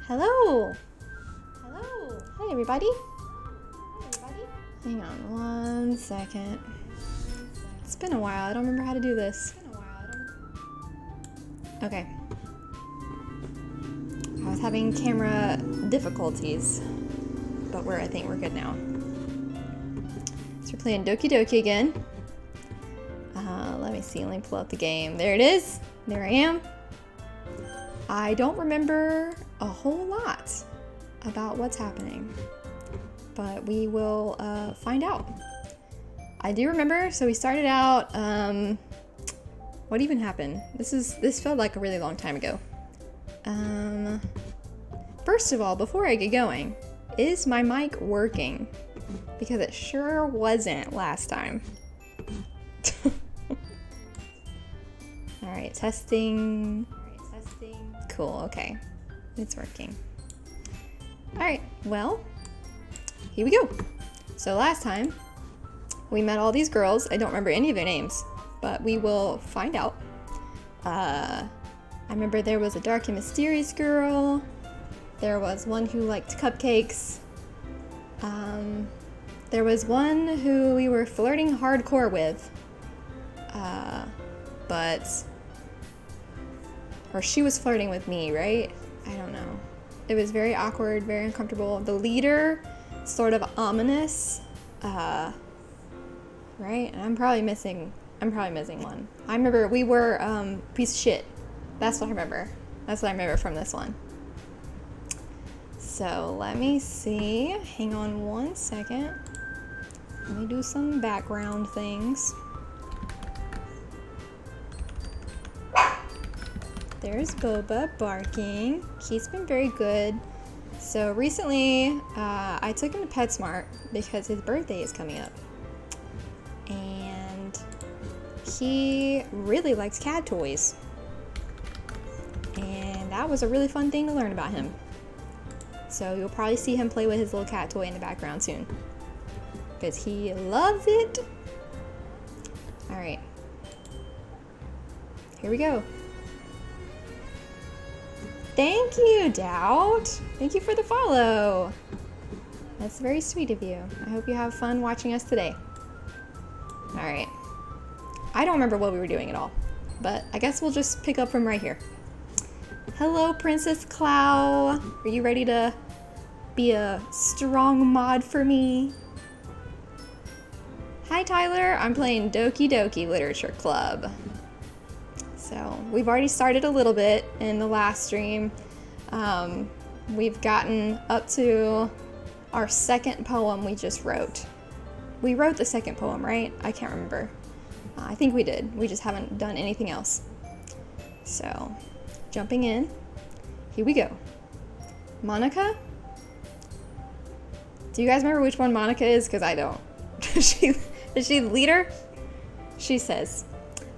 Hello. Hello. Hi, everybody. Hi, everybody. Hang on one second. It's been a while. I don't remember how to do this. Okay. I was having camera difficulties, but I think we're good now. So we're playing Doki Doki again. Let me see. Let me pull up the game. There it is. There I am. I don't remember a whole lot about what's happening, but we will find out. I do remember, so we started out, what even happened? This felt like a really long time ago. First of all, before I get going, is my mic working? Because it sure wasn't last time. Alright, testing. Cool, okay. It's working. Alright, well, here we go. So last time, we met all these girls. I don't remember any of their names, but we will find out. I remember there was a dark and mysterious girl. There was one who liked cupcakes. There was one who we were flirting hardcore with. Or she was flirting with me, right? I don't know. It was very awkward, very uncomfortable. The leader, sort of ominous. Right? And I'm probably missing one. I remember we were piece of shit. That's what I remember. That's what I remember from this one. So let me see. Hang on one second. Let me do some background things. There's Boba barking. He's been very good. So recently, I took him to PetSmart because his birthday is coming up. And he really likes cat toys. And that was a really fun thing to learn about him. So you'll probably see him play with his little cat toy in the background soon. Because he loves it. Alright. Here we go. Thank you, Doubt. Thank you for the follow. That's very sweet of you. I hope you have fun watching us today. Alright. I don't remember what we were doing at all, but I guess we'll just pick up from right here. Hello, Princess Clow. Are you ready to be a strong mod for me? Hi, Tyler. I'm playing Doki Doki Literature Club. So we've already started a little bit in the last stream. We've gotten up to our second poem we just wrote. We wrote the second poem, right? I can't remember. I think we did. We just haven't done anything else. So, jumping in. Here we go. Monica? Do you guys remember which one Monica is? Because I don't. Is she the leader? She says,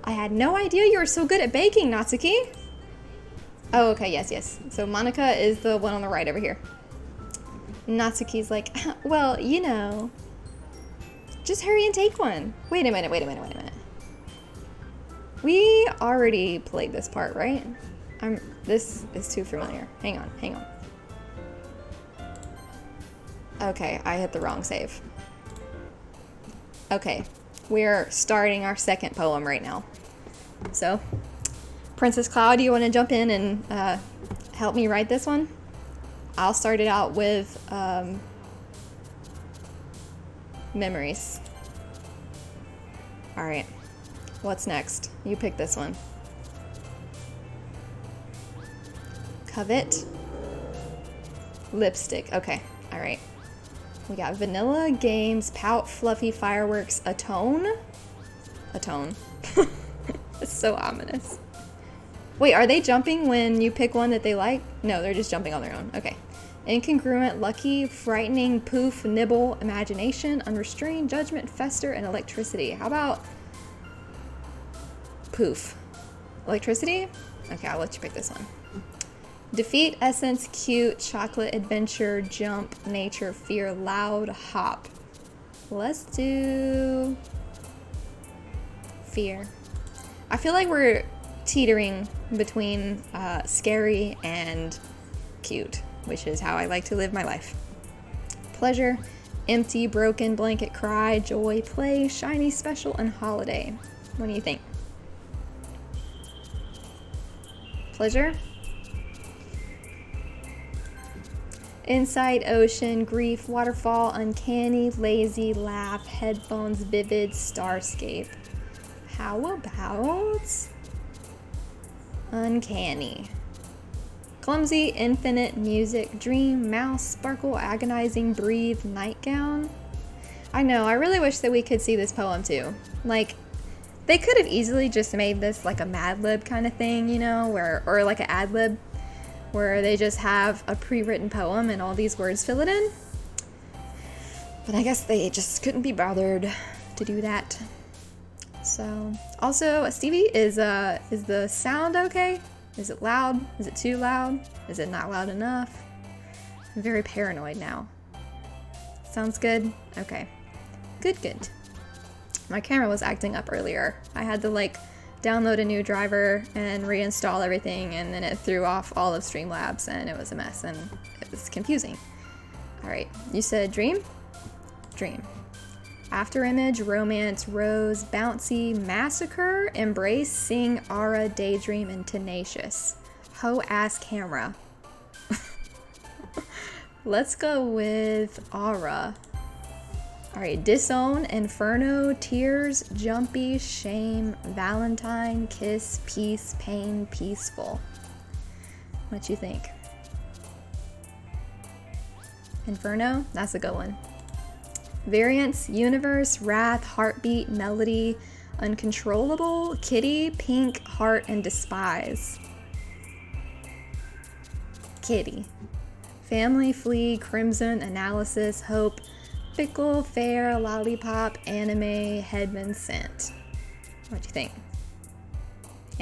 I had no idea you were so good at baking, Natsuki. Oh, okay, yes. So Monica is the one on the right over here. Natsuki's like, well, you know, just hurry and take one. Wait a minute. We already played this part, right? This is too familiar. Hang on. Okay, I hit the wrong save. Okay, we're starting our second poem right now. So, Princess Cloud, do you want to jump in and help me write this one? I'll start it out with memories. Alright, what's next? You pick this one. Covet. Lipstick. Okay, alright. We got vanilla, games, pout, fluffy, fireworks, atone. It's so ominous. Wait, are they jumping when you pick one that they like? No, they're just jumping on their own. Okay. Incongruent, lucky, frightening, poof, nibble, imagination, unrestrained, judgment, fester, and electricity. How about poof? Electricity? Okay, I'll let you pick this one. Defeat, essence, cute, chocolate, adventure, jump, nature, fear, loud, hop. Let's do fear. I feel like we're teetering between scary and cute. which is how I like to live my life. Pleasure, empty, broken, blanket, cry, joy, play, shiny, special, and holiday. What do you think? Pleasure? Insight, ocean, grief, waterfall, uncanny, lazy, laugh, headphones, vivid, starscape. How about uncanny? Clumsy, infinite, music, dream, mouse, sparkle, agonizing, breathe, nightgown. I know, I really wish that we could see this poem too. Like, they could have easily just made this like a Mad Lib kind of thing, you know, or like an ad lib, where they just have a pre-written poem and all these words fill it in. But I guess they just couldn't be bothered to do that. So, also, Stevie, is the sound okay? Is it loud? Is it too loud? Is it not loud enough? I'm very paranoid now. Sounds good? Okay. Good. My camera was acting up earlier. I had to like download a new driver and reinstall everything, and then it threw off all of Streamlabs, and it was a mess, and it was confusing. All right, you said dream? Dream. After image, romance, rose, bouncy, massacre, embrace, sing, aura, daydream, and tenacious. Ho-ass camera. Let's go with aura. All right, disown, inferno, tears, jumpy, shame, valentine, kiss, peace, pain, peaceful. What you think? Inferno? That's a good one. Variants, universe, wrath, heartbeat, melody, uncontrollable, kitty, pink, heart, and despise. Kitty. Family, flee, crimson, analysis, hope, fickle, fair, lollipop, anime, headman, scent. What do you think?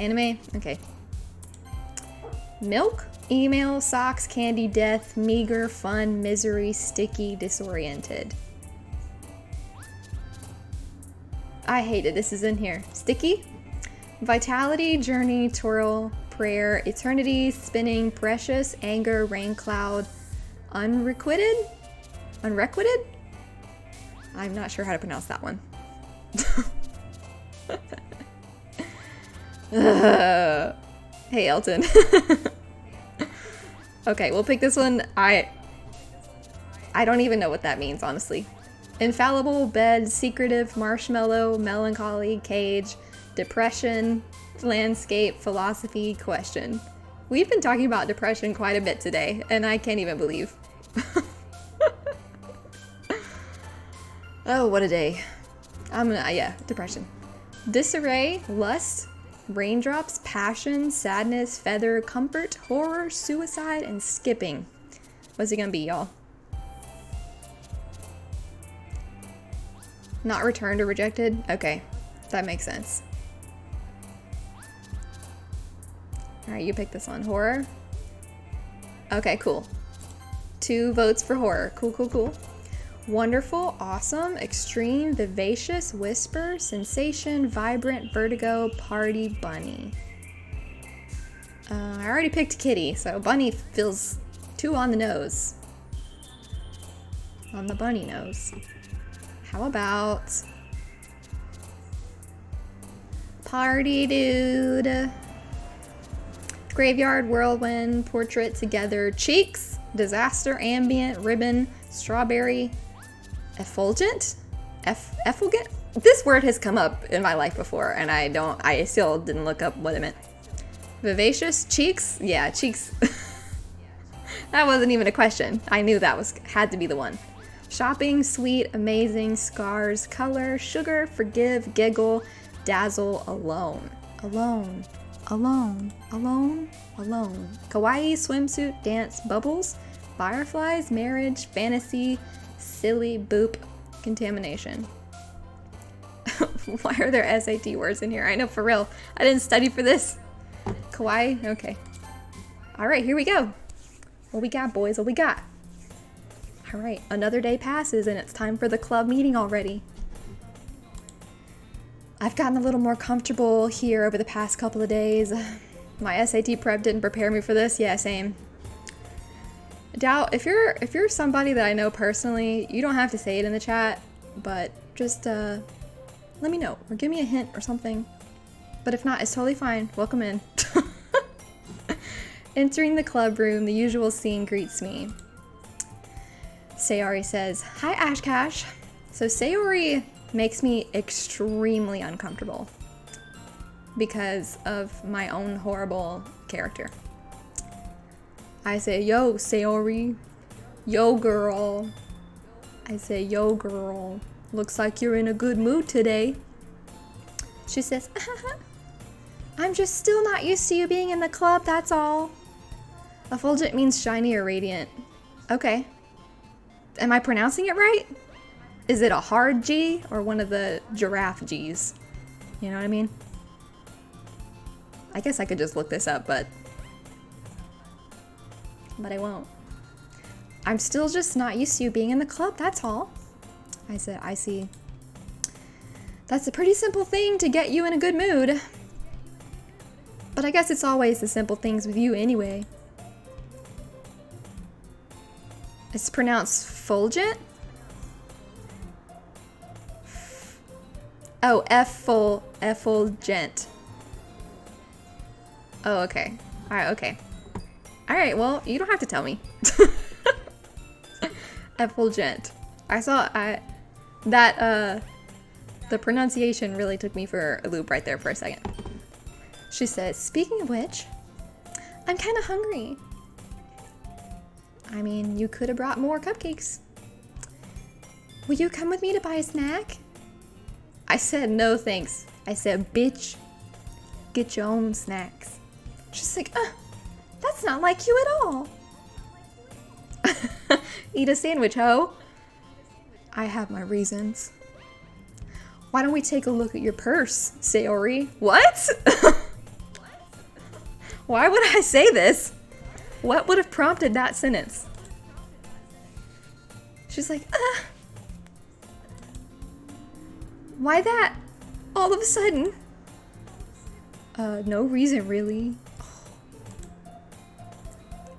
Anime? Okay. Milk, email, socks, candy, death, meager, fun, misery, sticky, disoriented. I hate it. This is in here. Sticky, vitality, journey, twirl, prayer, eternity, spinning, precious, anger, rain cloud, unrequited? I'm not sure how to pronounce that one. Hey, Elton. Okay, we'll pick this one. I don't even know what that means, honestly. Infallible, bed, secretive, marshmallow, melancholy, cage, depression, landscape, philosophy, question. We've been talking about depression quite a bit today, and I can't even believe. Oh, what a day. Depression. Disarray, lust, raindrops, passion, sadness, feather, comfort, horror, suicide, and skipping. What's it gonna be, y'all? Not returned or rejected? Okay, that makes sense. Alright, you pick this one. Horror? Okay, cool. 2 votes for horror. Cool. Wonderful, awesome, extreme, vivacious, whisper, sensation, vibrant, vertigo, party, bunny. I already picked kitty, so bunny feels too on the nose. On the bunny nose. How about party dude? Graveyard, whirlwind, portrait, together, cheeks, disaster, ambient, ribbon, strawberry, effulgent? Effulgent? This word has come up in my life before, and I still didn't look up what it meant. Vivacious, cheeks? Yeah, cheeks. That wasn't even a question. I knew that had to be the one. Shopping, sweet, amazing, scars, color, sugar, forgive, giggle, dazzle, alone. Alone. Kawaii, swimsuit, dance, bubbles, fireflies, marriage, fantasy, silly, boop, contamination. Why are there SAT words in here? I know, for real. I didn't study for this. Kawaii? Okay. Alright, here we go. What we got, boys? What we got? Alright, another day passes and it's time for the club meeting already. I've gotten a little more comfortable here over the past couple of days. My SAT prep didn't prepare me for this. Yeah, same. Doubt, if you're somebody that I know personally, you don't have to say it in the chat, but just let me know or give me a hint or something. But if not, it's totally fine. Welcome in. Entering the club room, the usual scene greets me. Sayori says, "Hi, Ash Cash." So Sayori makes me extremely uncomfortable because of my own horrible character. I say, "Yo, Sayori. Yo, girl." I say, "Yo, girl. Looks like you're in a good mood today." She says, "I'm just still not used to you being in the club, that's all." Effulgent means shiny or radiant. Okay. Am I pronouncing it right? Is it a hard G or one of the giraffe G's? You know what I mean? I guess I could just look this up, but I won't. "I'm still just not used to you being in the club, that's all." I said, "I see. That's a pretty simple thing to get you in a good mood. But I guess it's always the simple things with you anyway." It's pronounced fulgent? Oh, effulgent. Oh, okay. Alright, okay. Alright, well, you don't have to tell me. Effulgent. The pronunciation really took me for a loop right there for a second. She says, "Speaking of which, I'm kind of hungry. I mean, you could have brought more cupcakes. Will you come with me to buy a snack?" I said, "No thanks." I said, "Bitch, get your own snacks." She's like, "That's not like you at all." "Eat a sandwich, ho." I have my reasons. "Why don't we take a look at your purse, Sayori?" What? Why would I say this? What would have prompted that sentence? She's like, "Why that? All of a sudden?" No reason, really.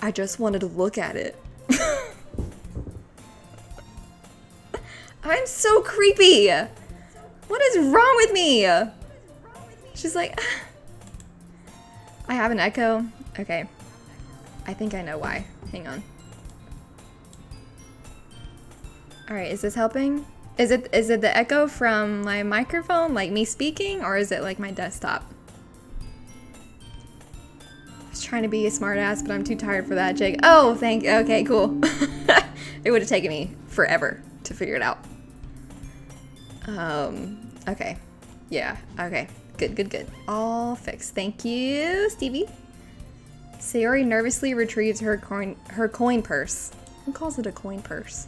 I just wanted to look at it." I'm so creepy. What is wrong with me? She's like, I have an echo. Okay. I think I know why. Hang on. Alright, is this helping? Is it the echo from my microphone, like me speaking, or is it like my desktop? I was trying to be a smart ass, but I'm too tired for that, Jake. Oh, okay, cool. It would have taken me forever to figure it out. Okay. Yeah, okay. Good. All fixed. Thank you, Stevie. Sayori nervously retrieves her coin purse. Who calls it a coin purse?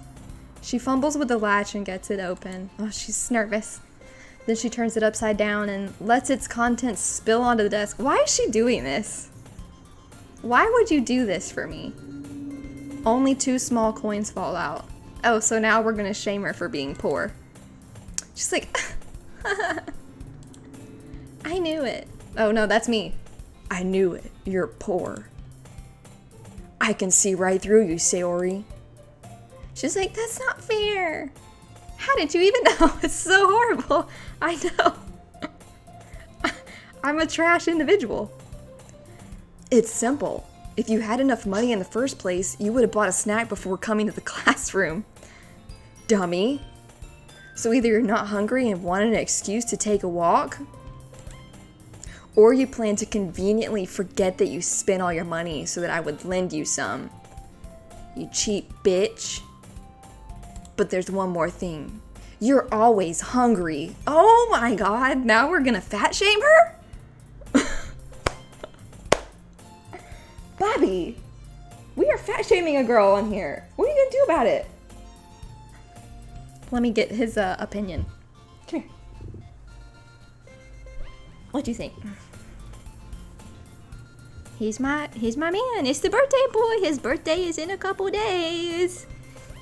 She fumbles with the latch and gets it open. Oh, she's nervous. Then she turns it upside down and lets its contents spill onto the desk. Why is she doing this? Why would you do this for me? Only 2 small coins fall out. Oh, so now we're gonna shame her for being poor. She's like, I knew it. Oh no, that's me. I knew it. You're poor. I can see right through you, Sayori. She's like, that's not fair. How did you even know? It's so horrible. I know. I'm a trash individual. It's simple. If you had enough money in the first place, you would have bought a snack before coming to the classroom. Dummy. So either you're not hungry and wanted an excuse to take a walk, or you plan to conveniently forget that you spent all your money so that I would lend you some. You cheap bitch. But there's one more thing. You're always hungry. Oh my god, now we're gonna fat shame her? Bobby, we are fat shaming a girl on here. What are you gonna do about it? Let me get his opinion. Come here. What do you think? He's my man. It's the birthday boy. His birthday is in a couple days.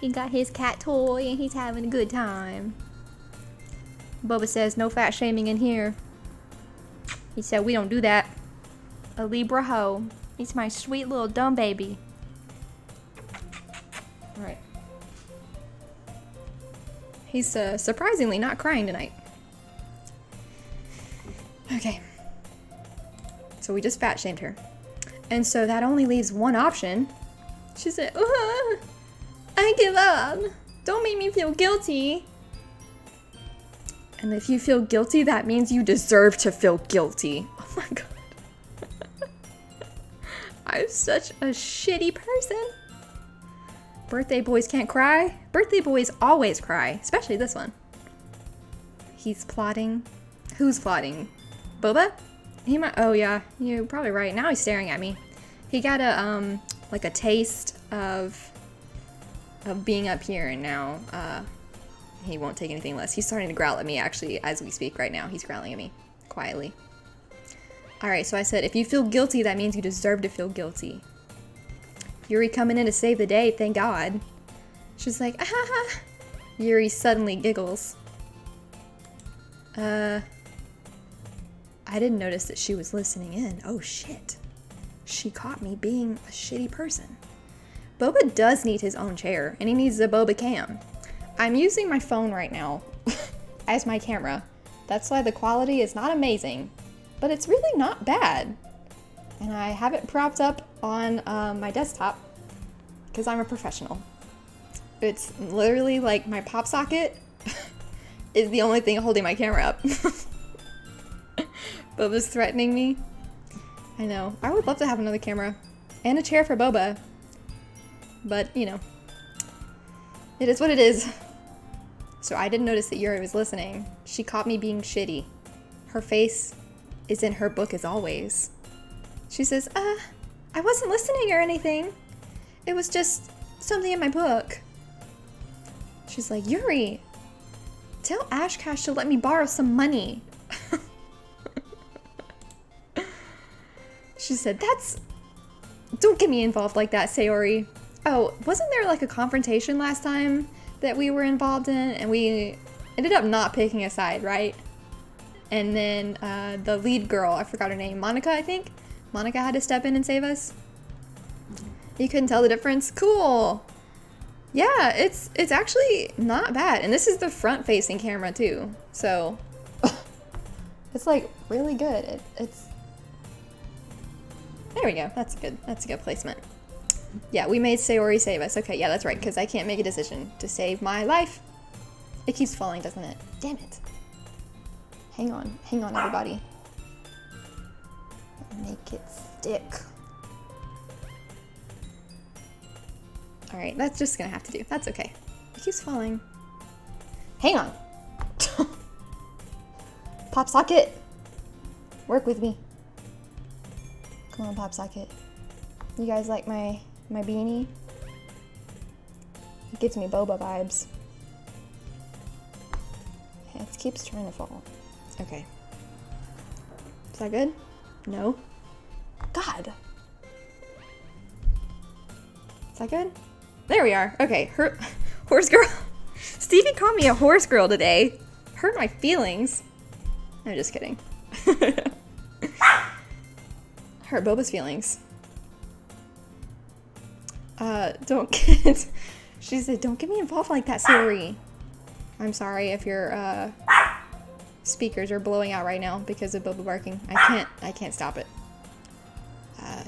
He got his cat toy and he's having a good time. Bubba says no fat shaming in here. He said we don't do that. A Libra hoe. He's my sweet little dumb baby. Alright. He's surprisingly not crying tonight. Okay. So we just fat shamed her. And so that only leaves one option. She said, I give up. Don't make me feel guilty. And if you feel guilty, that means you deserve to feel guilty. Oh my god. I'm such a shitty person. Birthday boys can't cry. Birthday boys always cry, especially this one. He's plotting. Who's plotting? Boba? He might. Oh yeah, you're probably right. Now he's staring at me. He got a like a taste of being up here, and now he won't take anything less. He's starting to growl at me actually as we speak right now. He's growling at me quietly. All right, so I said if you feel guilty, that means you deserve to feel guilty. Yuri coming in to save the day, thank God. She's like, ah. Yuri suddenly giggles. I didn't notice that she was listening in. Oh shit. She caught me being a shitty person. Boba does need his own chair, and he needs a Boba cam. I'm using my phone right now as my camera. That's why the quality is not amazing, but it's really not bad. And I have it propped up on my desktop because I'm a professional. It's literally like my pop socket is the only thing holding my camera up. Boba's threatening me. I know. I would love to have another camera and a chair for Boba. But, you know, it is what it is. So I didn't notice that Yuri was listening. She caught me being shitty. Her face is in her book as always. She says, I wasn't listening or anything. It was just something in my book. She's like, Yuri, tell Ashcash to let me borrow some money. She said, don't get me involved like that, Sayori. Oh, wasn't there like a confrontation last time that we were involved in, and we ended up not picking a side, right? And then the lead girl, I forgot her name, Monica, I think? Monica had to step in and save us. You couldn't tell the difference? Cool. Yeah, it's actually not bad. And this is the front-facing camera too. So it's like really good. It's there we go. That's good. That's a good placement. Yeah, we made Sayori save us. Okay, yeah, that's right, because I can't make a decision to save my life. It keeps falling, doesn't it? Damn it. Hang on, everybody. Make it stick. Alright, that's just gonna have to do. That's okay. It keeps falling. Hang on. Pop socket. Work with me. Come on, pop socket. You guys like my beanie? It gives me boba vibes. Okay, it keeps trying to fall. Okay. Is that good? No. God. Is that good? There we are. Okay, horse girl. Stevie called me a horse girl today. Hurt my feelings. I'm just kidding. Hurt Boba's feelings. She said, don't get me involved like that, Sayori. I'm sorry if your speakers are blowing out right now because of Boba barking. I can't stop it.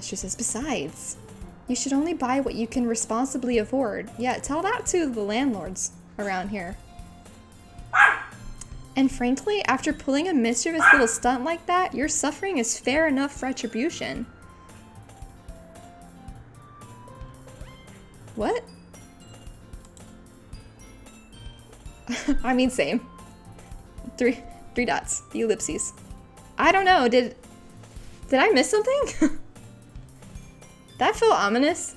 She says, besides, you should only buy what you can responsibly afford. Yeah, tell that to the landlords around here. And frankly, after pulling a mischievous little stunt like that, your suffering is fair enough retribution. What? I mean, same. Three dots. The ellipses. I don't know. Did I miss something? That felt ominous.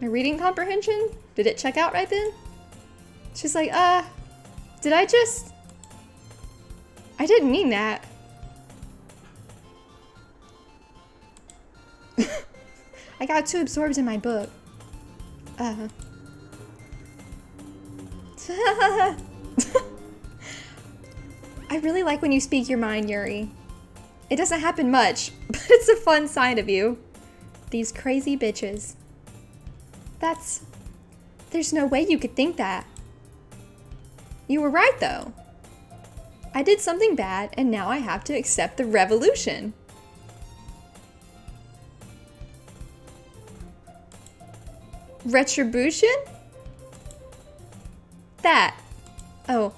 My reading comprehension? Did it check out right then? She's like, did I didn't mean that. I got too absorbed in my book. I really like when you speak your mind, Yuri. It doesn't happen much, but it's a fun side of you. These crazy bitches. There's no way you could think that. You were right, though. I did something bad, and now I have to accept the revolution. Retribution? That. Oh.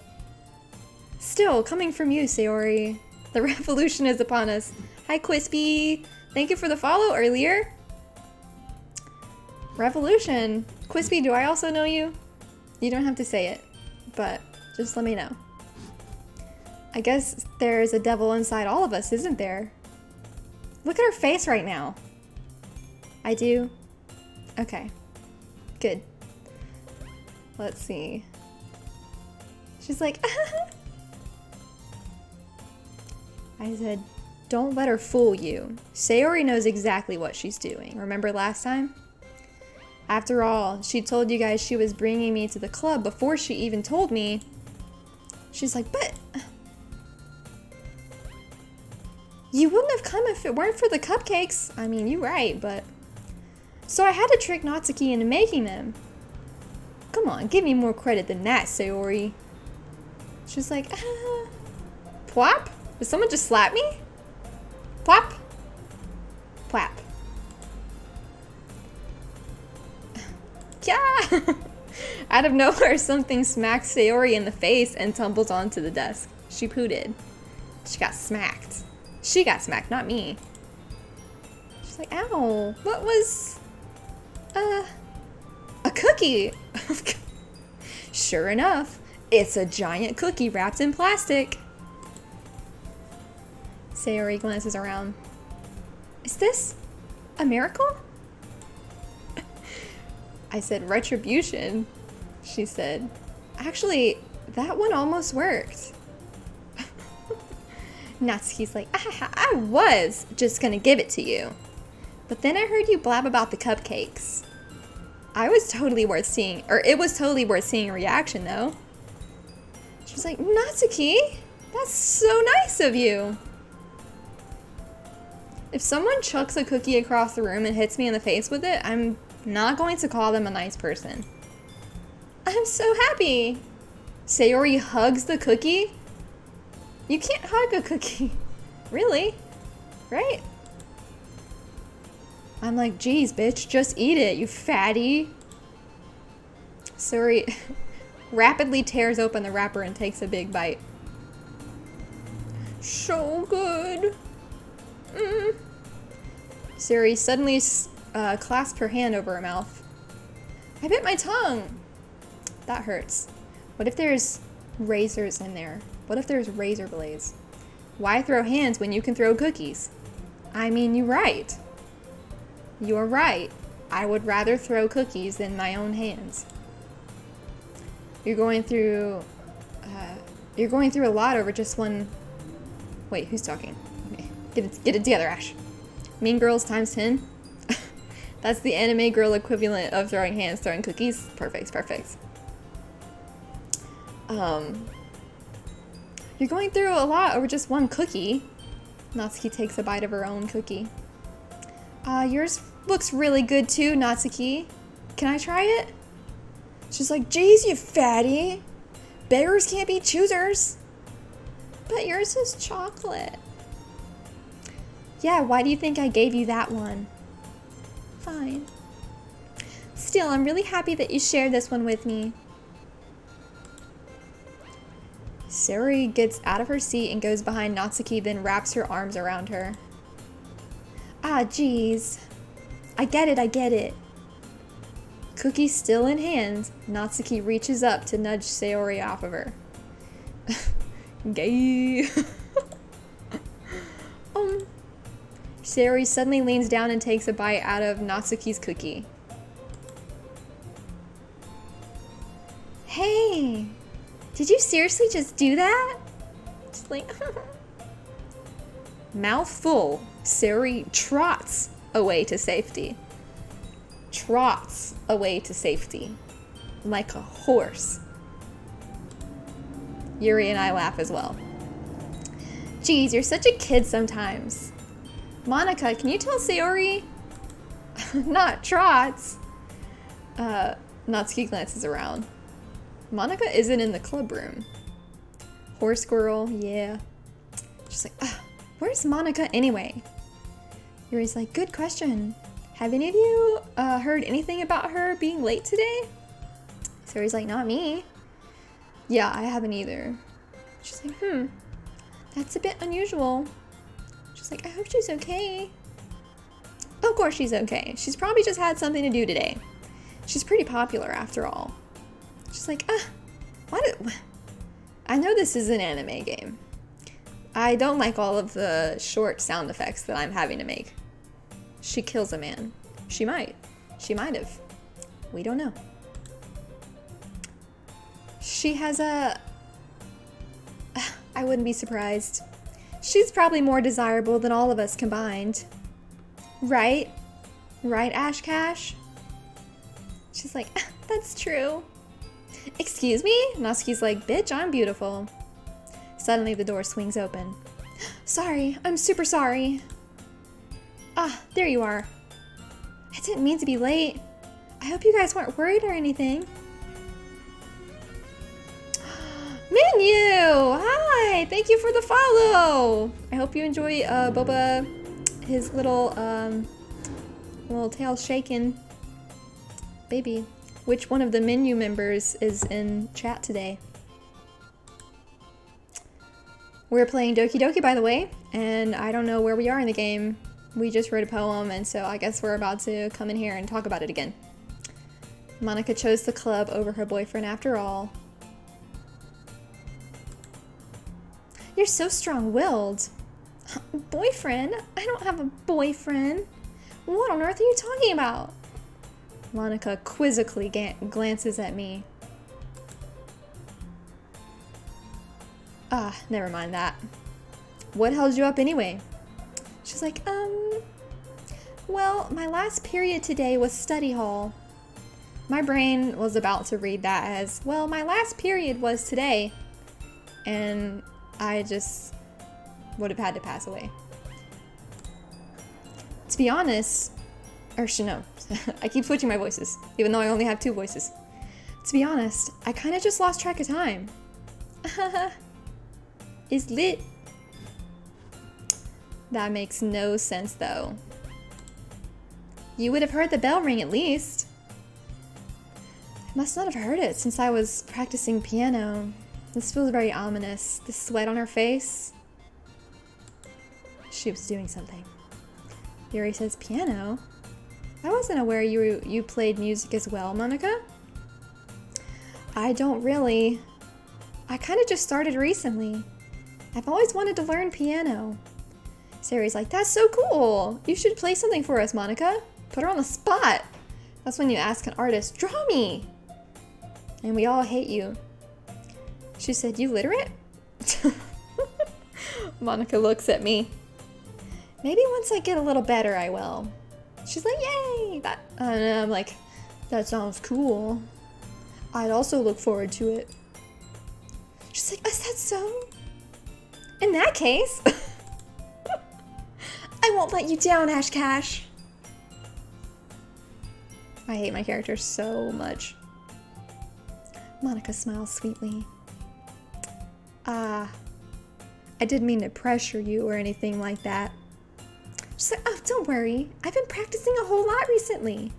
Still, coming from you, Sayori. The revolution is upon us. Hi, Quispy. Thank you for the follow earlier. Revolution. Quispy, do I also know you? You don't have to say it, but just let me know. I guess there's a devil inside all of us, isn't there? Look at her face right now. I do? Okay. Good. Let's see. She's like, I said, don't let her fool you. Sayori knows exactly what she's doing. Remember last time? After all, she told you guys she was bringing me to the club before she even told me. She's like, but you wouldn't have come if it weren't for the cupcakes. I mean, you're right, but... So I had to trick Natsuki into making them. Come on, give me more credit than that, Sayori. She's like, Plop? Did someone just slap me? Plop? Plap. Yeah! Out of nowhere, something smacks Sayori in the face and tumbles onto the desk. She pooted. She got smacked. She got smacked, not me. She's like, ow. What was... a cookie. Sure enough, it's a giant cookie wrapped in plastic. Sayori glances around. Is this a miracle? I said retribution. She said, actually, that one almost worked. Natsuki's like, I was just gonna give it to you. But then I heard you blab about the cupcakes. It was totally worth seeing a reaction though. She was like, Natsuki, that's so nice of you. If someone chucks a cookie across the room and hits me in the face with it, I'm not going to call them a nice person. I'm so happy. Sayori hugs the cookie. You can't hug a cookie. Really? Right? I'm like, geez, bitch, just eat it, you fatty. Sayori rapidly tears open the wrapper and takes a big bite. So good. Sayori suddenly clasped her hand over her mouth. I bit my tongue. That hurts. What if there's razors in there? What if there's razor blades? Why throw hands when you can throw cookies? I mean, you're right. You're right. I would rather throw cookies than my own hands. You're going through a lot over just one... Wait, who's talking? Okay. Get it together, Ash. Mean Girls times 10? That's the anime girl equivalent of throwing hands, throwing cookies. Perfect, perfect. You're going through a lot over just one cookie. Natsuki takes a bite of her own cookie. Yours looks really good too, Natsuki. Can I try it? She's like, geez, you fatty. Beggars can't be choosers. But yours is chocolate. Yeah, why do you think I gave you that one? Fine. Still, I'm really happy that you shared this one with me. Sayori gets out of her seat and goes behind Natsuki, then wraps her arms around her. Ah, geez. I get it. Cookie still in hand, Natsuki reaches up to nudge Sayori off of her. Gay. Sayori suddenly leans down and takes a bite out of Natsuki's cookie. Hey, did you seriously just do that? Just like, mouth full, Sayori trots away to safety. Trots away to safety. Like a horse. Yuri and I laugh as well. Geez, you're such a kid sometimes. Monica, can you tell Sayori? Not trots. Natsuki glances around. Monica isn't in the club room. Horse girl, yeah. She's like, where's Monica anyway? Yuri's like, good question. Have any of you heard anything about her being late today? Sayori's like, not me. Yeah, I haven't either. She's like, that's a bit unusual. She's like, I hope she's okay. Of course she's okay. She's probably just had something to do today. She's pretty popular after all. She's like, I know this is an anime game. I don't like all of the short sound effects that I'm having to make. She kills a man. She might. She might have. We don't know. She has a... I wouldn't be surprised. She's probably more desirable than all of us combined. Right? Right, Ash Cash? She's like, that's true. Excuse me? Natsuki's like, bitch, I'm beautiful. Suddenly the door swings open. Sorry, I'm super sorry. Ah, there you are. I didn't mean to be late. I hope you guys weren't worried or anything. Menu! Hi! Thank you for the follow! I hope you enjoy Boba, his little tail shaking. Baby, which one of the menu members is in chat today? We're playing Doki Doki, by the way, and I don't know where we are in the game. We just wrote a poem, and so I guess we're about to come in here and talk about it again. Monica chose the club over her boyfriend after all. You're so strong-willed. Boyfriend? I don't have a boyfriend. What on earth are you talking about? Monica quizzically glances at me. Ah, never mind that. What held you up anyway? She's like, well, my last period today was study hall. My brain was about to read that as, well, my last period was today. And I just would have had to pass away. To be honest, no, I keep switching my voices, even though I only have two voices. To be honest, I kind of just lost track of time. It's lit. That makes no sense, though. You would have heard the bell ring at least. I must not have heard it since I was practicing piano. This feels very ominous. The sweat on her face. She was doing something. Yuri says, piano? I wasn't aware you played music as well, Monica. I don't really. I kind of just started recently. I've always wanted to learn piano. Sayori's like, that's so cool. You should play something for us, Monica. Put her on the spot. That's when you ask an artist, draw me. And we all hate you. She said, you literate? Monica looks at me. Maybe once I get a little better, I will. She's like, yay! And I'm like, that sounds cool. I'd also look forward to it. She's like, is that so? In that case, I won't let you down, Ash Cash. I hate my character so much. Monica smiles sweetly. I didn't mean to pressure you or anything like that. She's like, oh, don't worry. I've been practicing a whole lot recently.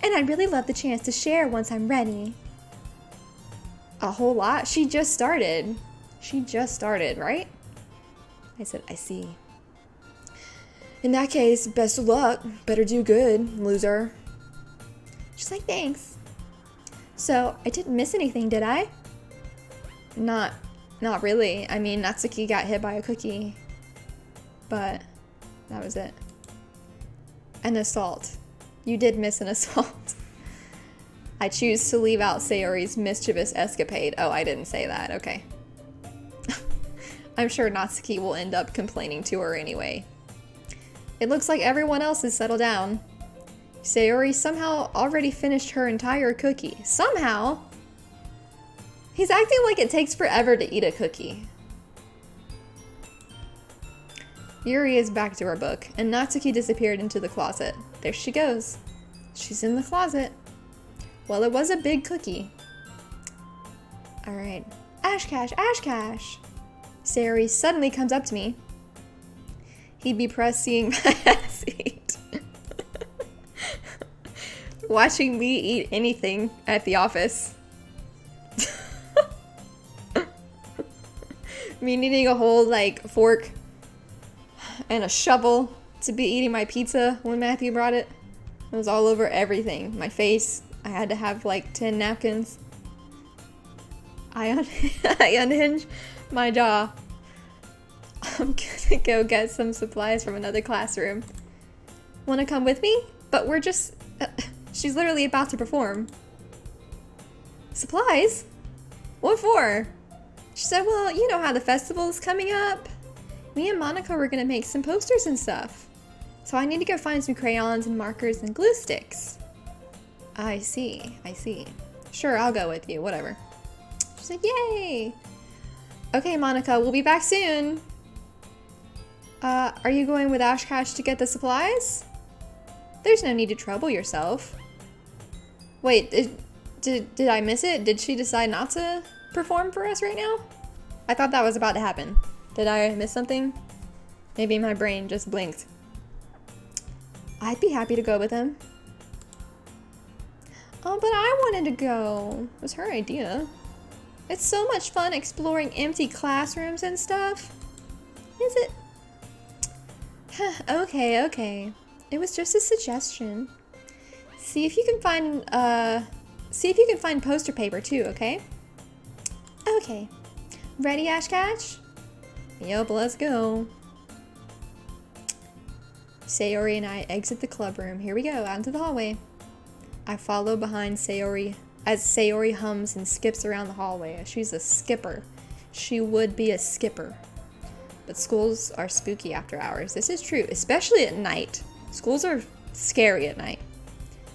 And I'd really love the chance to share once I'm ready. A whole lot? She just started. She just started, right? I said, I see. In that case, best of luck. Better do good, loser. She's like, thanks. So, I didn't miss anything, did I? Not really. I mean, Natsuki got hit by a cookie. But that was it. An assault. You did miss an assault. I choose to leave out Sayori's mischievous escapade. Oh, I didn't say that. Okay. I'm sure Natsuki will end up complaining to her anyway. It looks like everyone else has settled down. Sayori somehow already finished her entire cookie. Somehow! He's acting like it takes forever to eat a cookie. Yuri is back to her book, and Natsuki disappeared into the closet. There she goes. She's in the closet. Well, it was a big cookie. Alright. Ash Cash, Ash Cash! Sayori suddenly comes up to me. He'd be pressed seeing my ass eat. Watching me eat anything at the office. Me needing a whole, like, fork and a shovel to be eating my pizza when Matthew brought it. It was all over everything. My face. I had to have, like, 10 napkins. I unhinge my jaw. I'm gonna go get some supplies from another classroom. Wanna come with me? But we're just... she's literally about to perform. Supplies? What for? She said, well, you know how the festival is coming up. Me and Monica were gonna make some posters and stuff. So I need to go find some crayons and markers and glue sticks. I see. Sure, I'll go with you, whatever. She's like, yay! Okay, Monica, we'll be back soon. Are you going with Ash Cash to get the supplies? There's no need to trouble yourself. Wait, did I miss it? Did she decide not to perform for us right now? I thought that was about to happen. Did I miss something? Maybe my brain just blinked. I'd be happy to go with him. Oh, but I wanted to go. It was her idea. It's so much fun exploring empty classrooms and stuff. Is it? Okay. It was just a suggestion. See if you can find poster paper too, okay? Okay. Ready, Ash Cash? Yup, let's go. Sayori and I exit the club room. Here we go, out into the hallway. I follow behind Sayori as Sayori hums and skips around the hallway. She's a skipper. She would be a skipper. But schools are spooky after hours. This is true, especially at night. Schools are scary at night.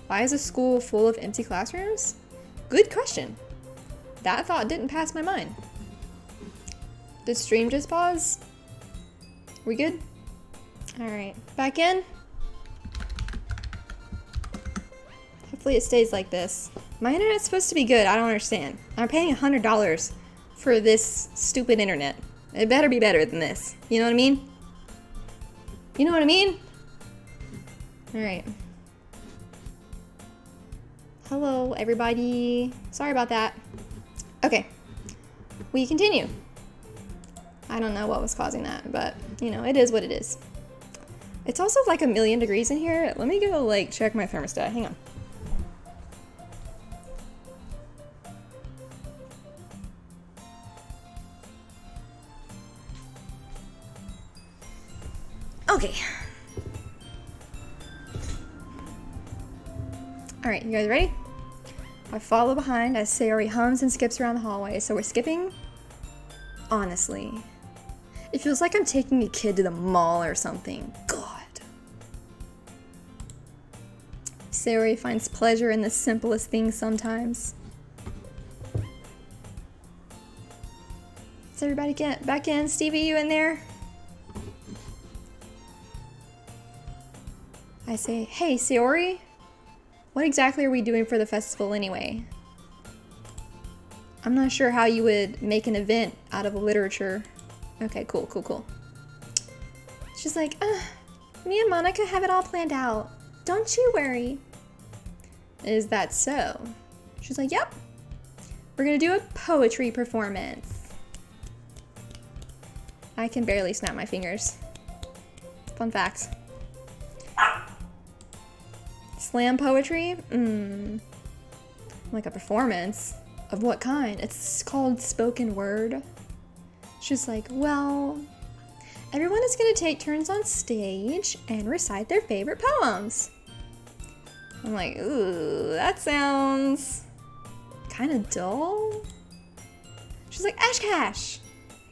Why is a school full of empty classrooms? Good question. That thought didn't pass my mind. Did stream just pause? We good? Alright, back in. Hopefully it stays like this. My internet's supposed to be good, I don't understand. I'm paying $100 for this stupid internet. It better be better than this. You know what I mean? You know what I mean? Alright. Hello, everybody. Sorry about that. Okay. We continue. I don't know what was causing that, but, you know, it is what it is. It's also like 1,000,000 degrees in here. Let me go, like, check my thermostat. Hang on. Okay. Alright, you guys ready? I follow behind as Sayori hums and skips around the hallway. So we're skipping? Honestly. It feels like I'm taking a kid to the mall or something. God. Sayori finds pleasure in the simplest things sometimes. Does everybody get back in? Stevie, you in there? I say, hey, Sayori, what exactly are we doing for the festival anyway? I'm not sure how you would make an event out of literature. Okay, cool. She's like, me and Monica have it all planned out. Don't you worry. Is that so? She's like, yep. We're gonna do a poetry performance. I can barely snap my fingers. Fun facts. Slam poetry? Like a performance? Of what kind? It's called spoken word. She's like, well, everyone is gonna take turns on stage and recite their favorite poems. I'm like, ooh, that sounds kind of dull. She's like, Ash Cash,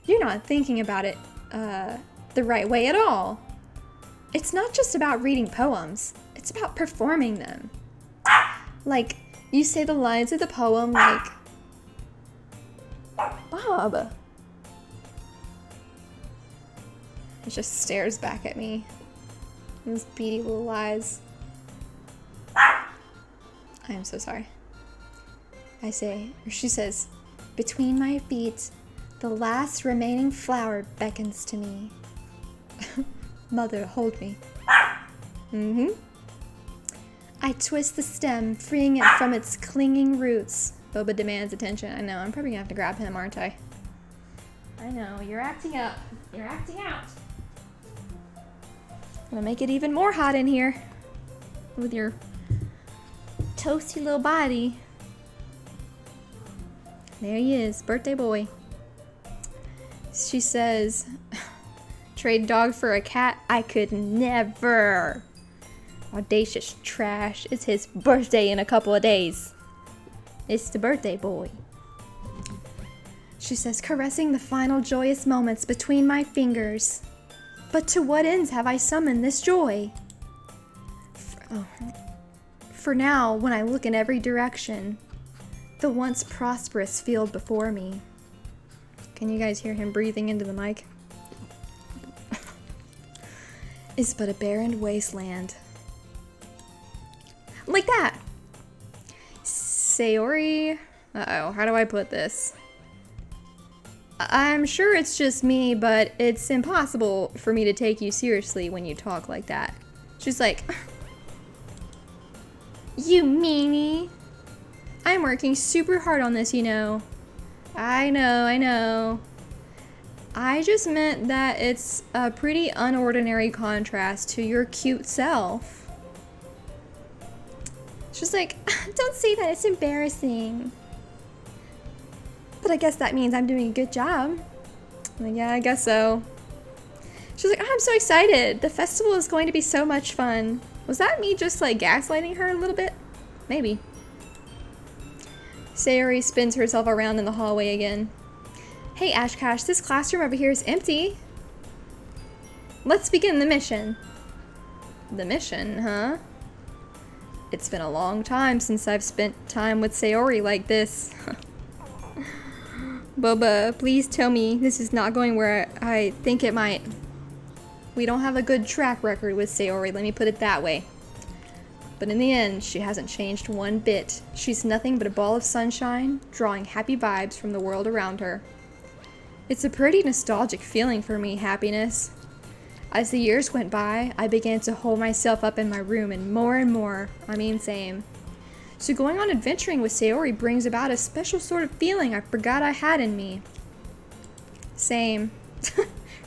you're not thinking about it the right way at all. It's not just about reading poems. It's about performing them. Like, you say the lines of the poem like, Bob. It just stares back at me. Those beady little eyes. I am so sorry. I say, or she says, between my feet, the last remaining flower beckons to me. Mother, hold me. Mm-hmm. I twist the stem, freeing it from its clinging roots. Boba demands attention. I know, I'm probably gonna have to grab him, aren't I? I know, you're acting up. You're acting out. I'm gonna make it even more hot in here with your toasty little body. There he is, birthday boy. She says, trade dog for a cat? I could never. Audacious trash. It's his birthday in a couple of days. It's the birthday boy. She says, caressing the final joyous moments between my fingers. But to what ends have I summoned this joy? For now, when I look in every direction, the once prosperous field before me. Can you guys hear him breathing into the mic? Is but a barren wasteland. Like that! Sayori... Uh-oh, how do I put this? I'm sure it's just me, but it's impossible for me to take you seriously when you talk like that. She's like... You meanie! I'm working super hard on this, you know. I know. I just meant that it's a pretty unordinary contrast to your cute self. She's like, don't say that, it's embarrassing. But I guess that means I'm doing a good job. I'm like, yeah, I guess so. She's like, oh, I'm so excited. The festival is going to be so much fun. Was that me just like gaslighting her a little bit? Maybe. Sayori spins herself around in the hallway again. Hey, Ashcash, this classroom over here is empty. Let's begin the mission. The mission, huh? It's been a long time since I've spent time with Sayori like this. Boba, please tell me this is not going where I think it might. We don't have a good track record with Sayori, let me put it that way. But in the end, she hasn't changed one bit. She's nothing but a ball of sunshine, drawing happy vibes from the world around her. It's a pretty nostalgic feeling for me, happiness. As the years went by, I began to hole myself up in my room and more, I mean same. So going on adventuring with Sayori brings about a special sort of feeling I forgot I had in me. Same.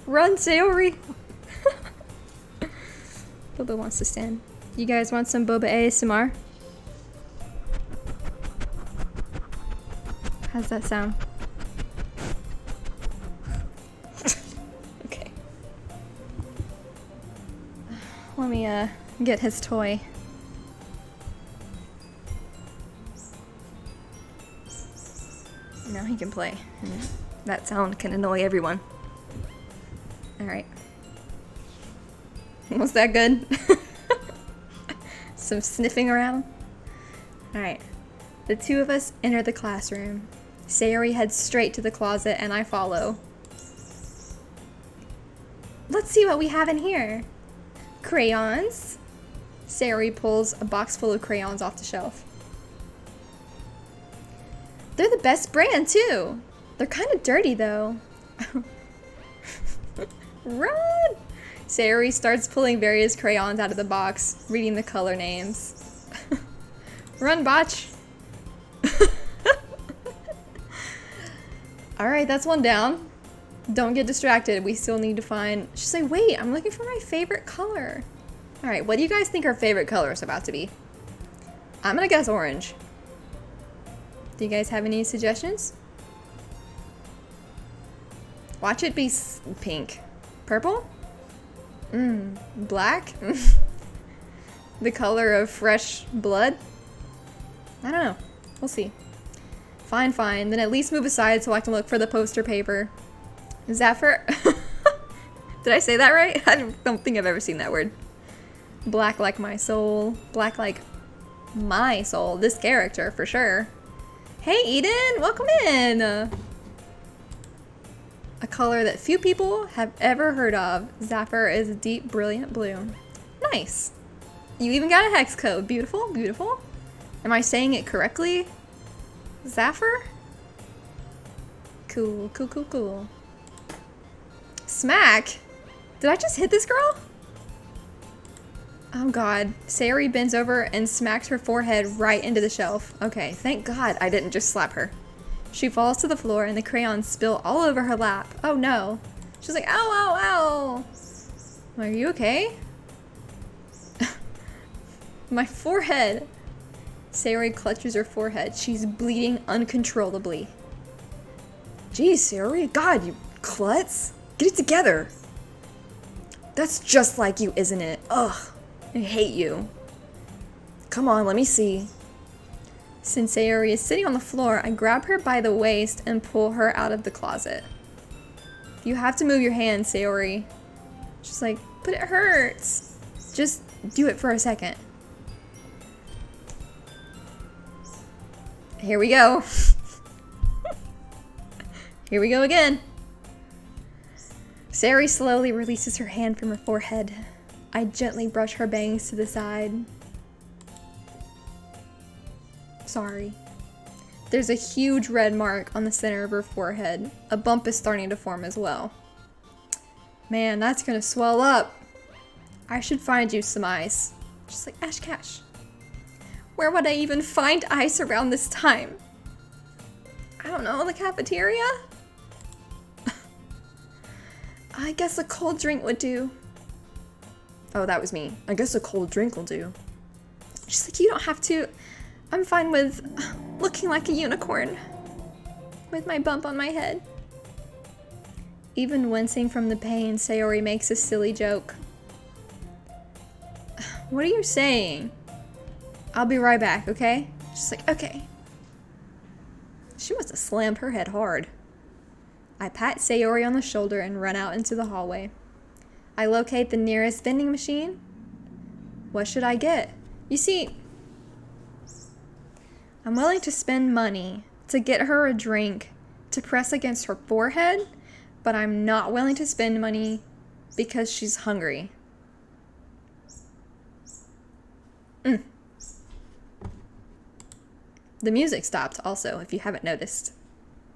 Run, Sayori! Boba wants to stand. You guys want some Boba ASMR? How's that sound? Okay. Let me get his toy. Now he can play. And that sound can annoy everyone. Alright. Was that good? Some sniffing around. Alright. The two of us enter the classroom. Sayori heads straight to the closet and I follow. Let's see what we have in here. Crayons. Sayori pulls a box full of crayons off the shelf. They're the best brand too. They're kind of dirty though. Run! Sayori starts pulling various crayons out of the box, reading the color names. Run, botch! Alright, that's one down. Don't get distracted, we still need to find... She's like, wait, I'm looking for my favorite color. Alright, what do you guys think our favorite color is about to be? I'm gonna guess orange. Do you guys have any suggestions? Watch it be pink. Purple? Black? The color of fresh blood? I don't know. We'll see. Fine. Then at least move aside so I can look for the poster paper. Zephyr? Did I say that right? I don't think I've ever seen that word. Black like my soul. Black like my soul. This character, for sure. Hey, Eden! Welcome in! A color that few people have ever heard of. Zephyr is a deep, brilliant blue. Nice. You even got a hex code. Beautiful. Am I saying it correctly? Zephyr? Cool, cool, cool, cool. Smack? Did I just hit this girl? Oh god. Sayori bends over and smacks her forehead right into the shelf. Okay, thank god I didn't just slap her. She falls to the floor and the crayons spill all over her lap. Oh no. She's like, ow, ow, ow. Are you okay? My forehead. Sayori clutches her forehead. She's bleeding uncontrollably. Jeez, Sayori. God, you klutz. Get it together. That's just like you, isn't it? Ugh. I hate you. Come on, let me see. Since Sayori is sitting on the floor, I grab her by the waist and pull her out of the closet. You have to move your hand, Sayori. She's like, but it hurts. Just do it for a second. Here we go. Here we go again. Sayori slowly releases her hand from her forehead. I gently brush her bangs to the side. Sorry. There's a huge red mark on the center of her forehead. A bump is starting to form as well. Man, that's gonna swell up. I should find you some ice. Just like Ash Cash. Where would I even find ice around this time? I don't know, the cafeteria? I guess a cold drink would do. Oh, that was me. I guess a cold drink will do. She's like, you don't have to. I'm fine with looking like a unicorn. With my bump on my head. Even wincing from the pain, Sayori makes a silly joke. What are you saying? I'll be right back, okay? She's like, okay. She must have slammed her head hard. I pat Sayori on the shoulder and run out into the hallway. I locate the nearest vending machine. What should I get? You see, I'm willing to spend money to get her a drink to press against her forehead, but I'm not willing to spend money because she's hungry. The music stopped also, if you haven't noticed.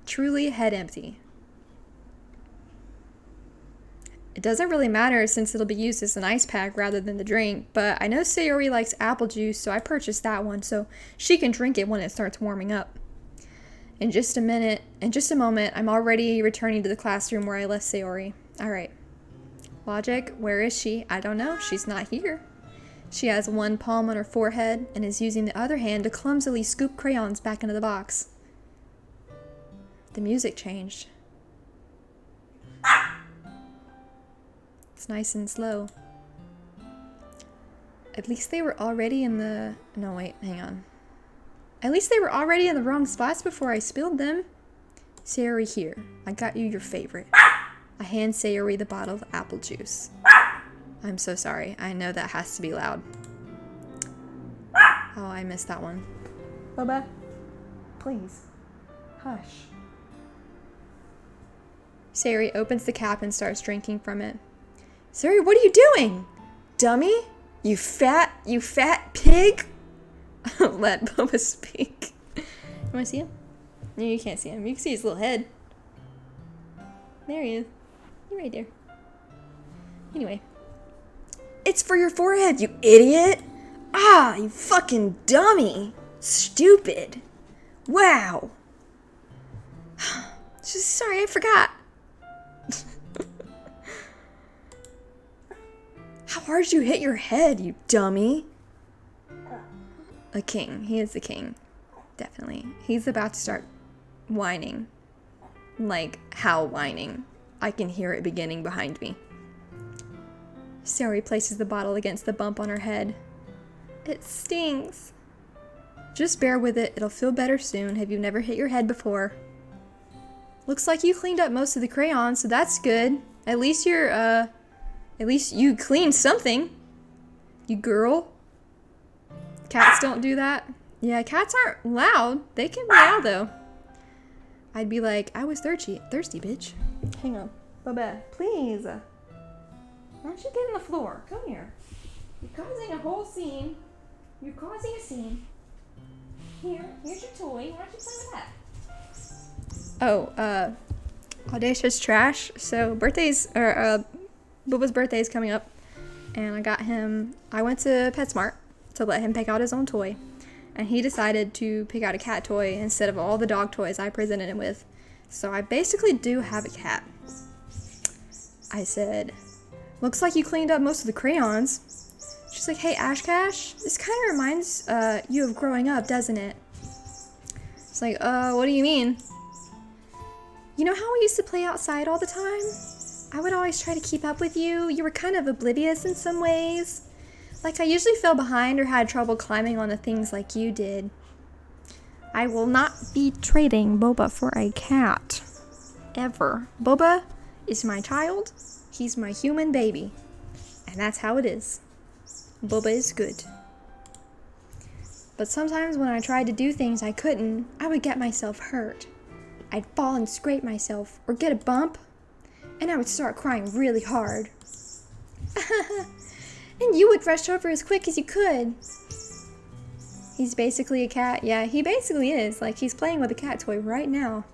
Truly head empty. It doesn't really matter since it'll be used as an ice pack rather than the drink, but I know Sayori likes apple juice, so I purchased that one so she can drink it when it starts warming up. In just a moment, I'm already returning to the classroom where I left Sayori. Alright. Logic, where is she? I don't know. She's not here. She has one palm on her forehead and is using the other hand to clumsily scoop crayons back into the box. The music changed. It's nice and slow. At least they were already in the... No, wait, hang on. At least they were already in the wrong spots before I spilled them. Sayori, here. I got you your favorite. I hand Sayori the bottle of apple juice. I'm so sorry. I know that has to be loud. Oh, I missed that one. Boba, please. Hush. Sayori opens the cap and starts drinking from it. Sayori, what are you doing? Dummy? You fat pig? Let Boba speak. You wanna see him? No, you can't see him. You can see his little head. There he is. You're right there. Anyway. It's for your forehead, you idiot! Ah, you fucking dummy! Stupid! Wow! Just sorry, I forgot. How hard did you hit your head, you dummy? A king. He is the king. Definitely. He's about to start whining. Like, howl whining. I can hear it beginning behind me. Sayori places the bottle against the bump on her head. It stings. Just bear with it. It'll feel better soon. Have you never hit your head before? Looks like you cleaned up most of the crayons, so that's good. At least you cleaned something. You girl. Cats don't do that. Yeah, cats aren't loud. They can be loud, though. I'd be like, I was thirsty, bitch. Hang on. Boba, please. Why don't you get on the floor? Come here. You're causing a whole scene. You're causing a scene. Here's your toy. Why don't you play with that? Oh, Audacious Trash. So Bubba's birthday is coming up, and I went to PetSmart to let him pick out his own toy, and he decided to pick out a cat toy instead of all the dog toys I presented him with. So I basically do have a cat. I said, looks like you cleaned up most of the crayons. She's like, hey, Ash Cash, this kind of reminds you of growing up, doesn't it? It's like, what do you mean? You know how we used to play outside all the time? I would always try to keep up with you. You were kind of oblivious in some ways. Like I usually fell behind or had trouble climbing on the things like you did. I will not be trading Boba for a cat. Ever. Boba is my child. He's my human baby. And that's how it is. Boba is good. But sometimes when I tried to do things I couldn't, I would get myself hurt. I'd fall and scrape myself, or get a bump, and I would start crying really hard. And you would rush over as quick as you could. He's basically a cat. Yeah, he basically is. Like, he's playing with a cat toy right now.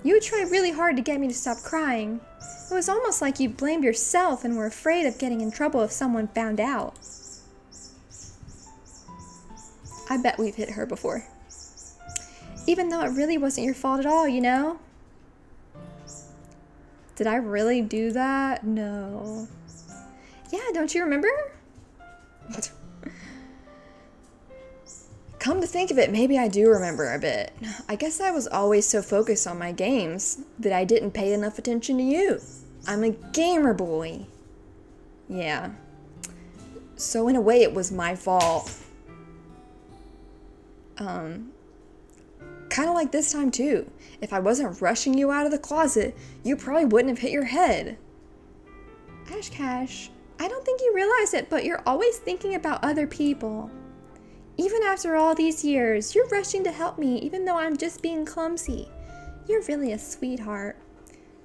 You would try really hard to get me to stop crying. It was almost like you blamed yourself and were afraid of getting in trouble if someone found out. I bet we've hit her before. Even though it really wasn't your fault at all, you know? Did I really do that? No. Yeah, don't you remember? Come to think of it, maybe I do remember a bit. I guess I was always so focused on my games that I didn't pay enough attention to you. I'm a gamer boy. Yeah. So in a way, it was my fault. Kind of like this time too. If I wasn't rushing you out of the closet, you probably wouldn't have hit your head. Ash Cash, I don't think you realize it, but you're always thinking about other people. Even after all these years, you're rushing to help me even though I'm just being clumsy. You're really a sweetheart.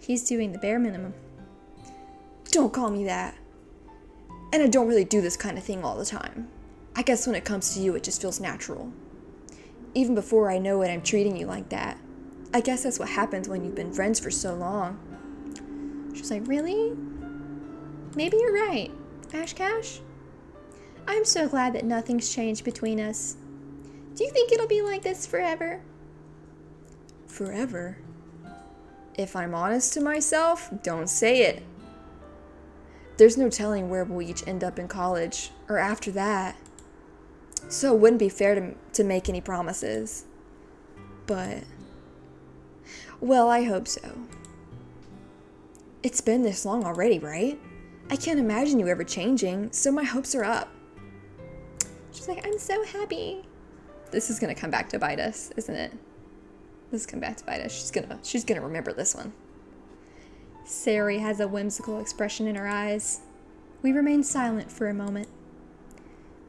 He's doing the bare minimum. Don't call me that. And I don't really do this kind of thing all the time. I guess when it comes to you, it just feels natural. Even before I know it, I'm treating you like that. I guess that's what happens when you've been friends for so long. She's like, really? Maybe you're right, Ash Cash. I'm so glad that nothing's changed between us. Do you think it'll be like this forever? Forever? If I'm honest to myself, don't say it. There's no telling where we'll each end up in college, or after that. So it wouldn't be fair to make any promises. But, well, I hope so. It's been this long already, right? I can't imagine you ever changing, so my hopes are up. She's like, I'm so happy. This is gonna come back to bite us, isn't it? This is come back to bite us. She's gonna remember this one. Sayori has a whimsical expression in her eyes. We remain silent for a moment.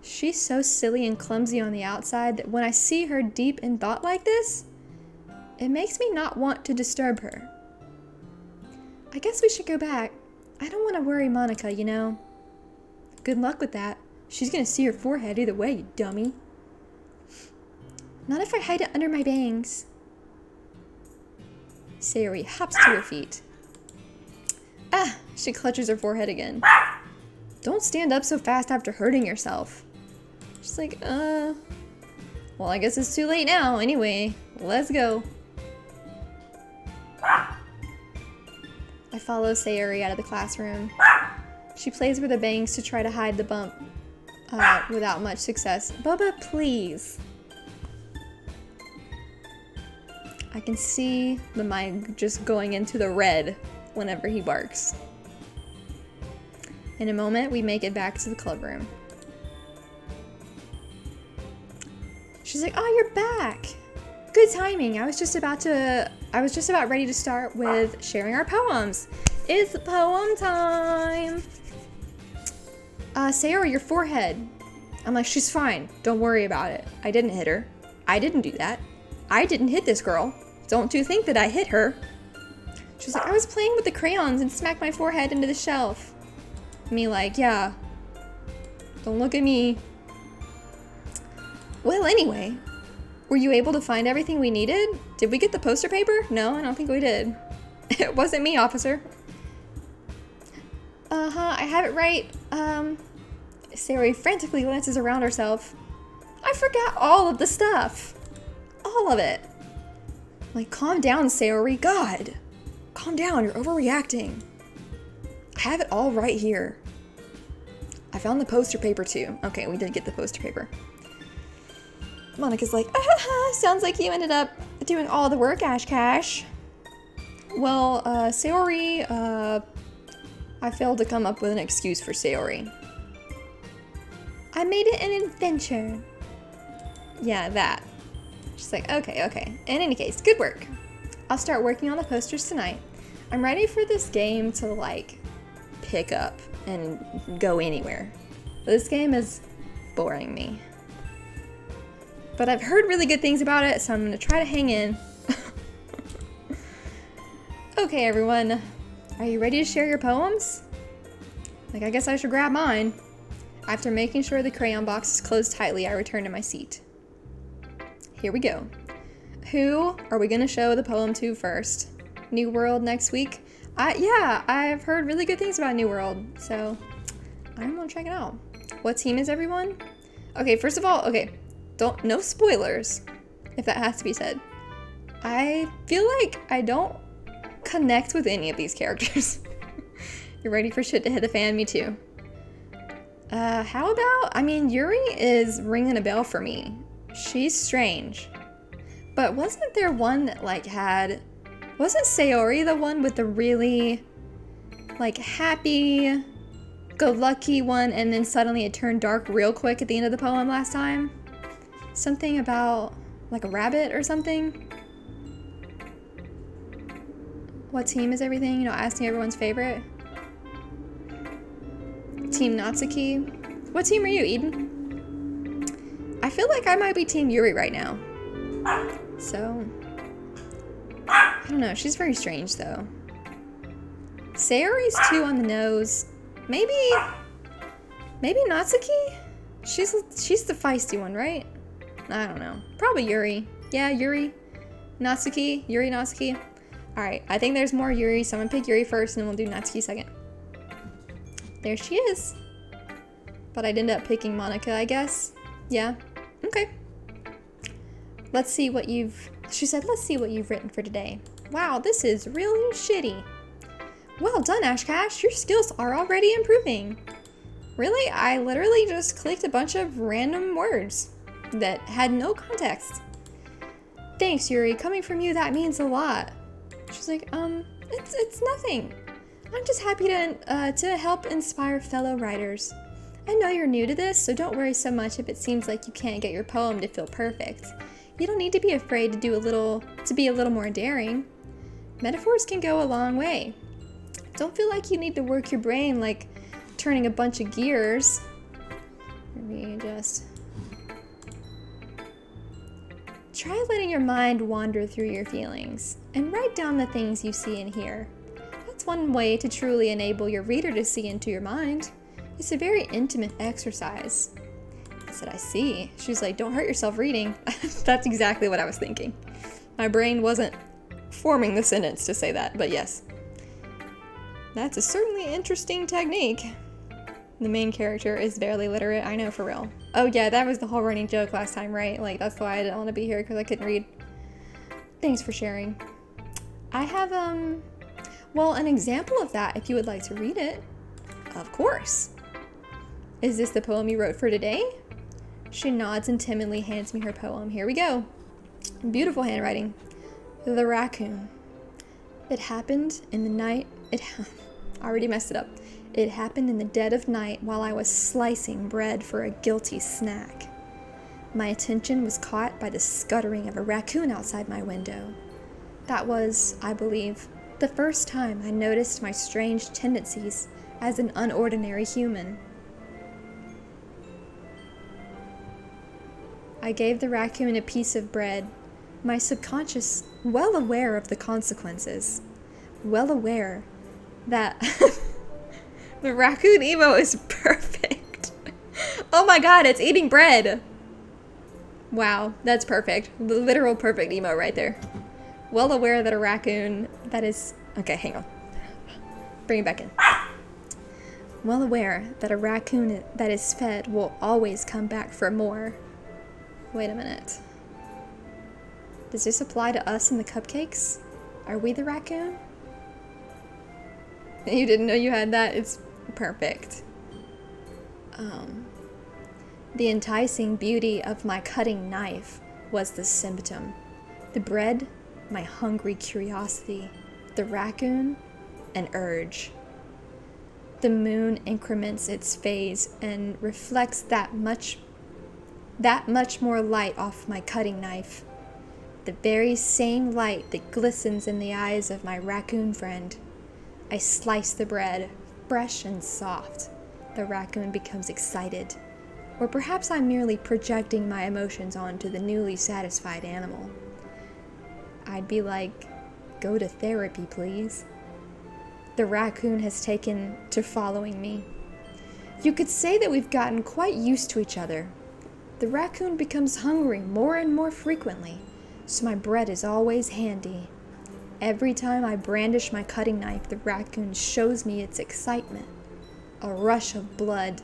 She's so silly and clumsy on the outside that when I see her deep in thought like this, it makes me not want to disturb her. I guess we should go back. I don't want to worry Monica, you know. Good luck with that. She's gonna see your forehead either way, you dummy. Not if I hide it under my bangs. Sayori hops to her feet. Ah! She clutches her forehead again. Don't stand up so fast after hurting yourself. She's like, well, I guess it's too late now. Anyway, let's go. I follow Sayori out of the classroom. She plays with her bangs to try to hide the bump, without much success. Bubba, please. I can see the mic just going into the red whenever he barks. In a moment, we make it back to the club room. She's like, oh, you're back. Good timing. I was just about ready to start with sharing our poems. It's poem time. Sayori, your forehead. I'm like, she's fine. Don't worry about it. I didn't hit her. I didn't do that. I didn't hit this girl. Don't you think that I hit her? She's like, I was playing with the crayons and smacked my forehead into the shelf. Me like, yeah. Don't look at me. Well, anyway, were you able to find everything we needed? Did we get the poster paper? No, I don't think we did. It wasn't me, officer. I have it right. Sayori frantically glances around herself. I forgot all of the stuff. All of it. Like, calm down, Sayori. God. Calm down, you're overreacting. I have it all right here. I found the poster paper too. Okay, we did get the poster paper. Monica's like, sounds like you ended up doing all the work, Ash Cash. Well, Sayori, I failed to come up with an excuse for Sayori. I made it an adventure. Yeah, that. She's like, okay. In any case, good work. I'll start working on the posters tonight. I'm ready for this game to, like, pick up and go anywhere. This game is boring me. But I've heard really good things about it, so I'm going to try to hang in. Okay, everyone. Are you ready to share your poems? Like, I guess I should grab mine. After making sure the crayon box is closed tightly, I return to my seat. Here we go. Who are we going to show the poem to first? New World next week? Yeah, I've heard really good things about New World, so I'm going to check it out. What team is everyone? Okay, first of all, no spoilers, if that has to be said. I feel like I don't connect with any of these characters. You're ready for shit to hit the fan? Me too. How about, Yuri is ringing a bell for me. She's strange. But wasn't there one that, like, wasn't Sayori the one with the really, like, happy, go lucky one, and then suddenly it turned dark real quick at the end of the poem last time? Something about, like, a rabbit or something? What team is everything? You know, asking everyone's favorite. Team Natsuki. What team are you, Eden? I feel like I might be Team Yuri right now. So, I don't know. She's very strange, though. Sayori's too on the nose. Maybe Natsuki? She's the feisty one, right? I don't know. Probably Yuri. Yeah, Yuri. Natsuki. Yuri, Natsuki. Alright, I think there's more Yuri, so I'm gonna pick Yuri first, and then we'll do Natsuki second. There she is. But I'd end up picking Monica, I guess. Yeah. Okay. Let's see what she said, let's see what you've written for today. Wow, this is really shitty. Well done, Ash Cash. Your skills are already improving. Really? I literally just clicked a bunch of random words that had no context. Thanks, Yuri. Coming from you, that means a lot. She's like, it's nothing. I'm just happy to help inspire fellow writers. I know you're new to this, so don't worry so much if it seems like you can't get your poem to feel perfect. You don't need to be afraid to be a little more daring. Metaphors can go a long way. Don't feel like you need to work your brain like turning a bunch of gears. Let me just try letting your mind wander through your feelings and write down the things you see and hear. That's one way to truly enable your reader to see into your mind. It's a very intimate exercise. I said, I see. She's like, don't hurt yourself reading. That's exactly what I was thinking. My brain wasn't forming the sentence to say that, but yes. That's a certainly interesting technique. The main character is barely literate. I know, for real. Oh yeah, that was the whole running joke last time, right? Like, that's why I didn't want to be here, because I couldn't read. Thanks for sharing. I have, well, an example of that, if you would like to read it. Of course. Is this the poem you wrote for today? She nods and timidly hands me her poem. Here we go. Beautiful handwriting. The Raccoon. It happened in the night. I already messed it up. It happened in the dead of night while I was slicing bread for a guilty snack. My attention was caught by the scuttering of a raccoon outside my window. That was, I believe, the first time I noticed my strange tendencies as an unordinary human. I gave the raccoon a piece of bread, my subconscious well aware of the consequences, well aware that the raccoon emo is perfect. Oh my god, it's eating bread. Wow, that's perfect. The literal perfect emo right there. Well aware that a raccoon that is... Okay, hang on. Bring it back in. Well aware that a raccoon that is fed will always come back for more. Wait a minute. Does this apply to us in the cupcakes? Are we the raccoon? You didn't know you had that? It's perfect. The enticing beauty of my cutting knife was the symptom. The bread, my hungry curiosity. The raccoon, an urge. The moon increments its phase and reflects that much more light off my cutting knife. The very same light that glistens in the eyes of my raccoon friend. I slice the bread, fresh and soft. The raccoon becomes excited. Or perhaps I'm merely projecting my emotions onto the newly satisfied animal. I'd be like, go to therapy, please. The raccoon has taken to following me. You could say that we've gotten quite used to each other. The raccoon becomes hungry more and more frequently, so my bread is always handy. Every time I brandish my cutting knife, the raccoon shows me its excitement. A rush of blood.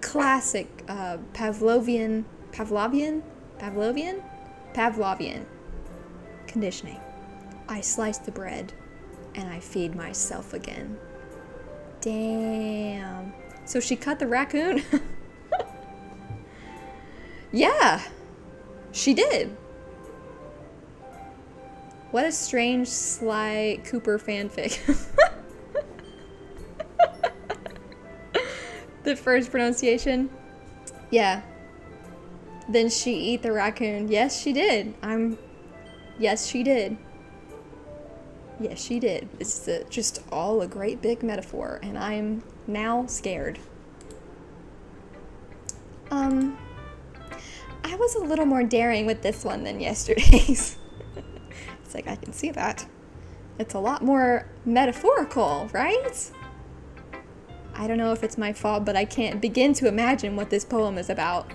Classic Pavlovian conditioning. I slice the bread and I feed myself again. Damn. So she cut the raccoon? Yeah, she did. What a strange Sly Cooper fanfic. The first pronunciation. Yeah. Then she eat the raccoon. Yes, she did. Yes, she did. Yes, she did. It's just all a great big metaphor, and I'm now scared. I was a little more daring with this one than yesterday's. It's like, I can see that. It's a lot more metaphorical, right? I don't know if it's my fault, but I can't begin to imagine what this poem is about.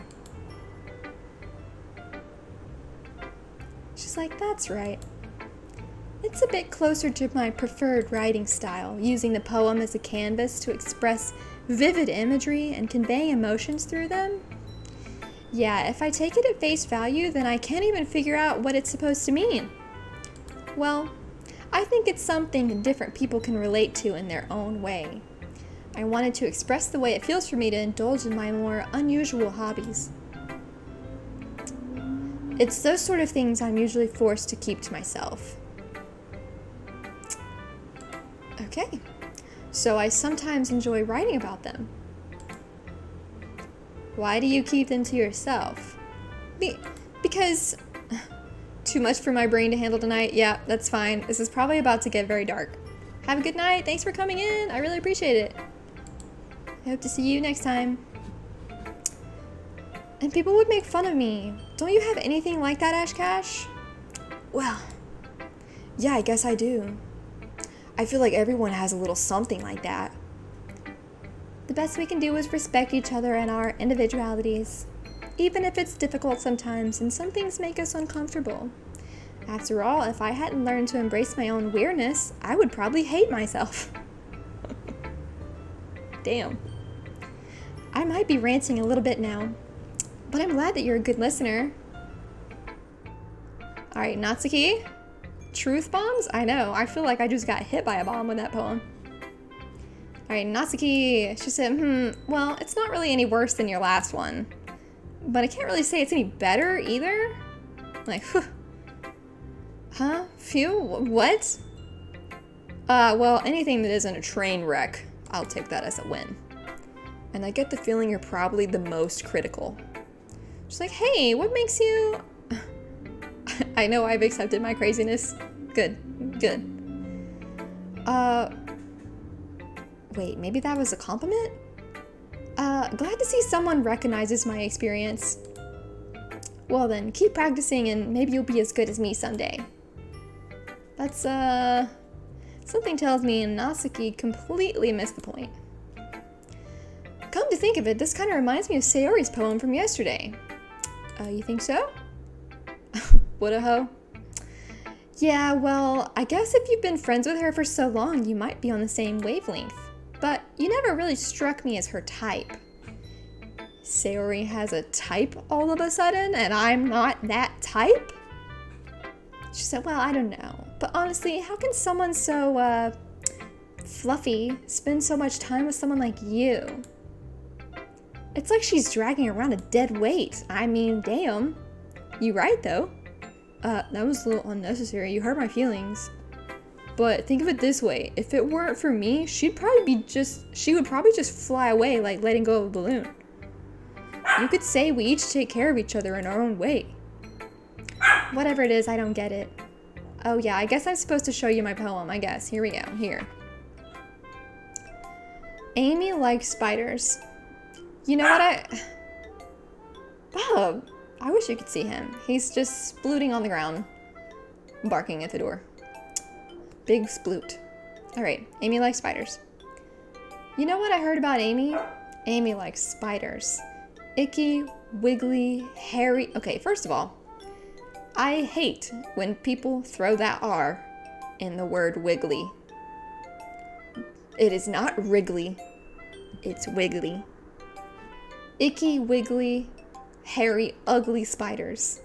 She's like, that's right. It's a bit closer to my preferred writing style, using the poem as a canvas to express vivid imagery and convey emotions through them. Yeah, if I take it at face value, then I can't even figure out what it's supposed to mean. Well, I think it's something different people can relate to in their own way. I wanted to express the way it feels for me to indulge in my more unusual hobbies. It's those sort of things I'm usually forced to keep to myself. Okay, so I sometimes enjoy writing about them. Why do you keep them to yourself? Because... Too much for my brain to handle tonight? Yeah, that's fine. This is probably about to get very dark. Have a good night. Thanks for coming in. I really appreciate it. I hope to see you next time. And people would make fun of me. Don't you have anything like that, Ash Cash? Well, yeah, I guess I do. I feel like everyone has a little something like that. The best we can do is respect each other and our individualities, even if it's difficult sometimes and some things make us uncomfortable. After all, if I hadn't learned to embrace my own weirdness, I would probably hate myself. Damn. I might be ranting a little bit now, but I'm glad that you're a good listener. Alright, Natsuki. Truth bombs? I know, I feel like I just got hit by a bomb with that poem. Alright, Natsuki. She said, well, it's not really any worse than your last one. But I can't really say it's any better either. Like, whew. Huh? Phew? What? Well, anything that isn't a train wreck, I'll take that as a win. And I get the feeling you're probably the most critical. She's like, hey, what makes you... I know I've accepted my craziness. Good. Wait, maybe that was a compliment? Glad to see someone recognizes my experience. Well then, keep practicing and maybe you'll be as good as me someday. That's, something tells me Natsuki completely missed the point. Come to think of it, this kind of reminds me of Sayori's poem from yesterday. You think so? What a hoe. Yeah, well, I guess if you've been friends with her for so long, you might be on the same wavelength. But you never really struck me as her type. Sayori has a type all of a sudden, and I'm not that type? She said, well, I don't know. But honestly, how can someone so, fluffy spend so much time with someone like you? It's like she's dragging around a dead weight. I mean, damn. You right, though. That was a little unnecessary. You hurt my feelings. But think of it this way. If it weren't for me, she would probably just fly away like letting go of a balloon. You could say we each take care of each other in our own way. Whatever it is, I don't get it. Oh yeah, I guess I'm supposed to show you my poem, I guess. Here we go. Here. Amy likes spiders. You know what Bob, I wish you could see him. He's just splooting on the ground, barking at the door. Big sploot. Alright, Amy likes spiders. You know what I heard about Amy? Amy likes spiders. Icky, wiggly, hairy. Okay, first of all, I hate when people throw that R in the word wiggly. It is not wriggly, it's wiggly. Icky, wiggly, hairy, ugly spiders.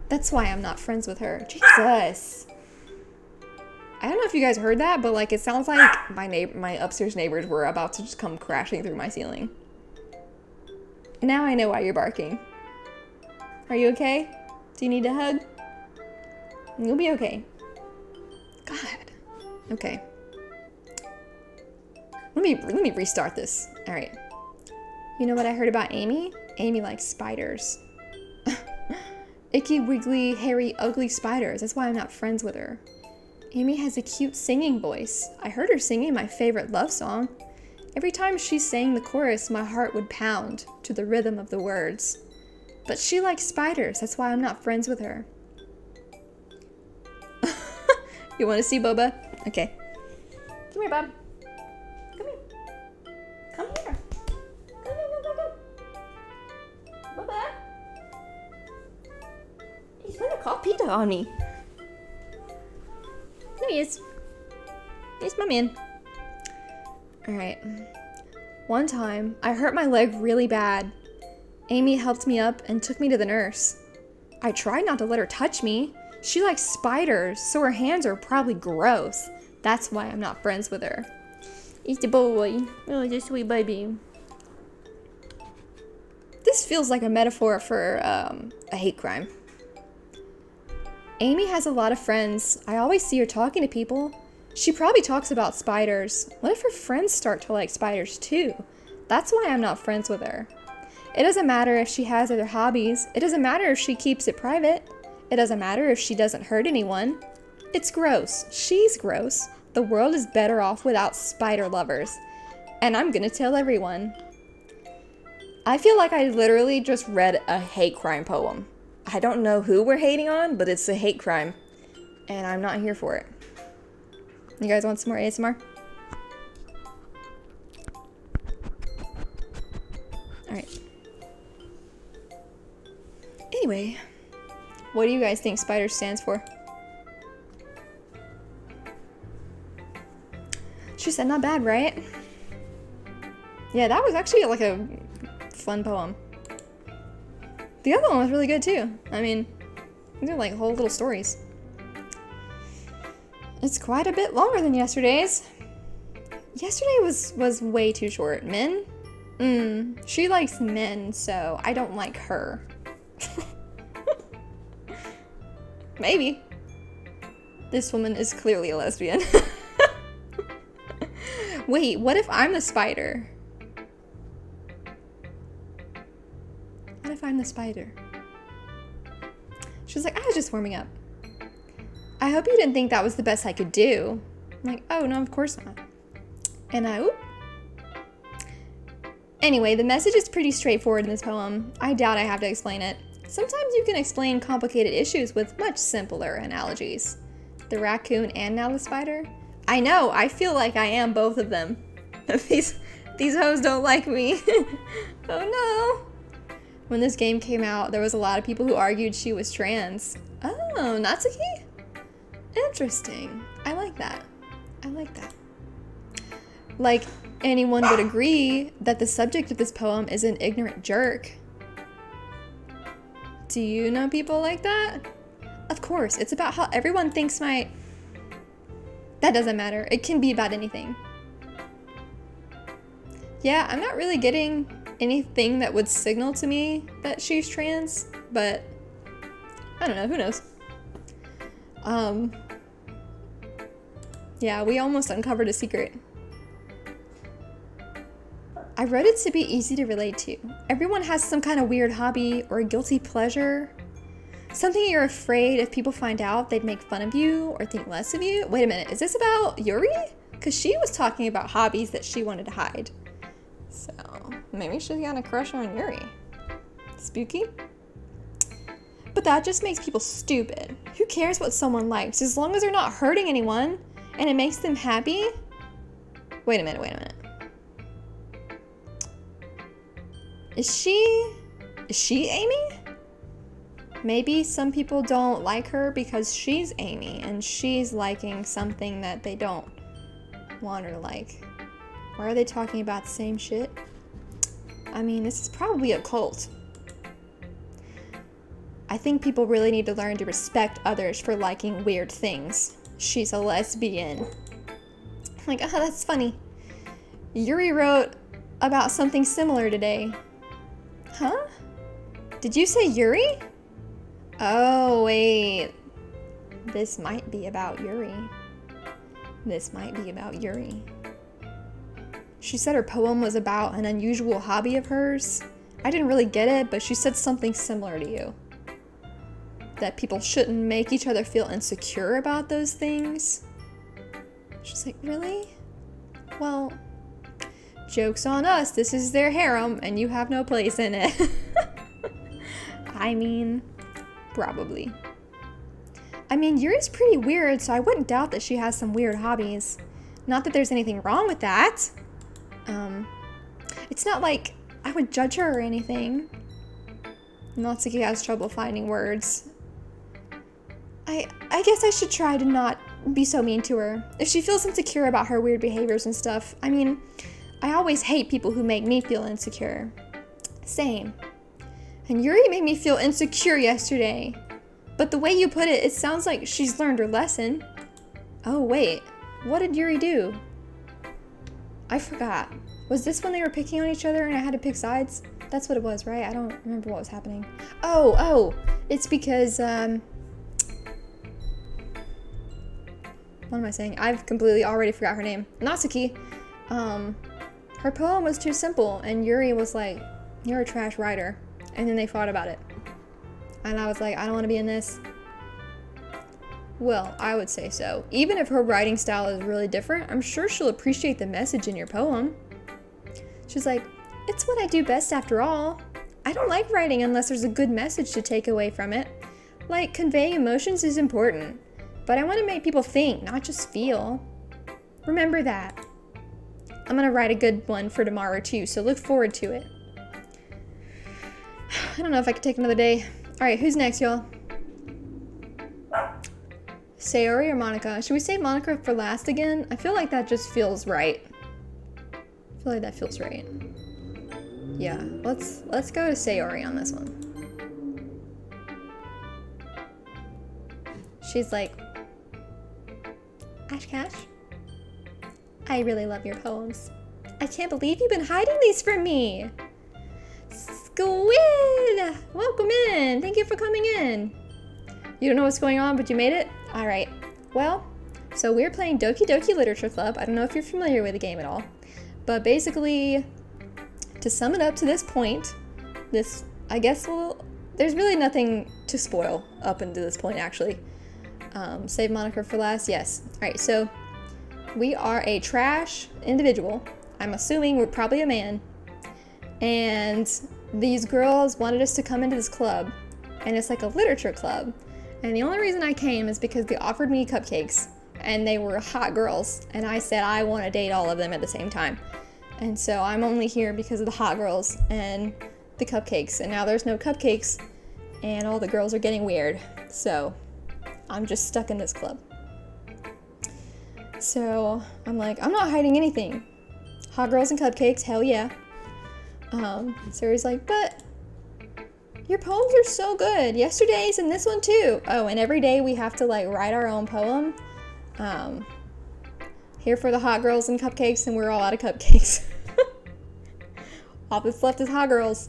That's why I'm not friends with her. Jesus. I don't know if you guys heard that, but like it sounds like my upstairs neighbors were about to just come crashing through my ceiling. Now I know why you're barking. Are you okay? Do you need a hug? You'll be okay. God. Okay. Let me restart this. All right. You know what I heard about Amy? Amy likes spiders. Icky, wiggly, hairy, ugly spiders. That's why I'm not friends with her. Amy has a cute singing voice. I heard her singing my favorite love song. Every time she sang the chorus, my heart would pound to the rhythm of the words. But she likes spiders. That's why I'm not friends with her. You want to see Boba? Okay. Come here, Bob. Come here. Come here. Come. Boba. He's going to call PETA on me. There he is. He's my man. Alright. One time, I hurt my leg really bad. Amy helped me up and took me to the nurse. I tried not to let her touch me. She likes spiders, so her hands are probably gross. That's why I'm not friends with her. It's the boy. Oh, the sweet baby. This feels like a metaphor for a hate crime. Amy has a lot of friends. I always see her talking to people. She probably talks about spiders. What if her friends start to like spiders too? That's why I'm not friends with her. It doesn't matter if she has other hobbies. It doesn't matter if she keeps it private. It doesn't matter if she doesn't hurt anyone. It's gross. She's gross. The world is better off without spider lovers. And I'm gonna tell everyone. I feel like I literally just read a hate crime poem. I don't know who we're hating on, but it's a hate crime. And I'm not here for it. You guys want some more ASMR? Alright. Anyway, what do you guys think spider stands for? She said not bad, right? Yeah, that was actually like a fun poem. The other one was really good too. I mean, these are like whole little stories. It's quite a bit longer than yesterday's. Yesterday was way too short. Men? She likes men, so I don't like her. Maybe. This woman is clearly a lesbian. Wait, what if I'm the spider? What if I'm the spider? She was like, I was just warming up. I hope you didn't think that was the best I could do. I'm like, oh, no, of course not. And Anyway, the message is pretty straightforward in this poem. I doubt I have to explain it. Sometimes you can explain complicated issues with much simpler analogies. The raccoon and now the spider? I know, I feel like I am both of them. These hoes don't like me. Oh no. when this game came out, there was a lot of people who argued she was trans. Oh, Natsuki? Interesting. I like that. Like, anyone would agree that the subject of this poem is an ignorant jerk. Do you know people like that? Of course, it's about how everyone thinks That doesn't matter. It can be about anything. Yeah, I'm not really getting anything that would signal to me that she's trans, but I don't know, who knows? Yeah, we almost uncovered a secret. I wrote it to be easy to relate to. Everyone has some kind of weird hobby or a guilty pleasure. Something you're afraid if people find out they'd make fun of you or think less of you. Wait a minute, is this about Yuri? Because she was talking about hobbies that she wanted to hide. So, maybe she's got a crush on Yuri. Spooky? But that just makes people stupid. Who cares what someone likes, as long as they're not hurting anyone and it makes them happy? Wait a minute. Is she Amy? Maybe some people don't like her because she's Amy and she's liking something that they don't want her to like. Why are they talking about the same shit? I mean, this is probably a cult. I think people really need to learn to respect others for liking weird things. She's a lesbian. Like, oh, that's funny. Yuri wrote about something similar today. Huh? Did you say Yuri? Oh, wait. This might be about Yuri. She said her poem was about an unusual hobby of hers. I didn't really get it, but she said something similar to you. That people shouldn't make each other feel insecure about those things. She's like, really? Well, joke's on us. This is their harem, and you have no place in it. I mean, probably. I mean, Yuri's pretty weird, so I wouldn't doubt that she has some weird hobbies. Not that there's anything wrong with that. It's not like I would judge her or anything. Natsuki has trouble finding words. I guess I should try to not be so mean to her. If she feels insecure about her weird behaviors and stuff, I mean, I always hate people who make me feel insecure. Same. And Yuri made me feel insecure yesterday. But the way you put it, it sounds like she's learned her lesson. Oh, wait. What did Yuri do? I forgot. Was this when they were picking on each other and I had to pick sides? That's what it was, right? I don't remember what was happening. Oh. It's because, what am I saying? I've completely already forgot her name. Natsuki. Her poem was too simple, and Yuri was like, you're a trash writer. And then they fought about it. And I was like, I don't want to be in this. Well, I would say so. Even if her writing style is really different, I'm sure she'll appreciate the message in your poem. She's like, it's what I do best after all. I don't like writing unless there's a good message to take away from it. Like, conveying emotions is important, but I want to make people think, not just feel. Remember that. I'm gonna write a good one for tomorrow too, so look forward to it. I don't know if I could take another day. Alright, who's next, y'all? Sayori or Monica? Should we save Monica for last again? I feel like that just feels right. I feel like that feels right. Yeah, let's go to Sayori on this one. She's like, Ash Cash, I really love your poems. I can't believe you've been hiding these from me. Squid! Welcome in. Thank you for coming in. You don't know what's going on, but you made it? Alright. Well, so we're playing Doki Doki Literature Club. I don't know if you're familiar with the game at all. But basically, to sum it up to this point, I guess, there's really nothing to spoil up until this point, actually. Save Monica for last? Yes. Alright, so we are a trash individual. I'm assuming we're probably a man. And these girls wanted us to come into this club. And it's like a literature club. And the only reason I came is because they offered me cupcakes. And they were hot girls. And I said I want to date all of them at the same time. And so I'm only here because of the hot girls. And the cupcakes, and now there's no cupcakes, and all the girls are getting weird. So I'm just stuck in this club. So I'm like, I'm not hiding anything. Hot girls and cupcakes, hell yeah. Sarah's like, but your poems are so good. Yesterday's and this one too. Oh, and every day we have to like write our own poem. Here for the hot girls and cupcakes, and we're all out of cupcakes. All that's left is hot girls.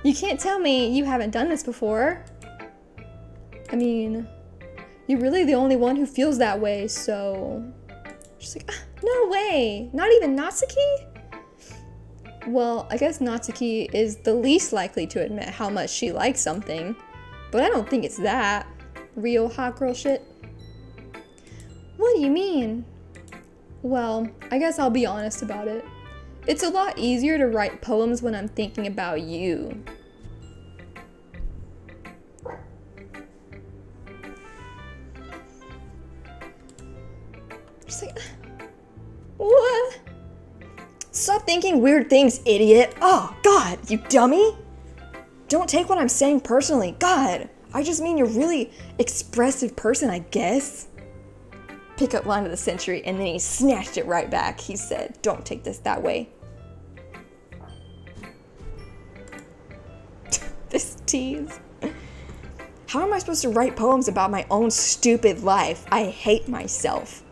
You can't tell me you haven't done this before. I mean, you're really the only one who feels that way, so... She's like, no way. Not even Natsuki? Well, I guess Natsuki is the least likely to admit how much she likes something, but I don't think it's that. Real hot girl shit. What do you mean? Well, I guess I'll be honest about it. It's a lot easier to write poems when I'm thinking about you. Just like, what? Stop thinking weird things, idiot. Oh, God, you dummy. Don't take what I'm saying personally. God, I just mean you're a really expressive person, I guess. Pickup line of the century, and then he snatched it right back. He said, don't take this that way. This tease. How am I supposed to write poems about my own stupid life? I hate myself.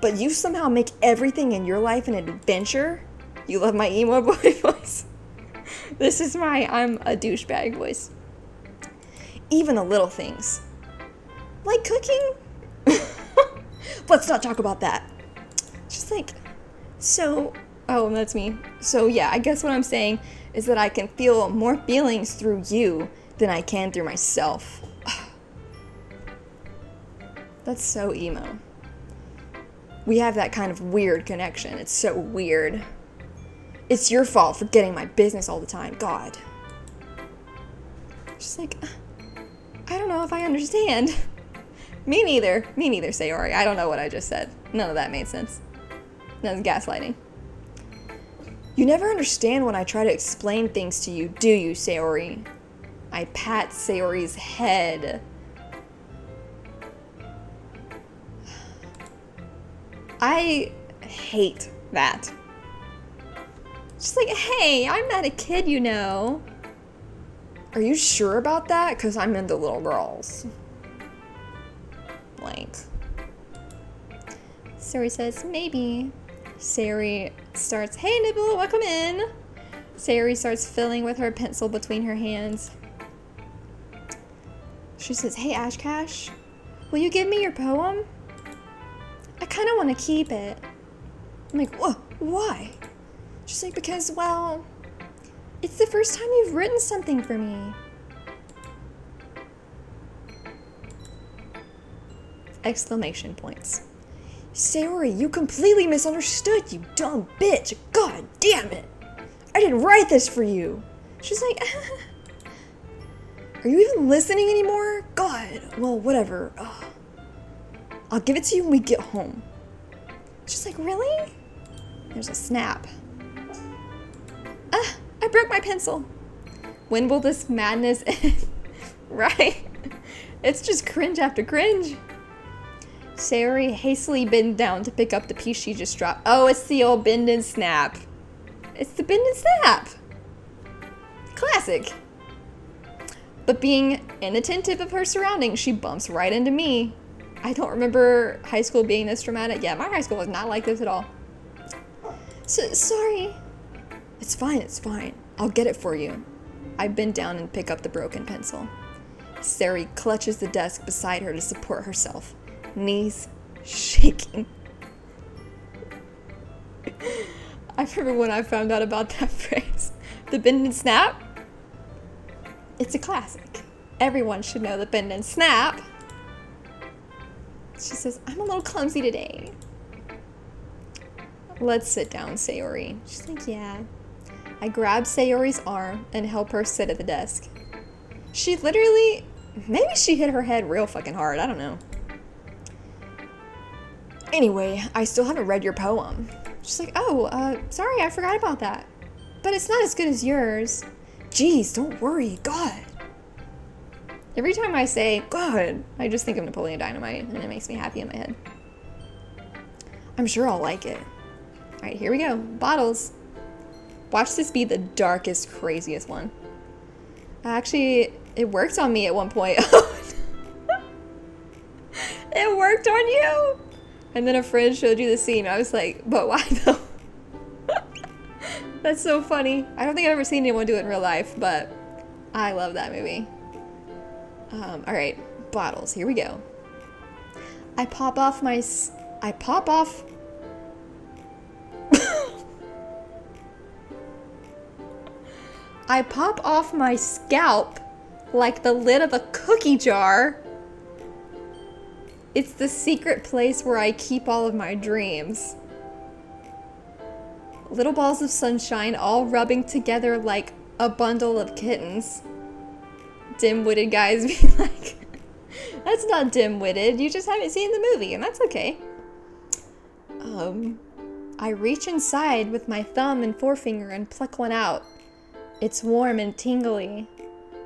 But you somehow make everything in your life an adventure? You love my emo boy voice? This is my I'm a douchebag voice. Even the little things. Like cooking? Let's not talk about that. Just like, so, oh, that's me. So yeah, I guess what I'm saying is that I can feel more feelings through you than I can through myself. That's so emo. We have that kind of weird connection. It's so weird. It's your fault for getting my business all the time. God. Just like, I don't know if I understand. Me neither, Sayori. I don't know what I just said. None of that made sense. That was gaslighting. You never understand when I try to explain things to you, do you, Sayori? I pat Sayori's head. I hate that. Just like, hey, I'm not a kid, you know. Are you sure about that? 'Cause I'm into little girls. Like. Sayori says, maybe. Sayori starts, hey, Nibble, welcome in. Sayori starts filling with her pencil between her hands. She says, hey, Ashcash, will you give me your poem? I kind of want to keep it. I'm like, whoa, why? She's like, because, well, it's the first time you've written something for me. Exclamation points. Sayori, you completely misunderstood, you dumb bitch. God damn it. I didn't write this for you. She's like, are you even listening anymore? God, well, whatever. Ugh. I'll give it to you when we get home. She's like, really? There's a snap. I broke my pencil. When will this madness end? Right? It's just cringe after cringe. Sayori hastily bent down to pick up the piece she just dropped. Oh, it's the old bend and snap. It's the bend and snap. Classic. But being inattentive of her surroundings, she bumps right into me. I don't remember high school being this dramatic. Yeah, my high school was not like this at all. Sorry. It's fine. I'll get it for you. I bend down and pick up the broken pencil. Sayori clutches the desk beside her to support herself, knees shaking. I remember when I found out about that phrase. The bend and snap. It's a classic. Everyone should know the bend and snap. She says, I'm a little clumsy today. Let's sit down, Sayori. She's like, yeah. I grab Sayori's arm and help her sit at the desk. She literally, maybe she hit her head real fucking hard. I don't know. Anyway, I still haven't read your poem. She's like, oh, sorry, I forgot about that. But it's not as good as yours. Jeez, don't worry. God. Every time I say, God, I just think of Napoleon Dynamite, and it makes me happy in my head. I'm sure I'll like it. All right, here we go. Bottles. Watch this be the darkest, craziest one. Actually, it worked on me at one point. It worked on you! And then a friend showed you the scene. I was like, but why though? That's so funny. I don't think I've ever seen anyone do it in real life, but I love that movie. Alright, bottles. Here we go. I pop off my scalp like the lid of a cookie jar. It's the secret place where I keep all of my dreams. Little balls of sunshine all rubbing together like a bundle of kittens. Dim-witted guys be like, that's not dim-witted, you just haven't seen the movie, and that's okay. I reach inside with my thumb and forefinger and pluck one out. It's warm and tingly.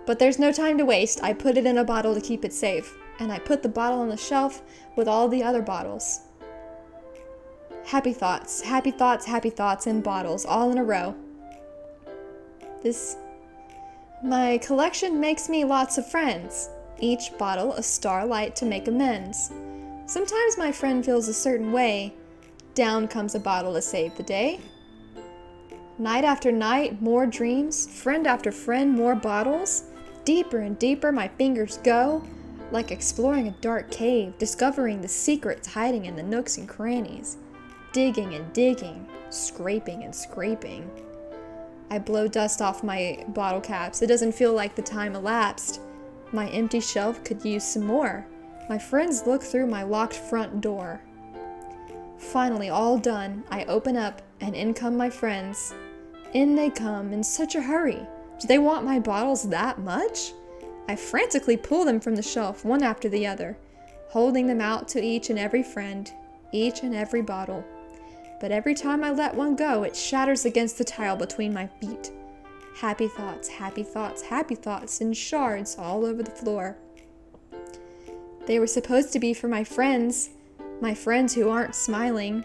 But there's no time to waste. I put it in a bottle to keep it safe. And I put the bottle on the shelf with all the other bottles. Happy thoughts, happy thoughts, happy thoughts in bottles, all in a row. My collection makes me lots of friends. Each bottle a starlight to make amends. Sometimes my friend feels a certain way. Down comes a bottle to save the day. Night after night, more dreams. Friend after friend, more bottles. Deeper and deeper my fingers go, like exploring a dark cave, discovering the secrets hiding in the nooks and crannies. Digging and digging, scraping and scraping. I blow dust off my bottle caps. It doesn't feel like the time elapsed. My empty shelf could use some more. My friends look through my locked front door. Finally, all done, I open up, and in come my friends. In they come in such a hurry. Do they want my bottles that much? I frantically pull them from the shelf, one after the other, holding them out to each and every friend, each and every bottle. But every time I let one go, it shatters against the tile between my feet. Happy thoughts, happy thoughts, happy thoughts in shards all over the floor. They were supposed to be for my friends who aren't smiling.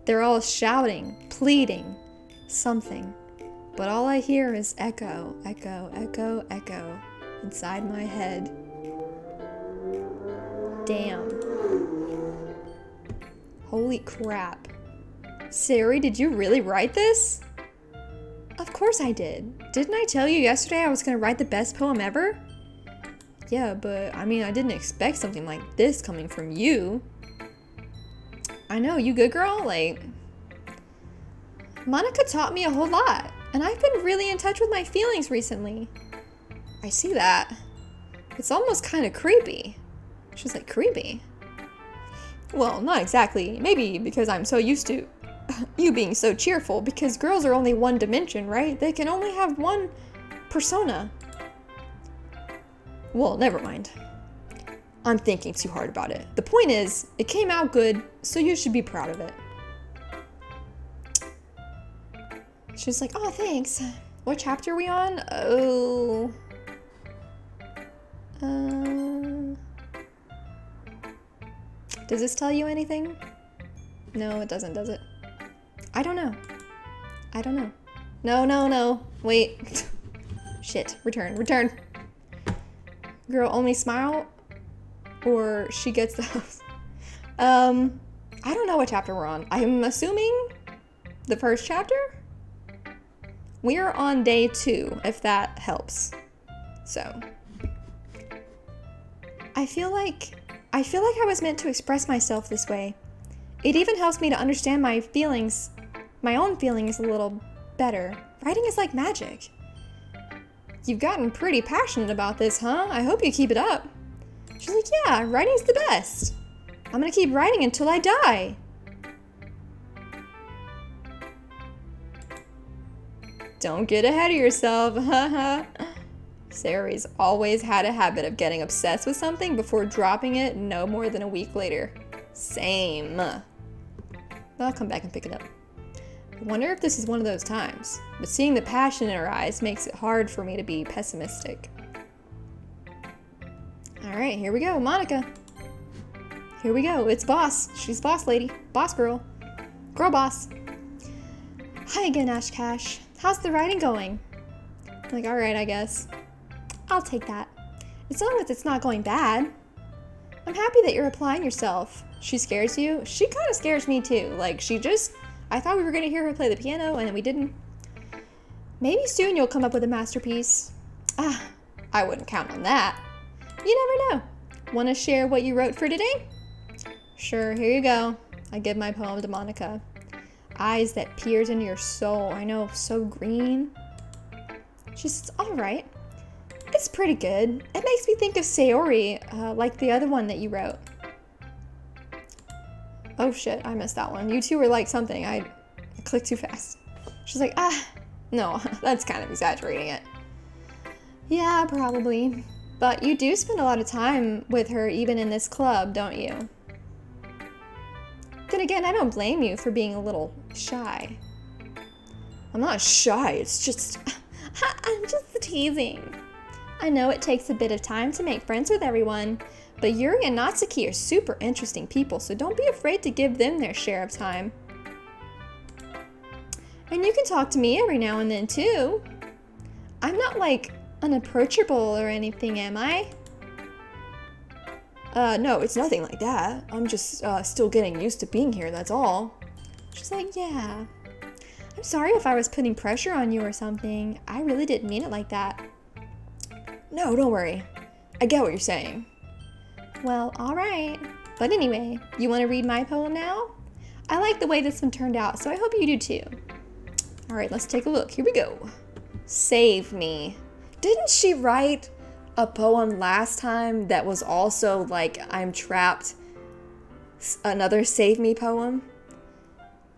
They're all shouting, pleading, something. But all I hear is echo, echo, echo, echo inside my head. Damn. Holy crap. Sari, did you really write this? Of course I did. Didn't I tell you yesterday I was gonna write the best poem ever? Yeah, but I didn't expect something like this coming from you. I know, you good girl? Monica taught me a whole lot, and I've been really in touch with my feelings recently. I see that. It's almost kind of creepy. She was like, creepy? Well, not exactly. Maybe because I'm so used to you being so cheerful, because girls are only one dimension, right? They can only have one persona. Well, never mind. I'm thinking too hard about it. The point is, it came out good, so you should be proud of it. She was like, oh, thanks. What chapter are we on? Oh. Does this tell you anything? No, it doesn't, does it? I don't know. No. Wait. Shit. Return. Girl, only smile, or she gets the house. I don't know what chapter we're on. I'm assuming the first chapter? We're on day 2, if that helps. So, I feel like I was meant to express myself this way. It even helps me to understand my own feelings a little better. Writing is like magic. You've gotten pretty passionate about this, huh? I hope you keep it up. She's like, yeah, writing's the best. I'm gonna keep writing until I die. Don't get ahead of yourself, haha. Sari's always had a habit of getting obsessed with something before dropping it no more than a week later. Same. I'll come back and pick it up. I wonder if this is one of those times, but seeing the passion in her eyes makes it hard for me to be pessimistic. Alright, here we go, Monica. Here we go, it's boss. She's boss lady. Boss girl. Girl boss. Hi again, Ash Cash. How's the writing going? I'm like, alright, I guess. I'll take that. As long as it's not going bad. I'm happy that you're applying yourself. She scares you? She kind of scares me too. Like, I thought we were going to hear her play the piano, and then we didn't. Maybe soon you'll come up with a masterpiece. I wouldn't count on that. You never know. Want to share what you wrote for today? Sure, here you go. I give my poem to Monica. Eyes that peers into your soul. I know, so green. She says, alright. It's pretty good. It makes me think of Sayori, like the other one that you wrote. Oh shit, I missed that one. You two were like something. I clicked too fast. She's like, no, that's kind of exaggerating it. Yeah, probably. But you do spend a lot of time with her even in this club, don't you? Then again, I don't blame you for being a little shy. I'm not shy, it's just... I'm just teasing. I know it takes a bit of time to make friends with everyone, but Yuri and Natsuki are super interesting people, so don't be afraid to give them their share of time. And you can talk to me every now and then, too. I'm not, like, unapproachable or anything, am I? No, it's nothing like that. I'm just, still getting used to being here, that's all. She's like, yeah. I'm sorry if I was putting pressure on you or something. I really didn't mean it like that. No, don't worry. I get what you're saying. Well, alright. But anyway, you want to read my poem now? I like the way this one turned out, so I hope you do too. Alright, let's take a look. Here we go. Save Me. Didn't she write a poem last time that was also like, I'm trapped? Another Save Me poem?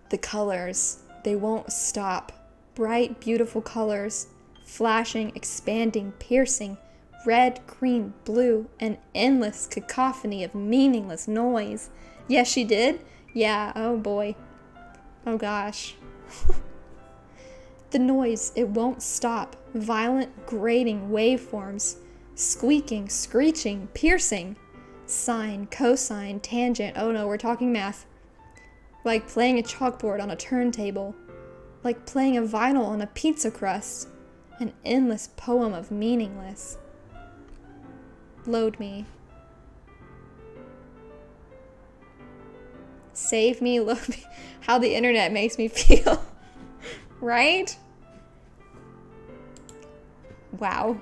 The colors, they won't stop. Bright, beautiful colors. Flashing, expanding, piercing. Red, green, blue, an endless cacophony of meaningless noise. Yes, she did? Yeah, oh boy. Oh gosh. The noise, it won't stop. Violent, grating waveforms. Squeaking, screeching, piercing. Sine, cosine, tangent. Oh no, we're talking math. Like playing a chalkboard on a turntable. Like playing a vinyl on a pizza crust. An endless poem of meaningless. Load me. Save me, load me. How the internet makes me feel. Right? Wow.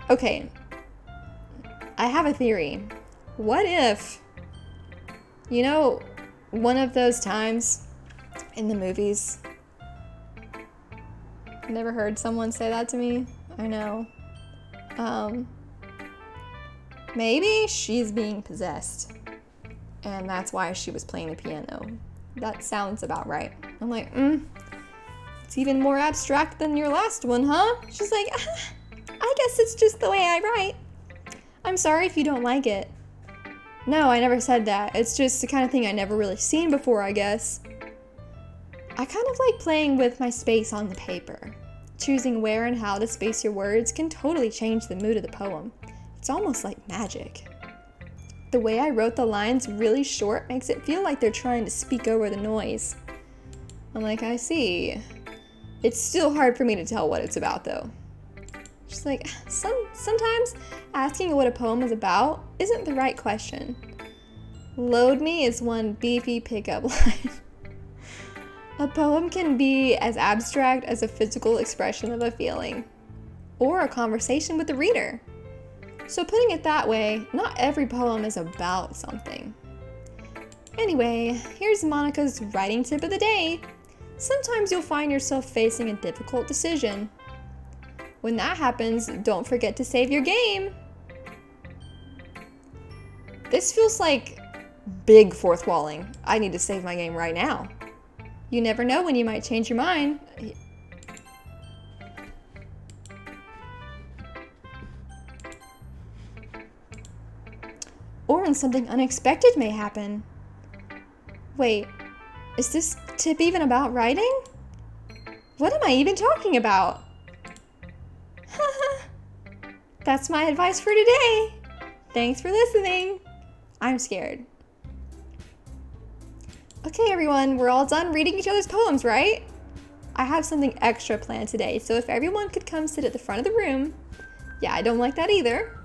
Okay. I have a theory. What if, you know, one of those times in the movies, I've never heard someone say that to me. I know. Maybe she's being possessed. And that's why she was playing the piano. That sounds about right. I'm like, it's even more abstract than your last one, huh? She's like, I guess it's just the way I write. I'm sorry if you don't like it. No, I never said that. It's just the kind of thing I never really seen before, I guess. I kind of like playing with my space on the paper. Choosing where and how to space your words can totally change the mood of the poem. It's almost like magic. The way I wrote the lines really short makes it feel like they're trying to speak over the noise. I'm like, I see. It's still hard for me to tell what it's about, though. She's like, sometimes asking what a poem is about isn't the right question. Load me is one beefy pickup line. A poem can be as abstract as a physical expression of a feeling, or a conversation with the reader. So putting it that way, not every poem is about something. Anyway, here's Monica's writing tip of the day. Sometimes you'll find yourself facing a difficult decision. When that happens, don't forget to save your game. This feels like big fourth walling. I need to save my game right now. You never know when you might change your mind. Or when something unexpected may happen. Wait, Is this tip even about writing? What am I even talking about? That's my advice for today. Thanks for listening. I'm scared. Okay, everyone, we're all done reading each other's poems, right? I have something extra planned today, so if everyone could come sit at the front of the room. Yeah, I don't like that either.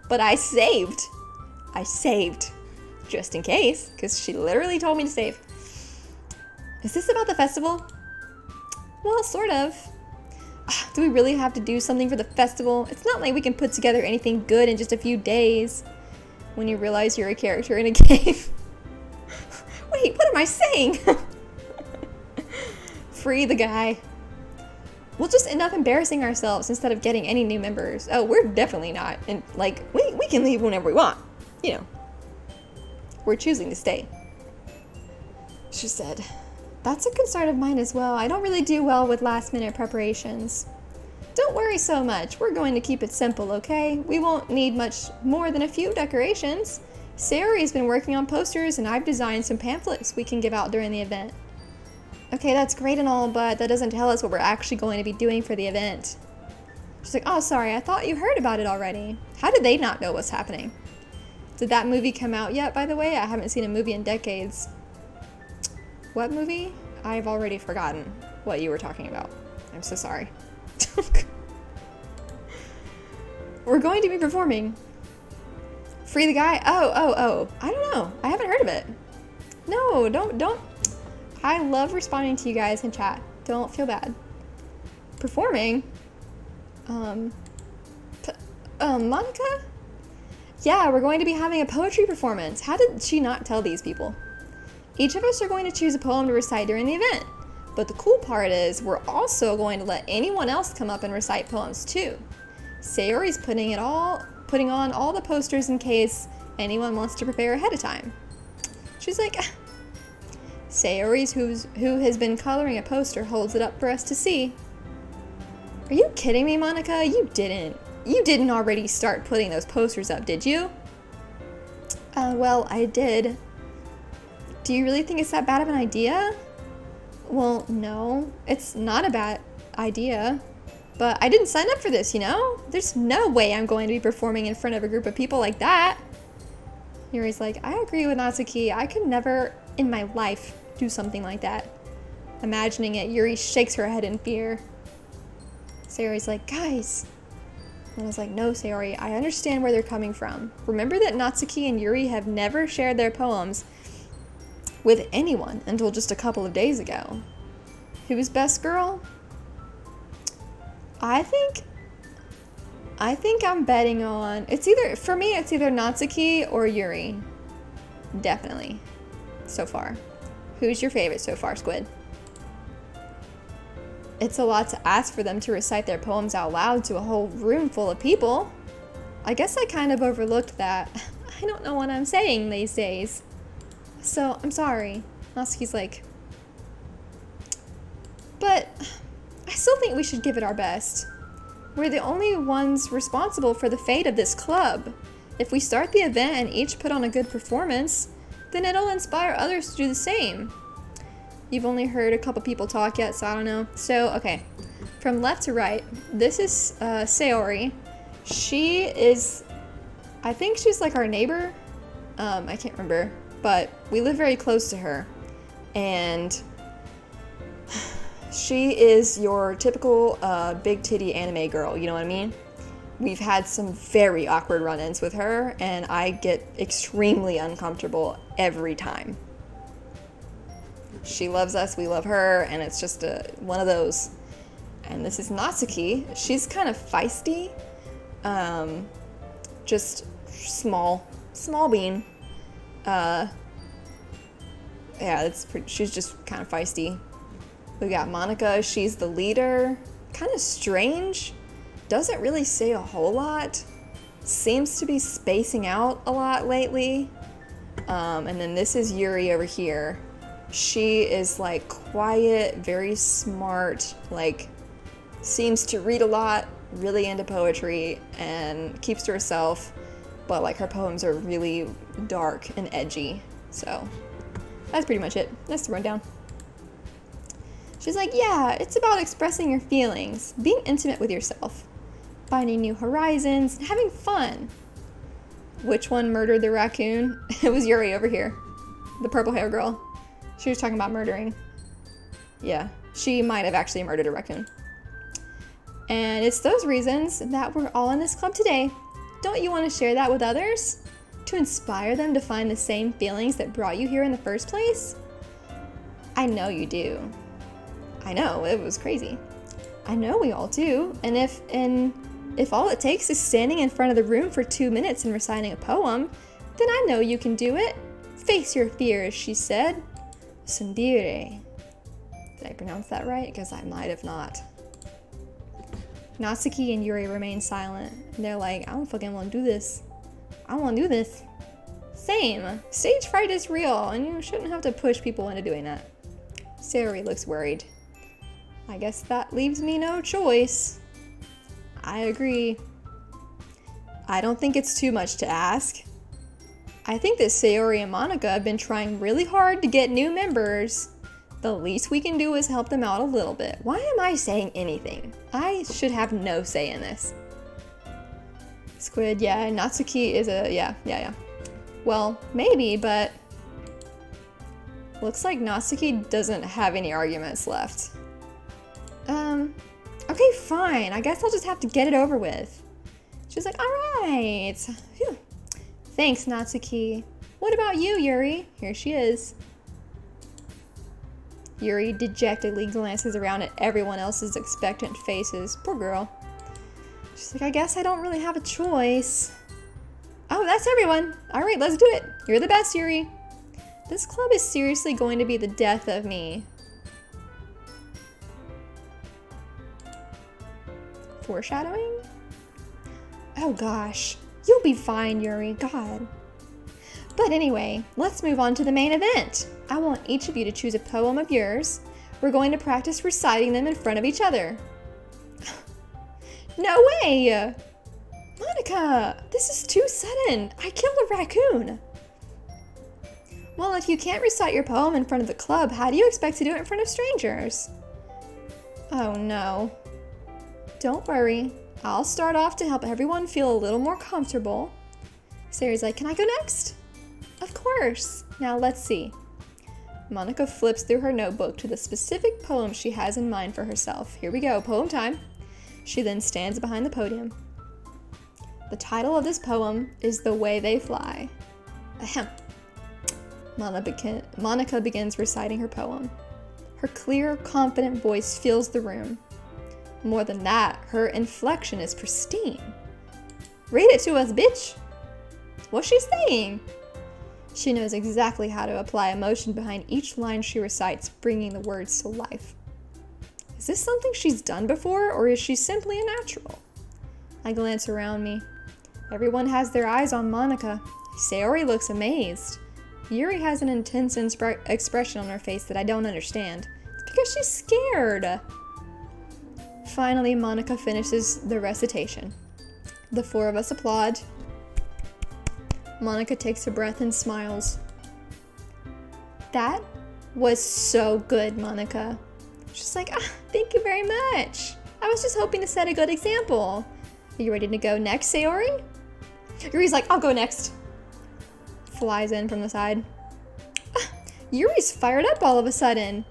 But I saved. Just in case, because she literally told me to save. Is this about the festival? Well, sort of. Do we really have to do something for the festival? It's not like we can put together anything good in just a few days. When you realize you're a character in a game. Wait, what am I saying? Free the guy. We'll just end up embarrassing ourselves instead of getting any new members. Oh, we're definitely not. And like, we can leave whenever we want. You know. We're choosing to stay. She said, that's a concern of mine as well. I don't really do well with last minute preparations. Don't worry so much. We're going to keep it simple, okay? We won't need much more than a few decorations. Sayori's been working on posters and I've designed some pamphlets we can give out during the event. Okay, that's great and all, but that doesn't tell us what we're actually going to be doing for the event. She's like, oh, sorry, I thought you heard about it already. How did they not know what's happening? Did that movie come out yet, by the way? I haven't seen a movie in decades. What movie? I've already forgotten what you were talking about. I'm so sorry. We're going to be performing. Free the guy? Oh. I don't know. I haven't heard of it. No, don't. I love responding to you guys in chat. Don't feel bad. Performing? Monica? Yeah, we're going to be having a poetry performance. How did she not tell these people? Each of us are going to choose a poem to recite during the event. But the cool part is we're also going to let anyone else come up and recite poems too. Sayori's putting on all the posters in case anyone wants to prepare ahead of time. She's like, Sayori's who has been coloring a poster holds it up for us to see. Are you kidding me, Monica? You didn't already start putting those posters up, did you? Well, I did. Do you really think it's that bad of an idea? Well, no, it's not a bad idea. But I didn't sign up for this, you know? There's no way I'm going to be performing in front of a group of people like that. Yuri's like, I agree with Natsuki. I could never in my life do something like that. Imagining it, Yuri shakes her head in fear. Sayori's like, guys. And I was like, no, Sayori, I understand where they're coming from. Remember that Natsuki and Yuri have never shared their poems with anyone until just a couple of days ago. Who's best girl? I think I'm betting on, for me it's either Natsuki or Yuri. Definitely. So far. Who's your favorite so far, Squid? It's a lot to ask for them to recite their poems out loud to a whole room full of people. I guess I kind of overlooked that. I don't know what I'm saying these days. So, I'm sorry. Natsuki's like, but I still think we should give it our best. We're the only ones responsible for the fate of this club. If we start the event and each put on a good performance, then it'll inspire others to do the same. You've only heard a couple people talk yet, so I don't know. So, okay. From left to right, this is Sayori. She is, I think she's like our neighbor. I can't remember, but we live very close to her. And she is your typical big titty anime girl, you know what I mean? We've had some very awkward run-ins with her, and I get extremely uncomfortable every time. She loves us, we love her, and it's just one of those. And this is Natsuki. She's kind of feisty, just small bean. Yeah, she's just kind of feisty. We got Monica, she's the leader, kind of strange, doesn't really say a whole lot, seems to be spacing out a lot lately. And then this is Yuri over here. She is like quiet, very smart, like seems to read a lot, really into poetry, and keeps to herself, but like her poems are really dark and edgy. So That's pretty much it. That's the rundown. She's like, yeah, it's about expressing your feelings, being intimate with yourself, finding new horizons, and having fun. Which one murdered the raccoon? It was Yuri over here. The purple hair girl. She was talking about murdering. Yeah, she might have actually murdered a raccoon. And it's those reasons that we're all in this club today. Don't you want to share that with others? To inspire them to find the same feelings that brought you here in the first place? I know you do. I know, it was crazy. I know we all do. And if all it takes is standing in front of the room for 2 minutes and reciting a poem, then I know you can do it. Face your fears, she said. Sundire. Did I pronounce that right? Because I might have not. Natsuki and Yuri remain silent. And they're like, I don't fucking want to do this. I want to do this. Same. Stage fright is real, and you shouldn't have to push people into doing that. Sayori looks worried. I guess that leaves me no choice. I agree. I don't think it's too much to ask. I think that Sayori and Monica have been trying really hard to get new members. The least we can do is help them out a little bit. Why am I saying anything? I should have no say in this. Squid, yeah, Natsuki is a, yeah. Well, maybe, but looks like Natsuki doesn't have any arguments left. Okay, fine. I guess I'll just have to get it over with. She's like, alright. Thanks, Natsuki. What about you, Yuri? Here she is. Yuri dejectedly glances around at everyone else's expectant faces. Poor girl. She's like, I guess I don't really have a choice. Oh, that's everyone. Alright, let's do it. You're the best, Yuri. This club is seriously going to be the death of me. Foreshadowing? Oh gosh. You'll be fine, Yuri. God. But anyway, let's move on to the main event. I want each of you to choose a poem of yours. We're going to practice reciting them in front of each other. No way! Monica, this is too sudden. I killed a raccoon. Well, if you can't recite your poem in front of the club, how do you expect to do it in front of strangers? Oh no. Don't worry. I'll start off to help everyone feel a little more comfortable. Sarah's like, can I go next? Of course. Now let's see. Monica flips through her notebook to the specific poem she has in mind for herself. Here we go, poem time. She then stands behind the podium. The title of this poem is The Way They Fly. Ahem. Monica begins reciting her poem. Her clear, confident voice fills the room. More than that, her inflection is pristine. Read it to us, bitch! What's she saying? She knows exactly how to apply emotion behind each line she recites, bringing the words to life. Is this something she's done before, or is she simply a natural? I glance around me. Everyone has their eyes on Monica. Sayori looks amazed. Yuri has an intense expression on her face that I don't understand. It's because she's scared. Finally, Monica finishes the recitation. The four of us applaud. Monica takes a breath and smiles. That was so good, Monica. She's like, thank you very much. I was just hoping to set a good example. Are you ready to go next, Sayori? Yuri's like, I'll go next. Flies in from the side. Yuri's fired up all of a sudden.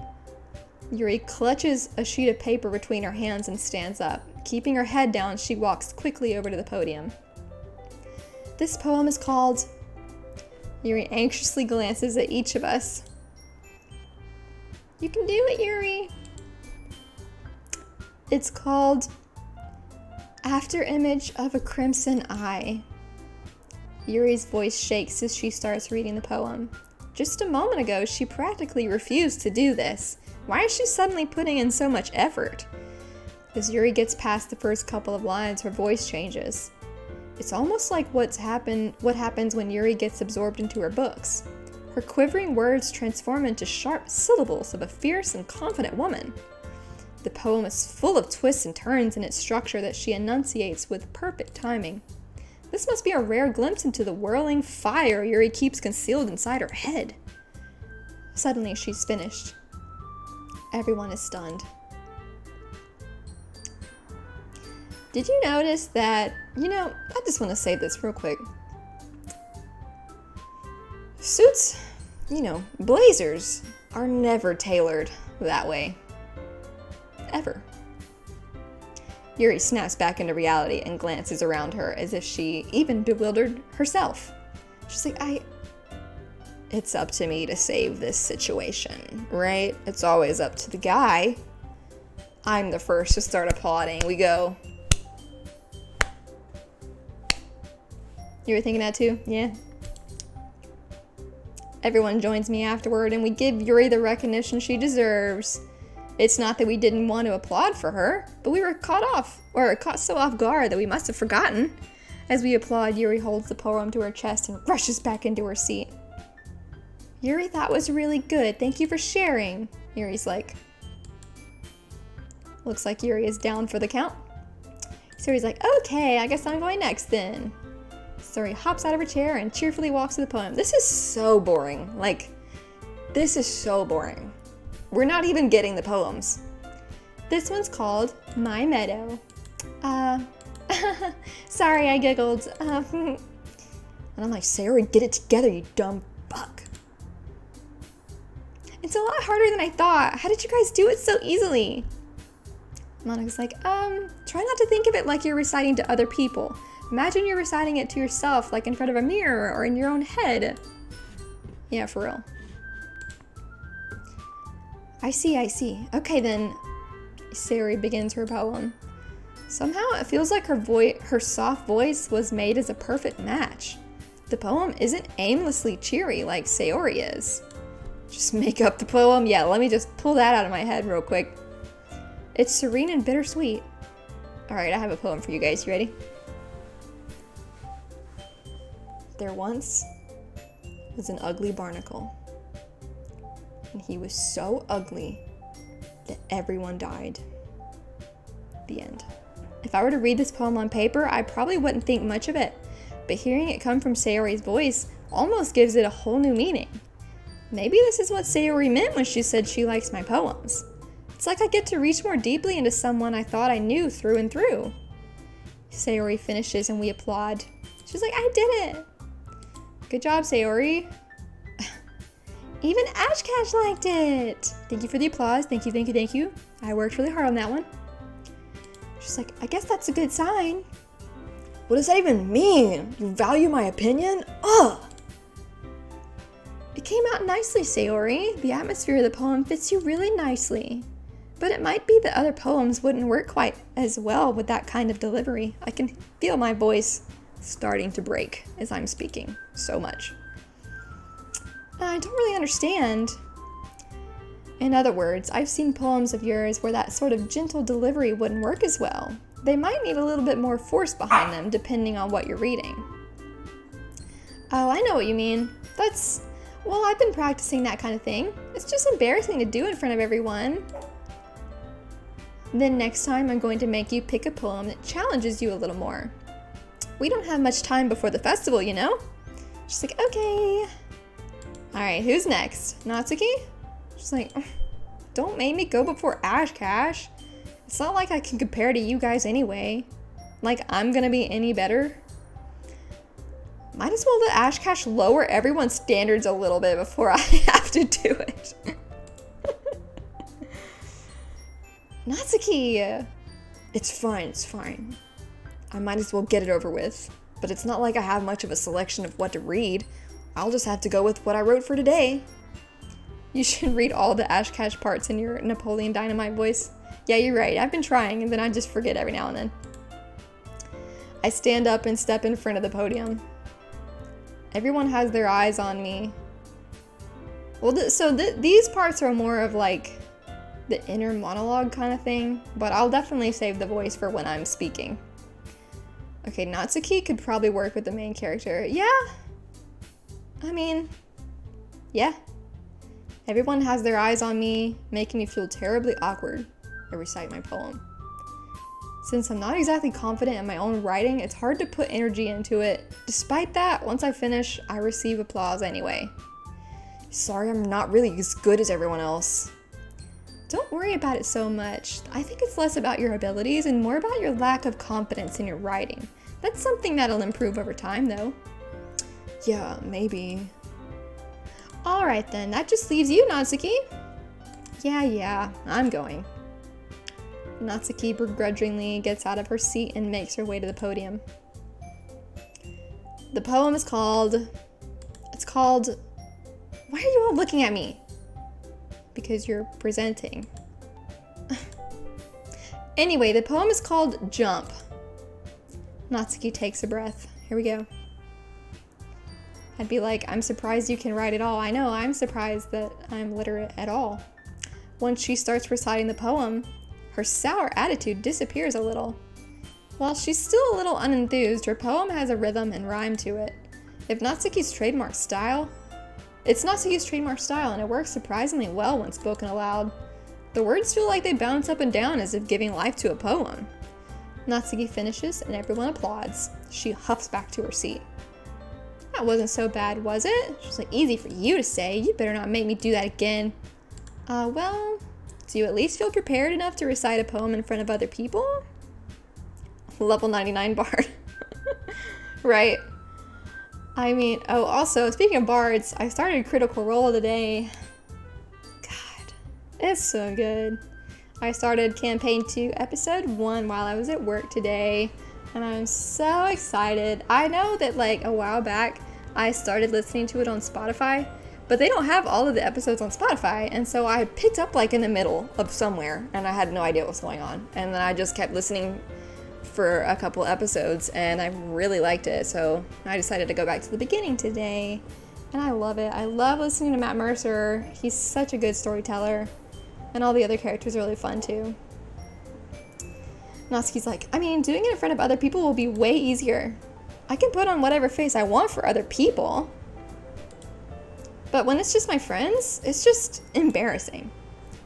Yuri clutches a sheet of paper between her hands and stands up. Keeping her head down, she walks quickly over to the podium. This poem is called... Yuri anxiously glances at each of us. You can do it, Yuri. It's called After Image of a Crimson Eye. Yuri's voice shakes as she starts reading the poem. Just a moment ago, she practically refused to do this. Why is she suddenly putting in so much effort? As Yuri gets past the first couple of lines, her voice changes. It's almost like what happens when Yuri gets absorbed into her books. Her quivering words transform into sharp syllables of a fierce and confident woman. The poem is full of twists and turns in its structure that she enunciates with perfect timing. This must be a rare glimpse into the whirling fire Yuri keeps concealed inside her head. Suddenly, she's finished. Everyone is stunned. Did you notice that, I just want to say this real quick. Suits, blazers are never tailored that way. Ever. Yuri snaps back into reality and glances around her as if she even bewildered herself. She's like, it's up to me to save this situation, right? It's always up to the guy. I'm the first to start applauding. We go. You were thinking that too? Yeah. Everyone joins me afterward and we give Yuri the recognition she deserves. It's not that we didn't want to applaud for her, but we were caught so off guard that we must have forgotten. As we applaud, Yuri holds the poem to her chest and rushes back into her seat. Yuri, that was really good. Thank you for sharing. Yuri's like. Looks like Yuri is down for the count. So he's like, okay, I guess I'm going next then. So he hops out of her chair and cheerfully walks to the poem. This is so boring. This is so boring. We're not even getting the poems. This one's called My Meadow. Sorry, I giggled. And I'm like, Sayori, get it together, you dumb fuck. It's a lot harder than I thought. How did you guys do it so easily? Monika's like, try not to think of it like you're reciting to other people. Imagine you're reciting it to yourself, like in front of a mirror or in your own head. Yeah, for real. I see. Okay, then. Sayori begins her poem. Somehow it feels like her soft voice was made as a perfect match. The poem isn't aimlessly cheery like Sayori is. Just make up the poem? Yeah, let me just pull that out of my head real quick. It's serene and bittersweet. Alright, I have a poem for you guys. You ready? There once was an ugly barnacle. And he was so ugly that everyone died. The end. If I were to read this poem on paper, I probably wouldn't think much of it. But hearing it come from Sayori's voice almost gives it a whole new meaning. Maybe this is what Sayori meant when she said she likes my poems. It's like I get to reach more deeply into someone I thought I knew through and through. Sayori finishes and we applaud. She's like, I did it! Good job, Sayori. Even Ash Cash liked it! Thank you for the applause. Thank you. I worked really hard on that one. She's like, I guess that's a good sign. What does that even mean? You value my opinion? Ugh! It came out nicely, Sayori. The atmosphere of the poem fits you really nicely. But it might be that other poems wouldn't work quite as well with that kind of delivery. I can feel my voice starting to break as I'm speaking so much. I don't really understand. In other words, I've seen poems of yours where that sort of gentle delivery wouldn't work as well. They might need a little bit more force behind them depending on what you're reading. Oh, I know what you mean. Well, I've been practicing that kind of thing. It's just embarrassing to do in front of everyone. Then next time I'm going to make you pick a poem that challenges you a little more. We don't have much time before the festival, you know? She's like, okay. Alright, who's next? Natsuki? She's like, don't make me go before Ash Cash. It's not like I can compare to you guys anyway. Like I'm gonna be any better. Might as well let Ash Cash lower everyone's standards a little bit before I have to do it. Natsuki! It's fine. I might as well get it over with. But it's not like I have much of a selection of what to read. I'll just have to go with what I wrote for today. You should read all the Ash Cash parts in your Napoleon Dynamite voice. Yeah, you're right. I've been trying, and then I just forget every now and then. I stand up and step in front of the podium. Everyone has their eyes on me. Well, these parts are more of like the inner monologue kind of thing, but I'll definitely save the voice for when I'm speaking. Okay, Natsuki could probably work with the main character. Yeah. I mean, yeah. Everyone has their eyes on me, making me feel terribly awkward. I recite my poem. Since I'm not exactly confident in my own writing, it's hard to put energy into it. Despite that, once I finish, I receive applause anyway. Sorry, I'm not really as good as everyone else. Don't worry about it so much. I think it's less about your abilities and more about your lack of confidence in your writing. That's something that'll improve over time, though. Yeah, maybe. Alright then, that just leaves you, Natsuki. Yeah, I'm going. Natsuki begrudgingly gets out of her seat and makes her way to the podium. The poem is called... Why are you all looking at me? Because you're presenting. Anyway, the poem is called Jump. Natsuki takes a breath. Here we go. I'd be like, I'm surprised you can write at all. I know, I'm surprised that I'm literate at all. Once she starts reciting the poem, her sour attitude disappears a little. While she's still a little unenthused, her poem has a rhythm and rhyme to it. It's Natsuki's trademark style, and it works surprisingly well when spoken aloud. The words feel like they bounce up and down as if giving life to a poem. Natsuki finishes and everyone applauds. She huffs back to her seat. That wasn't so bad, was it? She's like, easy for you to say. You better not make me do that again. Well, do you at least feel prepared enough to recite a poem in front of other people? Level 99 bard. Right. I mean, oh, also, speaking of bards, I started Critical Role today. God, it's so good. I started Campaign 2, Episode 1 while I was at work today, and I'm so excited. I know that, like, a while back, I started listening to it on Spotify, but they don't have all of the episodes on Spotify, and so I picked up, like, in the middle of somewhere, and I had no idea what was going on, and then I just kept listening for a couple episodes, and I really liked it, so I decided to go back to the beginning today, and I love it. I love listening to Matt Mercer. He's such a good storyteller, and all the other characters are really fun too. Natsuki's like, I mean, doing it in front of other people will be way easier. I can put on whatever face I want for other people, but when it's just my friends, it's just embarrassing.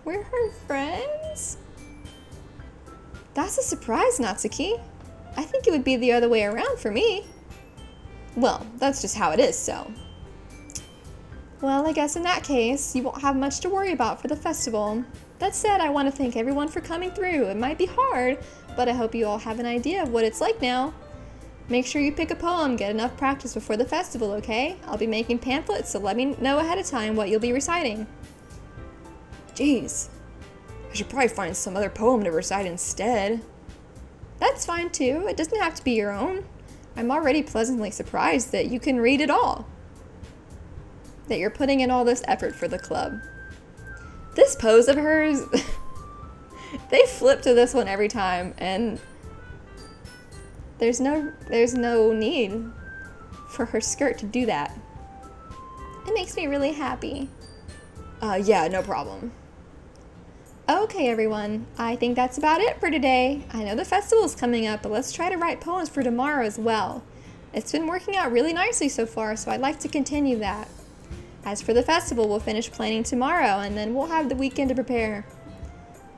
We're her friends? That's a surprise, Natsuki. I think it would be the other way around for me. Well, that's just how it is, so. Well, I guess in that case, you won't have much to worry about for the festival. That said, I want to thank everyone for coming through. It might be hard, but I hope you all have an idea of what it's like now. Make sure you pick a poem, get enough practice before the festival, okay? I'll be making pamphlets, so let me know ahead of time what you'll be reciting. Jeez. I should probably find some other poem to recite instead. That's fine too. It doesn't have to be your own. I'm already pleasantly surprised that you can read it all. That you're putting in all this effort for the club. This pose of hers, they flip to this one every time, and there's no need for her skirt to do that. It makes me really happy. Yeah, no problem. Okay, everyone, I think that's about it for today. I know the festival's coming up, but let's try to write poems for tomorrow as well. It's been working out really nicely so far, so I'd like to continue that. As for the festival, we'll finish planning tomorrow, and then we'll have the weekend to prepare.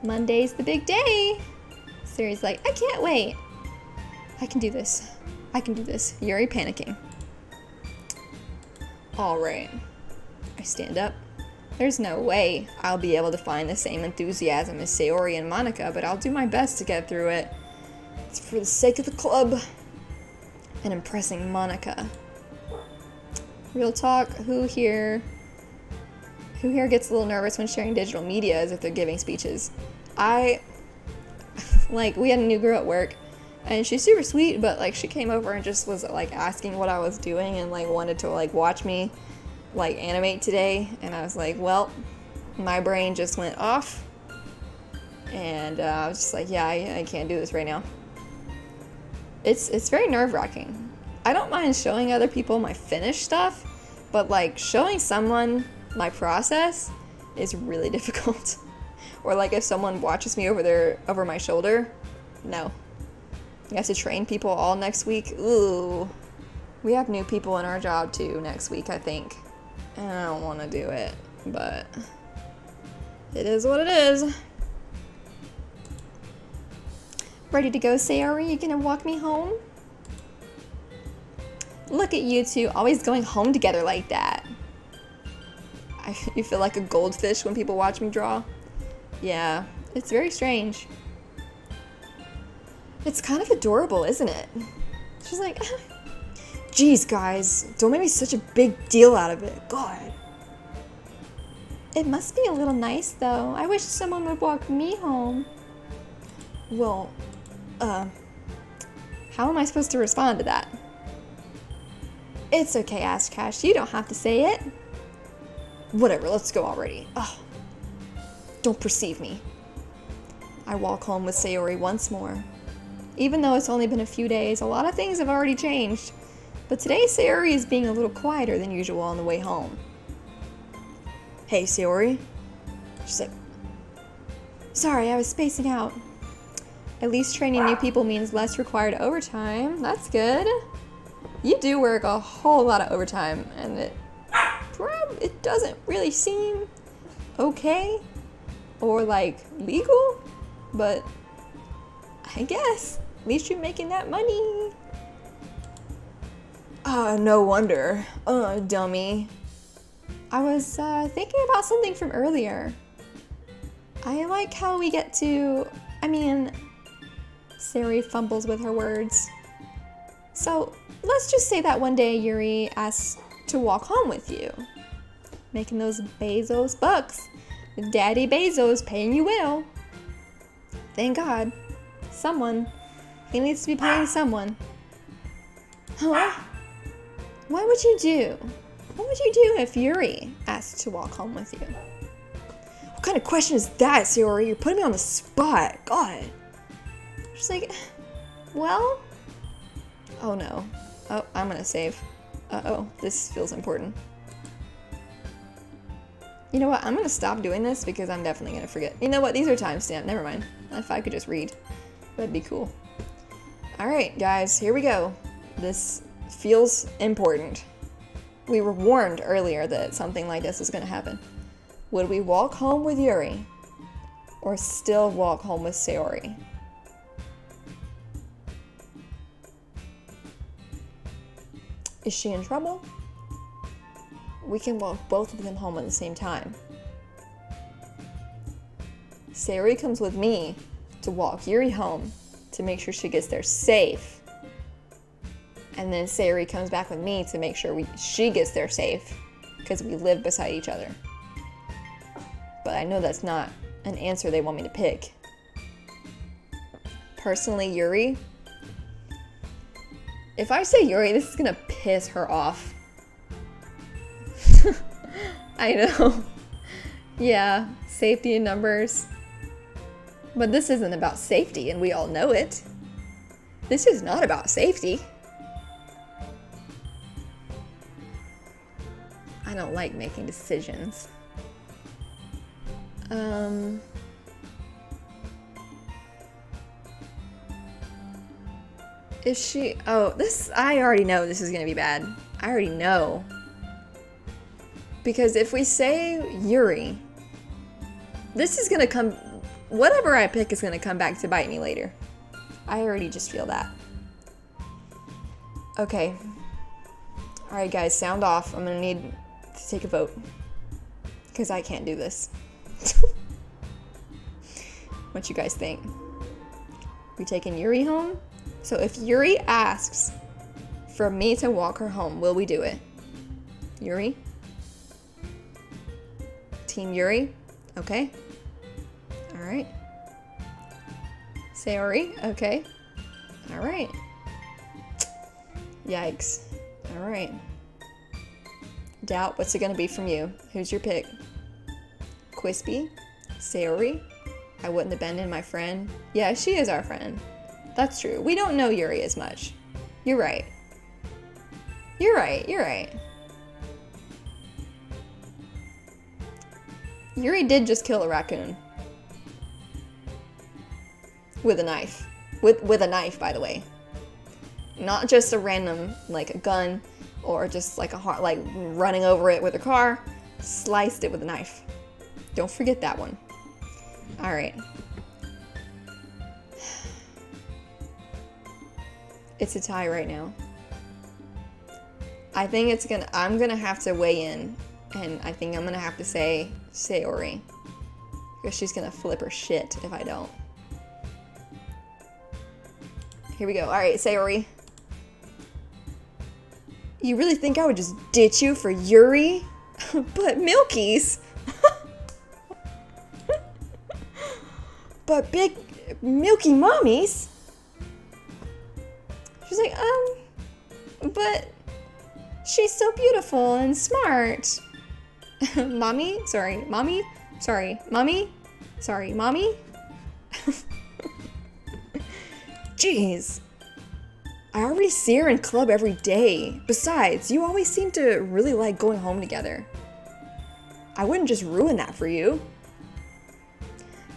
Monday's the big day. Siri's like, I can't wait. I can do this. I can do this. Yuri panicking. All right. I stand up. There's no way I'll be able to find the same enthusiasm as Sayori and Monica, but I'll do my best to get through it. It's for the sake of the club and impressing Monica. Real talk, who here gets a little nervous when sharing digital media as if they're giving speeches? We had a new girl at work, and she's super sweet, but, like, she came over and just was, like, asking what I was doing and, like, wanted to, like, watch me animate today, and I was like, well, my brain just went off, and I was just like, yeah, I can't do this right now. It's very nerve-wracking. I don't mind showing other people my finished stuff, but, like, showing someone my process is really difficult. Or, like, if someone watches me over my shoulder, no. You have to train people all next week. Ooh. We have new people in our job, too, next week, I think. And I don't want to do it, but it is what it is. Ready to go, Sayori? You gonna walk me home? Look at you two, always going home together like that. You feel like a goldfish when people watch me draw? Yeah, it's very strange. It's kind of adorable, isn't it? She's like, geez, guys, don't make me such a big deal out of it. God. It must be a little nice, though. I wish someone would walk me home. Well, how am I supposed to respond to that? It's okay, Ash Cash. You don't have to say it. Whatever, let's go already. Ugh. Don't perceive me. I walk home with Sayori once more. Even though it's only been a few days, a lot of things have already changed. But today, Sayori is being a little quieter than usual on the way home. Hey, Sayori. She's like, sorry, I was spacing out. At least training new people means less required overtime. That's good. You do work a whole lot of overtime, and it doesn't really seem okay or like legal, but I guess at least you're making that money. No wonder. Dummy. I was thinking about something from earlier. I like how we get to, Sayori fumbles with her words. So let's just say that one day Yuri asks to walk home with you. Making those Bezos bucks. With Daddy Bezos paying you well. Thank God. Someone. He needs to be paying someone. Huh? What would you do? What would you do if Yuri asked to walk home with you? What kind of question is that, Sayori? You're putting me on the spot. God. She's like, well... Oh no. Oh, I'm gonna save. Uh-oh, this feels important. You know what? I'm gonna stop doing this because I'm definitely gonna forget. You know what? These are timestamped. Never mind. If I could just read, that'd be cool. Alright, guys, here we go. This feels important. We were warned earlier that something like this was gonna happen. Would we walk home with Yuri? Or still walk home with Sayori? Is she in trouble? We can walk both of them home at the same time. Sayori comes with me to walk Yuri home to make sure she gets there safe. And then Sayori comes back with me to make sure she gets there safe because we live beside each other. But I know that's not an answer they want me to pick. Personally, Yuri, if I say Yuri, this is gonna piss her off. I know. Yeah, safety in numbers. But this isn't about safety, and we all know it. This is not about safety. I don't like making decisions. Is she... Oh, this... I already know this is gonna be bad. I already know. Because if we say Yuri, this is gonna come... Whatever I pick is gonna come back to bite me later. I already just feel that. Okay. Alright guys, sound off. I'm gonna need to take a vote. Because I can't do this. What you guys think? We taking Yuri home? So if Yuri asks for me to walk her home, will we do it? Yuri? Team Yuri? Okay. Alright. Sayori? Okay. Alright. Yikes. Alright. Doubt, what's it gonna be from you? Who's your pick? Quispy? Sayori? I wouldn't abandon my friend. Yeah, she is our friend. That's true. We don't know Yuri as much. You're right. You're right. You're right. Yuri did just kill a raccoon. With a knife. With a knife, by the way. Not just a random, like a gun, or just like running over it with a car. Sliced it with a knife. Don't forget that one. Alright. It's a tie right now. I think I'm gonna have to weigh in And I think I'm gonna have to say Sayori. Because she's gonna flip her shit if I don't. Here we go. Alright, Sayori. You really think I would just ditch you for Yuri? But Milky's. But big Milky Mommies. She's like, but she's so beautiful and smart. Mommy? Sorry, mommy? Sorry, mommy? Sorry, mommy? Jeez. I already see her in club every day. Besides, you always seem to really like going home together. I wouldn't just ruin that for you.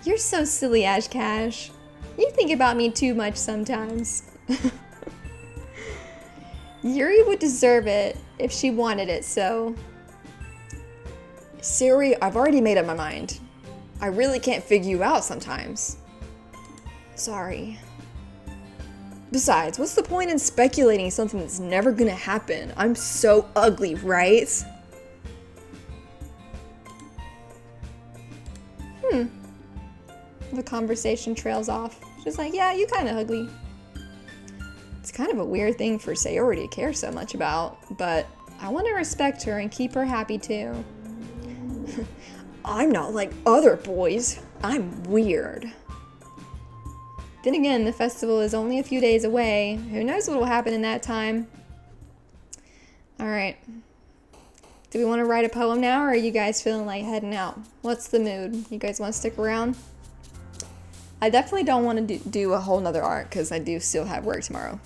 You're so silly, Ash Cash. You think about me too much sometimes. Yuri would deserve it if she wanted it, so... Sayori, I've already made up my mind. I really can't figure you out sometimes. Sorry. Besides, what's the point in speculating something that's never gonna happen? I'm so ugly, right? The conversation trails off. She's like, yeah, you kinda ugly. It's kind of a weird thing for Sayori to care so much about, but I want to respect her and keep her happy too. I'm not like other boys. I'm weird. Then again, the festival is only a few days away. Who knows what will happen in that time? Alright. Do we want to write a poem now, or are you guys feeling like heading out? What's the mood? You guys want to stick around? I definitely don't want to do a whole nother arc, because I do still have work tomorrow.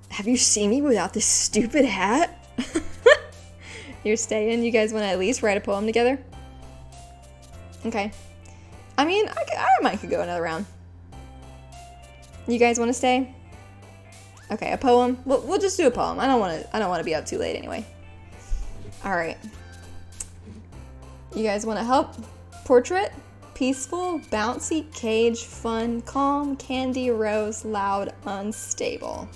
Have you seen me without this stupid hat? You're staying? You guys want to at least write a poem together? Okay. I mean, I might could go another round. You guys want to stay? Okay, a poem. We'll just do a poem. I don't want to be up too late anyway. All right. You guys want to help? Portrait, peaceful, bouncy, cage, fun, calm, candy, rose, loud, unstable.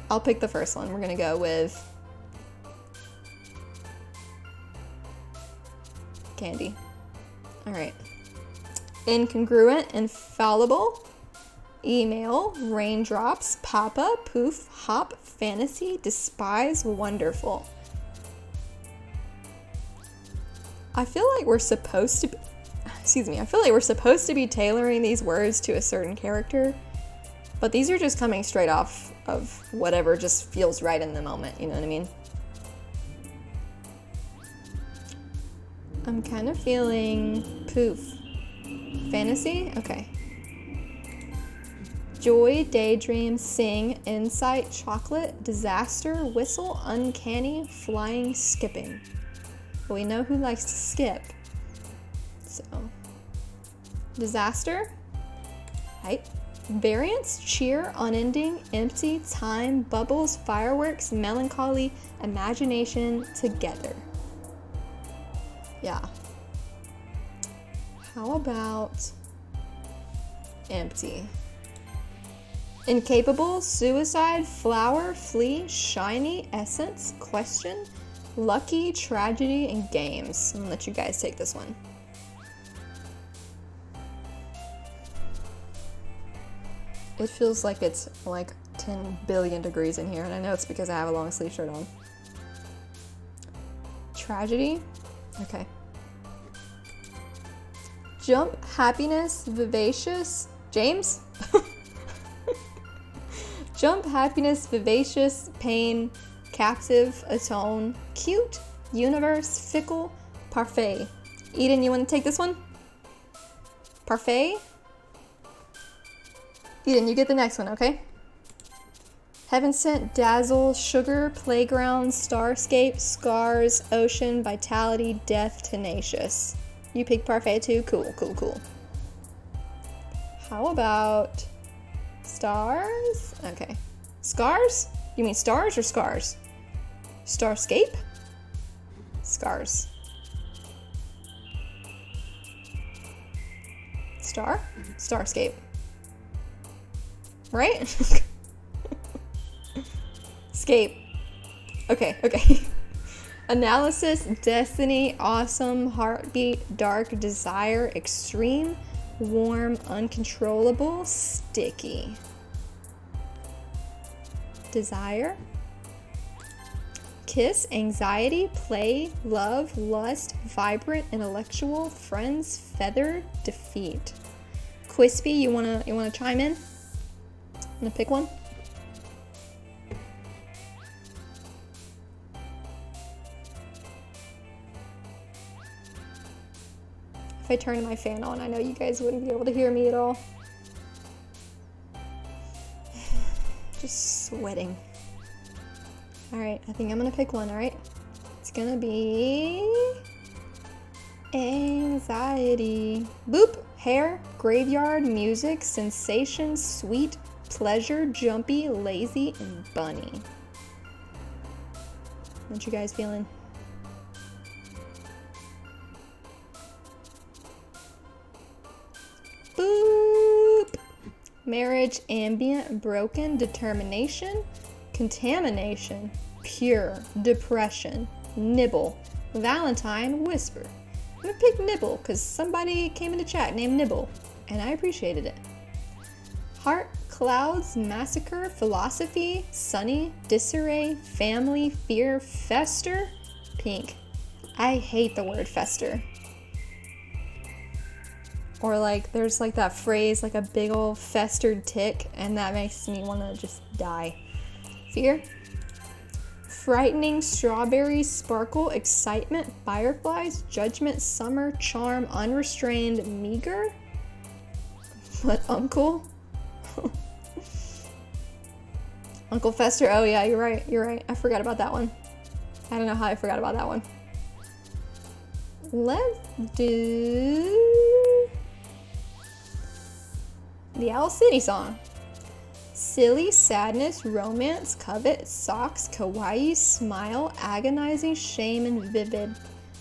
I'll pick the first one. We're gonna go with candy. All right. Incongruent, infallible, email, raindrops, papa, poof, hop, fantasy, despise, wonderful. I feel like we're supposed to be, I feel like we're supposed to be tailoring these words to a certain character, but these are just coming straight off of whatever just feels right in the moment, you know what I mean? I'm kind of feeling poof. Fantasy? Okay. Joy, daydream, sing, insight, chocolate, disaster, whistle, uncanny, flying, skipping. Well, we know who likes to skip. So, disaster, right? Variance, cheer, unending, empty, time, bubbles, fireworks, melancholy, imagination, together. Yeah. How about empty? Incapable, suicide, flower, flee, shiny, essence, question, lucky, tragedy, and games. I'm gonna let you guys take this one. It feels like it's like 10 billion degrees in here, and I know it's because I have a long sleeve shirt on. Tragedy? Okay. Jump, happiness, vivacious, James? Jump, happiness, vivacious, pain, captive, atone, cute, universe, fickle, parfait. Eden, you want to take this one? Parfait? Eden, you get the next one, okay? Heaven sent, dazzle, sugar, playground, starscape, scars, ocean, vitality, death, tenacious. You pick parfait too? Cool, cool, cool. How about stars? Okay. Scars? You mean stars or scars? Starscape? Scars. Star? Starscape. Right? Scape. Okay, okay. Analysis, destiny, awesome, heartbeat, dark, desire, extreme, warm, uncontrollable, sticky. Desire. Kiss, anxiety, play, love, lust, vibrant, intellectual, friends, feather, defeat. Quispy, you wanna chime in? Wanna pick one? If I turned my fan on, I know you guys wouldn't be able to hear me at all. Just sweating. Alright, I think I'm gonna pick one, alright? It's gonna be anxiety. Boop! Hair, graveyard, music, sensation, sweet, pleasure, jumpy, lazy, and bunny. What you guys feeling? Boop! Marriage, ambient, broken, determination, contamination, pure, depression, nibble, Valentine, whisper. I'm gonna pick nibble because somebody came in the chat named Nibble and I appreciated it. Heart, clouds, massacre, philosophy, sunny, disarray, family, fear, fester, pink. I hate the word fester. Or like there's like that phrase like a big old festered tick and that makes me want to just die. Fear. Frightening, strawberry, sparkle, excitement, fireflies, judgment, summer, charm, unrestrained, meager. What, uncle? Uncle Fester. Oh yeah, you're right. I forgot about that one. I don't know how I forgot about that one. Let's do the Owl City song. Silly, sadness, romance, covet, socks, kawaii, smile, agonizing, shame, and vivid.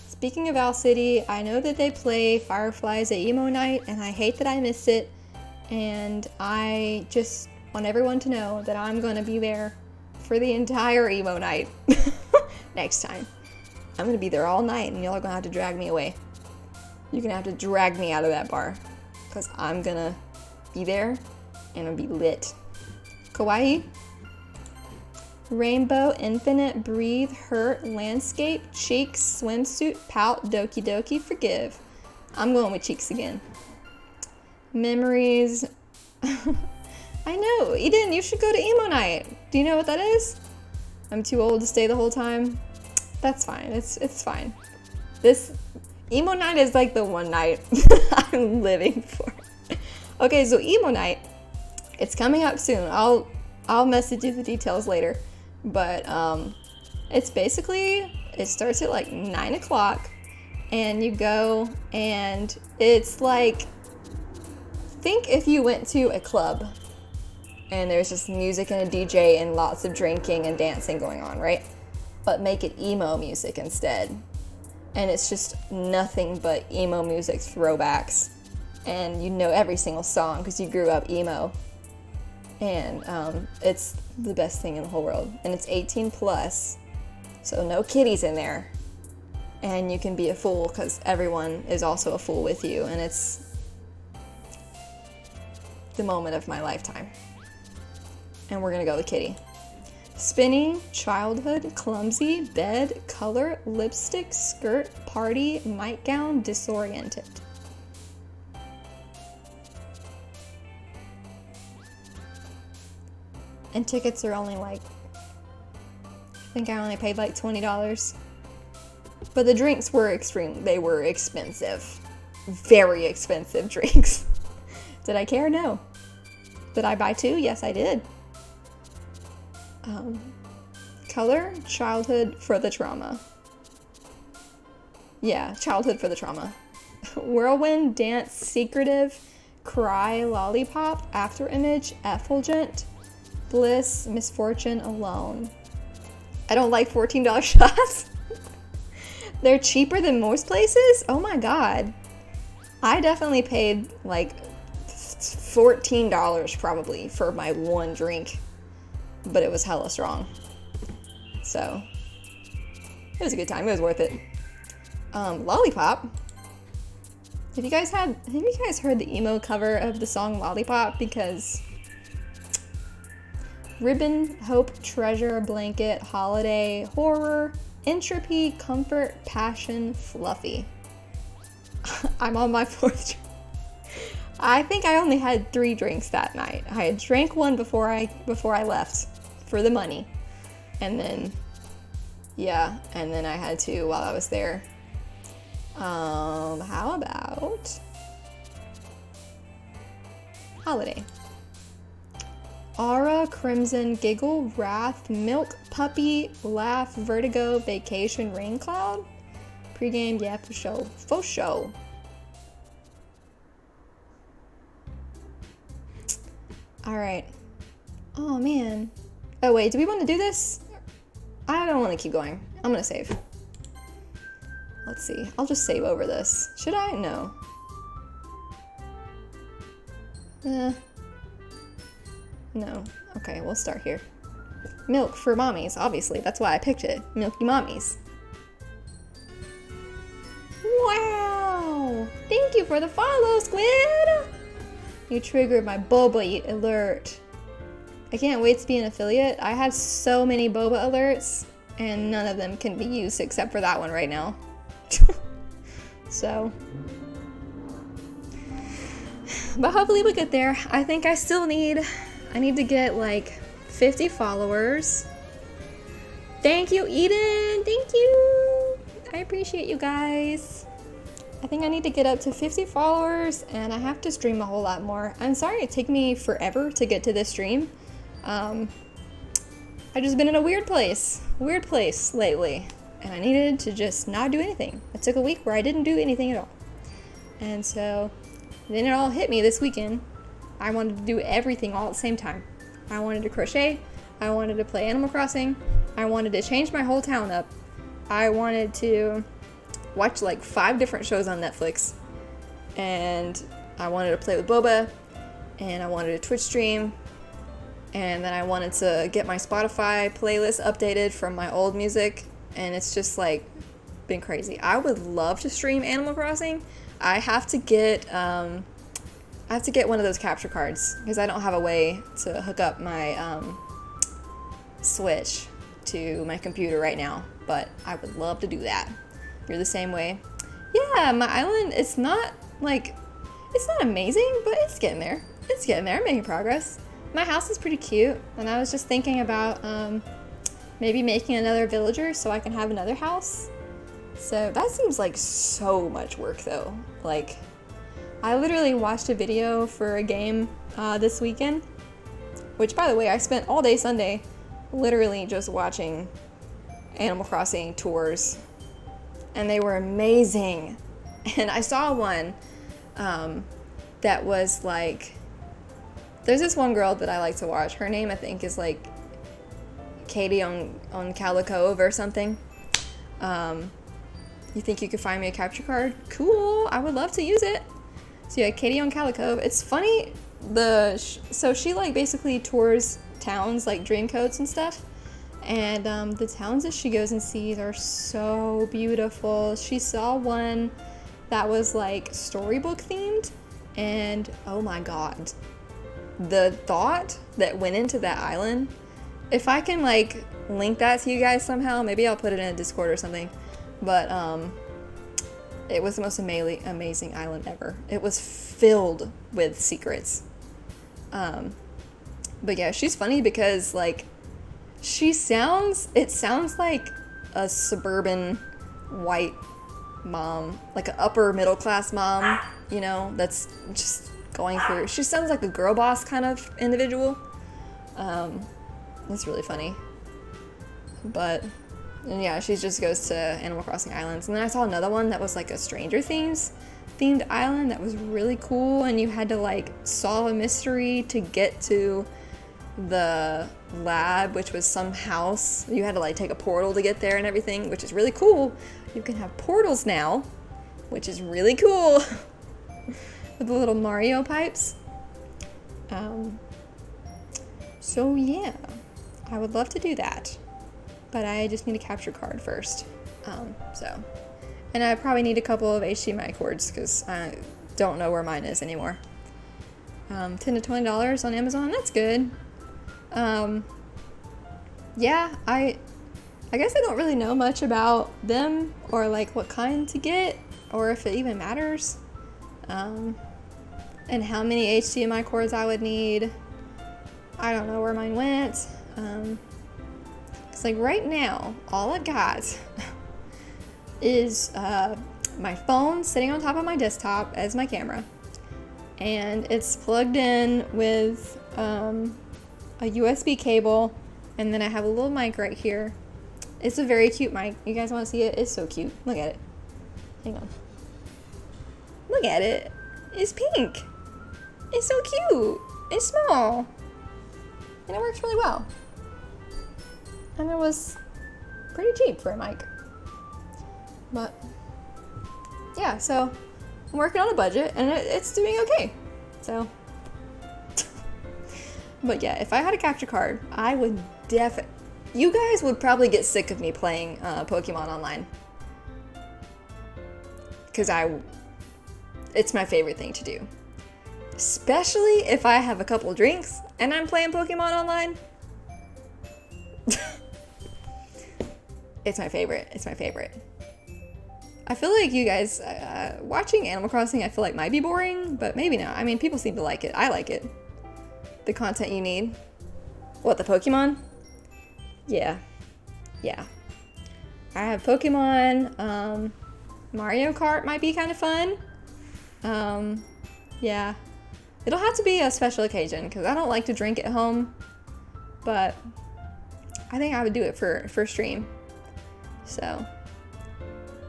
Speaking of Owl City, I know that they play Fireflies at emo night, and I hate that I missed it. And I just want everyone to know that I'm gonna be there for the entire emo night next time. I'm gonna be there all night, and y'all are gonna have to drag me away. You're gonna have to drag me out of that bar, because I'm gonna be there, and I'm gonna be lit. Kawaii. Rainbow, infinite, breathe, hurt, landscape, cheeks, swimsuit, pout, doki doki, forgive. I'm going with cheeks again. Memories. I know, Eden, you should go to emo night. Do you know what that is? I'm too old to stay the whole time. That's fine, it's fine. This emo night is like the one night I'm living for. Okay, so emo night, it's coming up soon. I'll message you the details later. But it's basically, it starts at like 9 o'clock and you go and it's like, think if you went to a club and there's just music and a DJ and lots of drinking and dancing going on, right? But make it emo music instead. And it's just nothing but emo music throwbacks. And you know every single song because you grew up emo. And it's the best thing in the whole world. And it's 18 plus, so no kiddies in there. And you can be a fool because everyone is also a fool with you. And it's the moment of my lifetime. And we're gonna go with kitty. Spinning, childhood, clumsy, bed, color, lipstick, skirt, party, nightgown, disoriented. And tickets are only like, I think I only paid like $20. But the drinks were they were expensive. Very expensive drinks. Did I care? No. Did I buy two? Yes, I did. Color, childhood for the trauma. Yeah, childhood for the trauma. Whirlwind, dance, secretive, cry, lollipop, after image, effulgent, bliss, misfortune, alone. I don't like $14 shots. They're cheaper than most places? Oh my god. I definitely paid like $14 probably for my one drink, but it was hella strong. So It was a good time. It was worth it. Lollipop. Have you guys heard the emo cover of the song Lollipop? Because ribbon, hope, treasure, blanket, holiday, horror, entropy, comfort, passion, fluffy. I'm on my 4th drink. I think I only had 3 drinks that night. I had drank one before I left for the money. And then, yeah, and then I had 2 while I was there. How about holiday? Aura, crimson, giggle, wrath, milk, puppy, laugh, vertigo, vacation, rain cloud. Pre-game, yeah, for show. For show. Alright. Oh, man. Oh, wait, do we want to do this? I don't want to keep going. I'm going to save. Let's see. I'll just save over this. Should I? No. No. Okay, we'll start here. Milk for mommies, obviously. That's why I picked it. Milky mommies. Wow! Thank you for the follow, Squid! You triggered my boba alert. I can't wait to be an affiliate. I have so many boba alerts, and none of them can be used except for that one right now. So, but hopefully we'll get there. I think I need to get like 50 followers. Thank you, Eden. Thank you. I appreciate you guys. I think I need to get up to 50 followers, and I have to stream a whole lot more. I'm sorry it took me forever to get to this stream. I've just been in a weird place lately, and I needed to just not do anything. It took a week where I didn't do anything at all. And so then it all hit me this weekend. I wanted to do everything all at the same time. I wanted to crochet, I wanted to play Animal Crossing, I wanted to change my whole town up, I wanted to watch like 5 different shows on Netflix, and I wanted to play with Boba, and I wanted to Twitch stream, and then I wanted to get my Spotify playlist updated from my old music, and it's just like been crazy. I would love to stream Animal Crossing. I have to get one of those capture cards because I don't have a way to hook up my Switch to my computer right now, but I would love to do that. You're the same way? Yeah, my island, it's not amazing, but it's getting there. I'm making progress. My house is pretty cute, and I was just thinking about maybe making another villager so I can have another house. So that seems like so much work though. Like, I literally watched a video for a game this weekend, which by the way, I spent all day Sunday literally just watching Animal Crossing tours, and they were amazing. And I saw one that was like, there's this one girl that I like to watch. Her name I think is like Katie on Calico or something. You think you could find me a capture card? Cool, I would love to use it. So yeah, Katie on Calico. It's funny, so she like basically tours towns like Dreamcoats and stuff, and the towns that she goes and sees are so beautiful. She saw one that was like storybook themed, and oh my god, the thought that went into that island. If I can like link that to you guys somehow, maybe I'll put it in a Discord or something, but it was the most amazing island ever. It was filled with secrets. But yeah, she's funny because like it sounds like a suburban white mom, like an upper middle class mom, you know, that's just going through. She sounds like a girl boss kind of individual. It's really funny. But and yeah, she just goes to Animal Crossing Islands. And then I saw another one that was like a Stranger Things themed island that was really cool, and you had to like solve a mystery to get to the lab, which was some house. You had to like take a portal to get there and everything, which is really cool. You can have portals now, which is really cool. With the little Mario pipes. So yeah, I would love to do that, but I just need a capture card first. So, and I probably need a couple of HDMI cords because I don't know where mine is anymore. $10 to $20 on Amazon, that's good. Yeah, I guess I don't really know much about them or like what kind to get or if it even matters. And how many HDMI cords I would need. I don't know where mine went. It's like right now, all I've got is my phone sitting on top of my desktop as my camera. And it's plugged in with a USB cable. And then I have a little mic right here. It's a very cute mic. You guys want to see it? It's so cute. Look at it. Hang on. Look at it. It's pink. It's so cute. It's small. And it works really well. And it was pretty cheap for a mic. But yeah, so I'm working on a budget and it's doing okay. So, but yeah, if I had a capture card, I would definitely. You guys would probably get sick of me playing Pokemon online. Because it's my favorite thing to do. Especially if I have a couple drinks and I'm playing Pokemon online. It's my favorite. It's my favorite. I feel like you guys, watching Animal Crossing, I feel like might be boring, but maybe not. I mean, people seem to like it. I like it. The content you need. What, the Pokemon? Yeah. Yeah. I have Pokemon. Mario Kart might be kind of fun. Yeah. It'll have to be a special occasion because I don't like to drink at home. But I think I would do it for stream. So.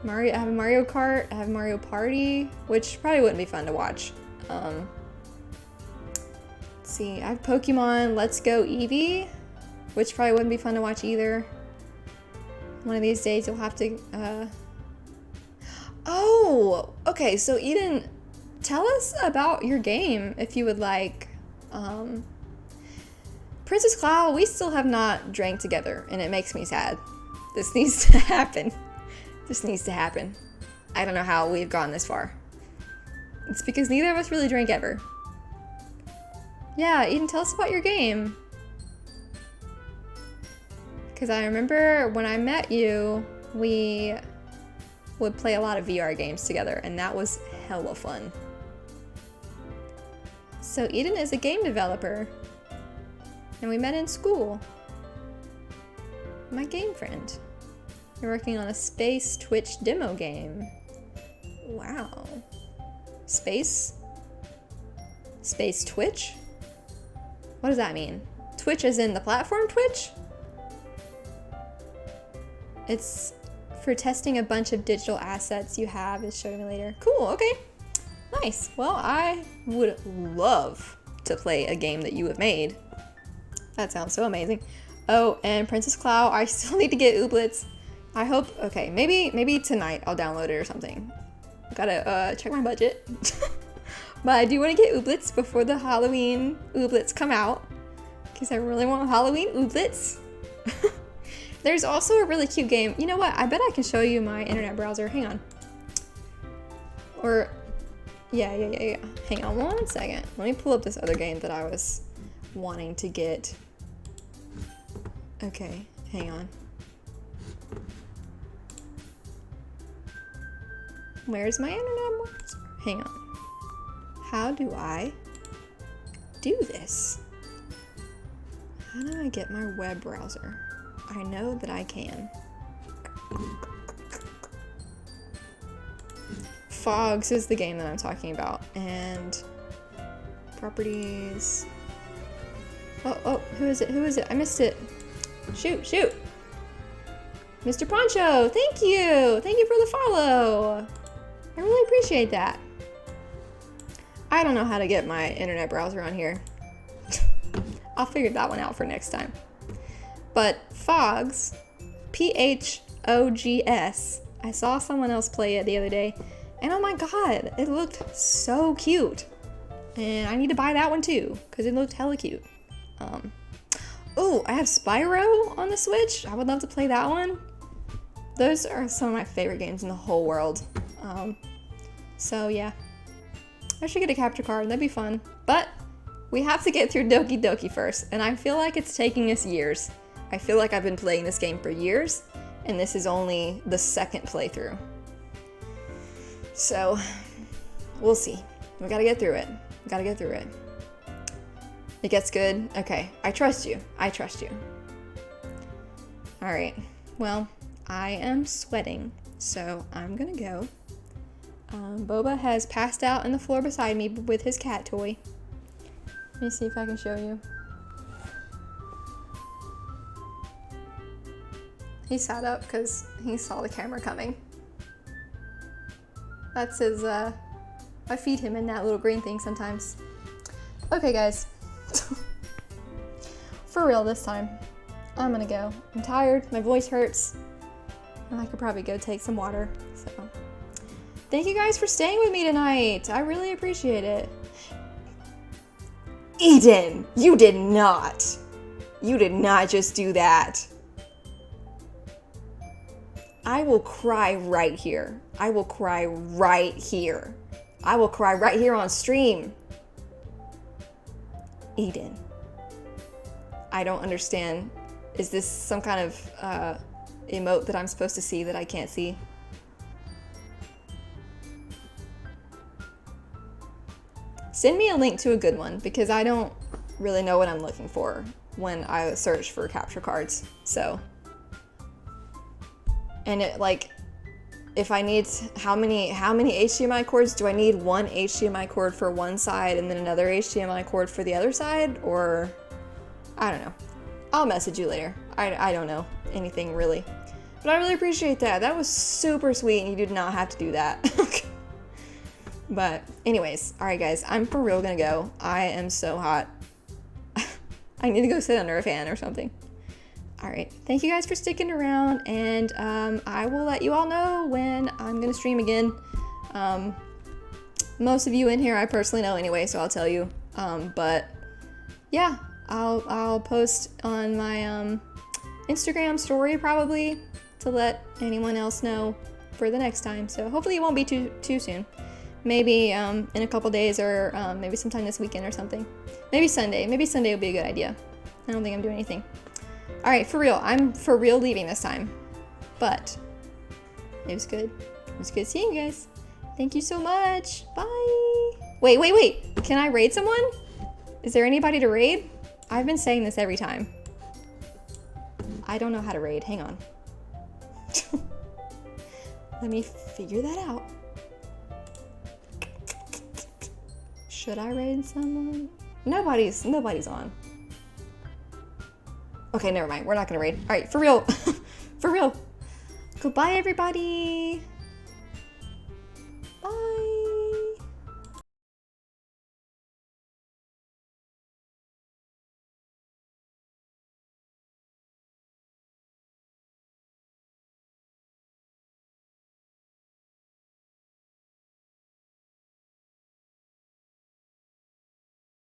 I have a Mario Kart. I have Mario Party, which probably wouldn't be fun to watch. Let's see. I have Pokemon Let's Go Eevee, which probably wouldn't be fun to watch either. One of these days you'll have to, Oh! Okay, so Eden, tell us about your game, if you would like. Princess Cloud, we still have not drank together, and it makes me sad. This needs to happen. This needs to happen. I don't know how we've gone this far. It's because neither of us really drank ever. Yeah, Eden, tell us about your game. Because I remember when I met you, we would play a lot of VR games together, and that was hella fun. So Eden is a game developer, and we met in school. My game friend. You're working on a Space Twitch demo game. Wow. Space Twitch? What does that mean? Twitch as in the platform Twitch? It's for testing a bunch of digital assets you have, is showing me later. Cool, okay. Nice. Well, I would love to play a game that you have made. That sounds so amazing. Oh, and Princess Cloud, I still need to get Ooblets. I hope, okay, maybe tonight I'll download it or something. Gotta check my budget. But I do want to get Ooblets before the Halloween Ooblets come out. Because I really want Halloween Ooblets. There's also a really cute game. You know what? I bet I can show you my internet browser. Hang on. Or, yeah. Hang on one second. Let me pull up this other game that I was wanting to get. Okay, hang on. Where's my internet browser? Hang on. How do I do this? How do I get my web browser? I know that I can. Fogs is the game that I'm talking about. And properties. Oh, who is it? I missed it. Shoot. Mr. Poncho, thank you. Thank you for the follow. I really appreciate that. I don't know how to get my internet browser on here. I'll figure that one out for next time. But Phogs, P-H-O-G-S, I saw someone else play it the other day, and oh my god, it looked so cute. And I need to buy that one too, because it looked hella cute. Oh, I have Spyro on the Switch. I would love to play that one. Those are some of my favorite games in the whole world. So yeah, I should get a capture card. That'd be fun. But we have to get through Doki Doki first, and I feel like it's taking us years. I feel like I've been playing this game for years, and this is only the second playthrough. So we'll see. We gotta get through it. We gotta get through it. It gets good. Okay, I trust you. I trust you. All right. Well, I am sweating, so I'm gonna go. Boba has passed out on the floor beside me with his cat toy. Let me see if I can show you. He sat up because he saw the camera coming. That's his, I feed him in that little green thing sometimes. Okay, guys. For real this time. I'm gonna go. I'm tired, my voice hurts, and I could probably go take some water, so. Thank you guys for staying with me tonight. I really appreciate it. Eden, you did not. You did not just do that. I will cry right here. I will cry right here. I will cry right here on stream. Eden. I don't understand. Is this some kind of emote that I'm supposed to see that I can't see? Send me a link to a good one, because I don't really know what I'm looking for when I search for capture cards. So, and it, like, if I need, how many HDMI cords do I need? One HDMI cord for one side and then another HDMI cord for the other side? Or I don't know. I'll message you later. I don't know anything really, but I really appreciate that. That was super sweet, and you did not have to do that. But anyways, all right guys, I'm for real gonna go. I am so hot. I need to go sit under a fan or something. All right, thank you guys for sticking around, and I will let you all know when I'm gonna stream again. Most of you in here I personally know anyway, so I'll tell you. But yeah, I'll post on my Instagram story probably to let anyone else know for the next time. So hopefully it won't be too soon. Maybe in a couple days, or maybe sometime this weekend or something. Maybe Sunday. Maybe Sunday would be a good idea. I don't think I'm doing anything. All right, for real. I'm for real leaving this time. But it was good. It was good seeing you guys. Thank you so much. Bye. Wait. Can I raid someone? Is there anybody to raid? I've been saying this every time. I don't know how to raid. Hang on. Let me figure that out. Should I raid someone? Nobody's on. Okay, never mind. We're not gonna raid. All right, for real. For real. Goodbye, everybody.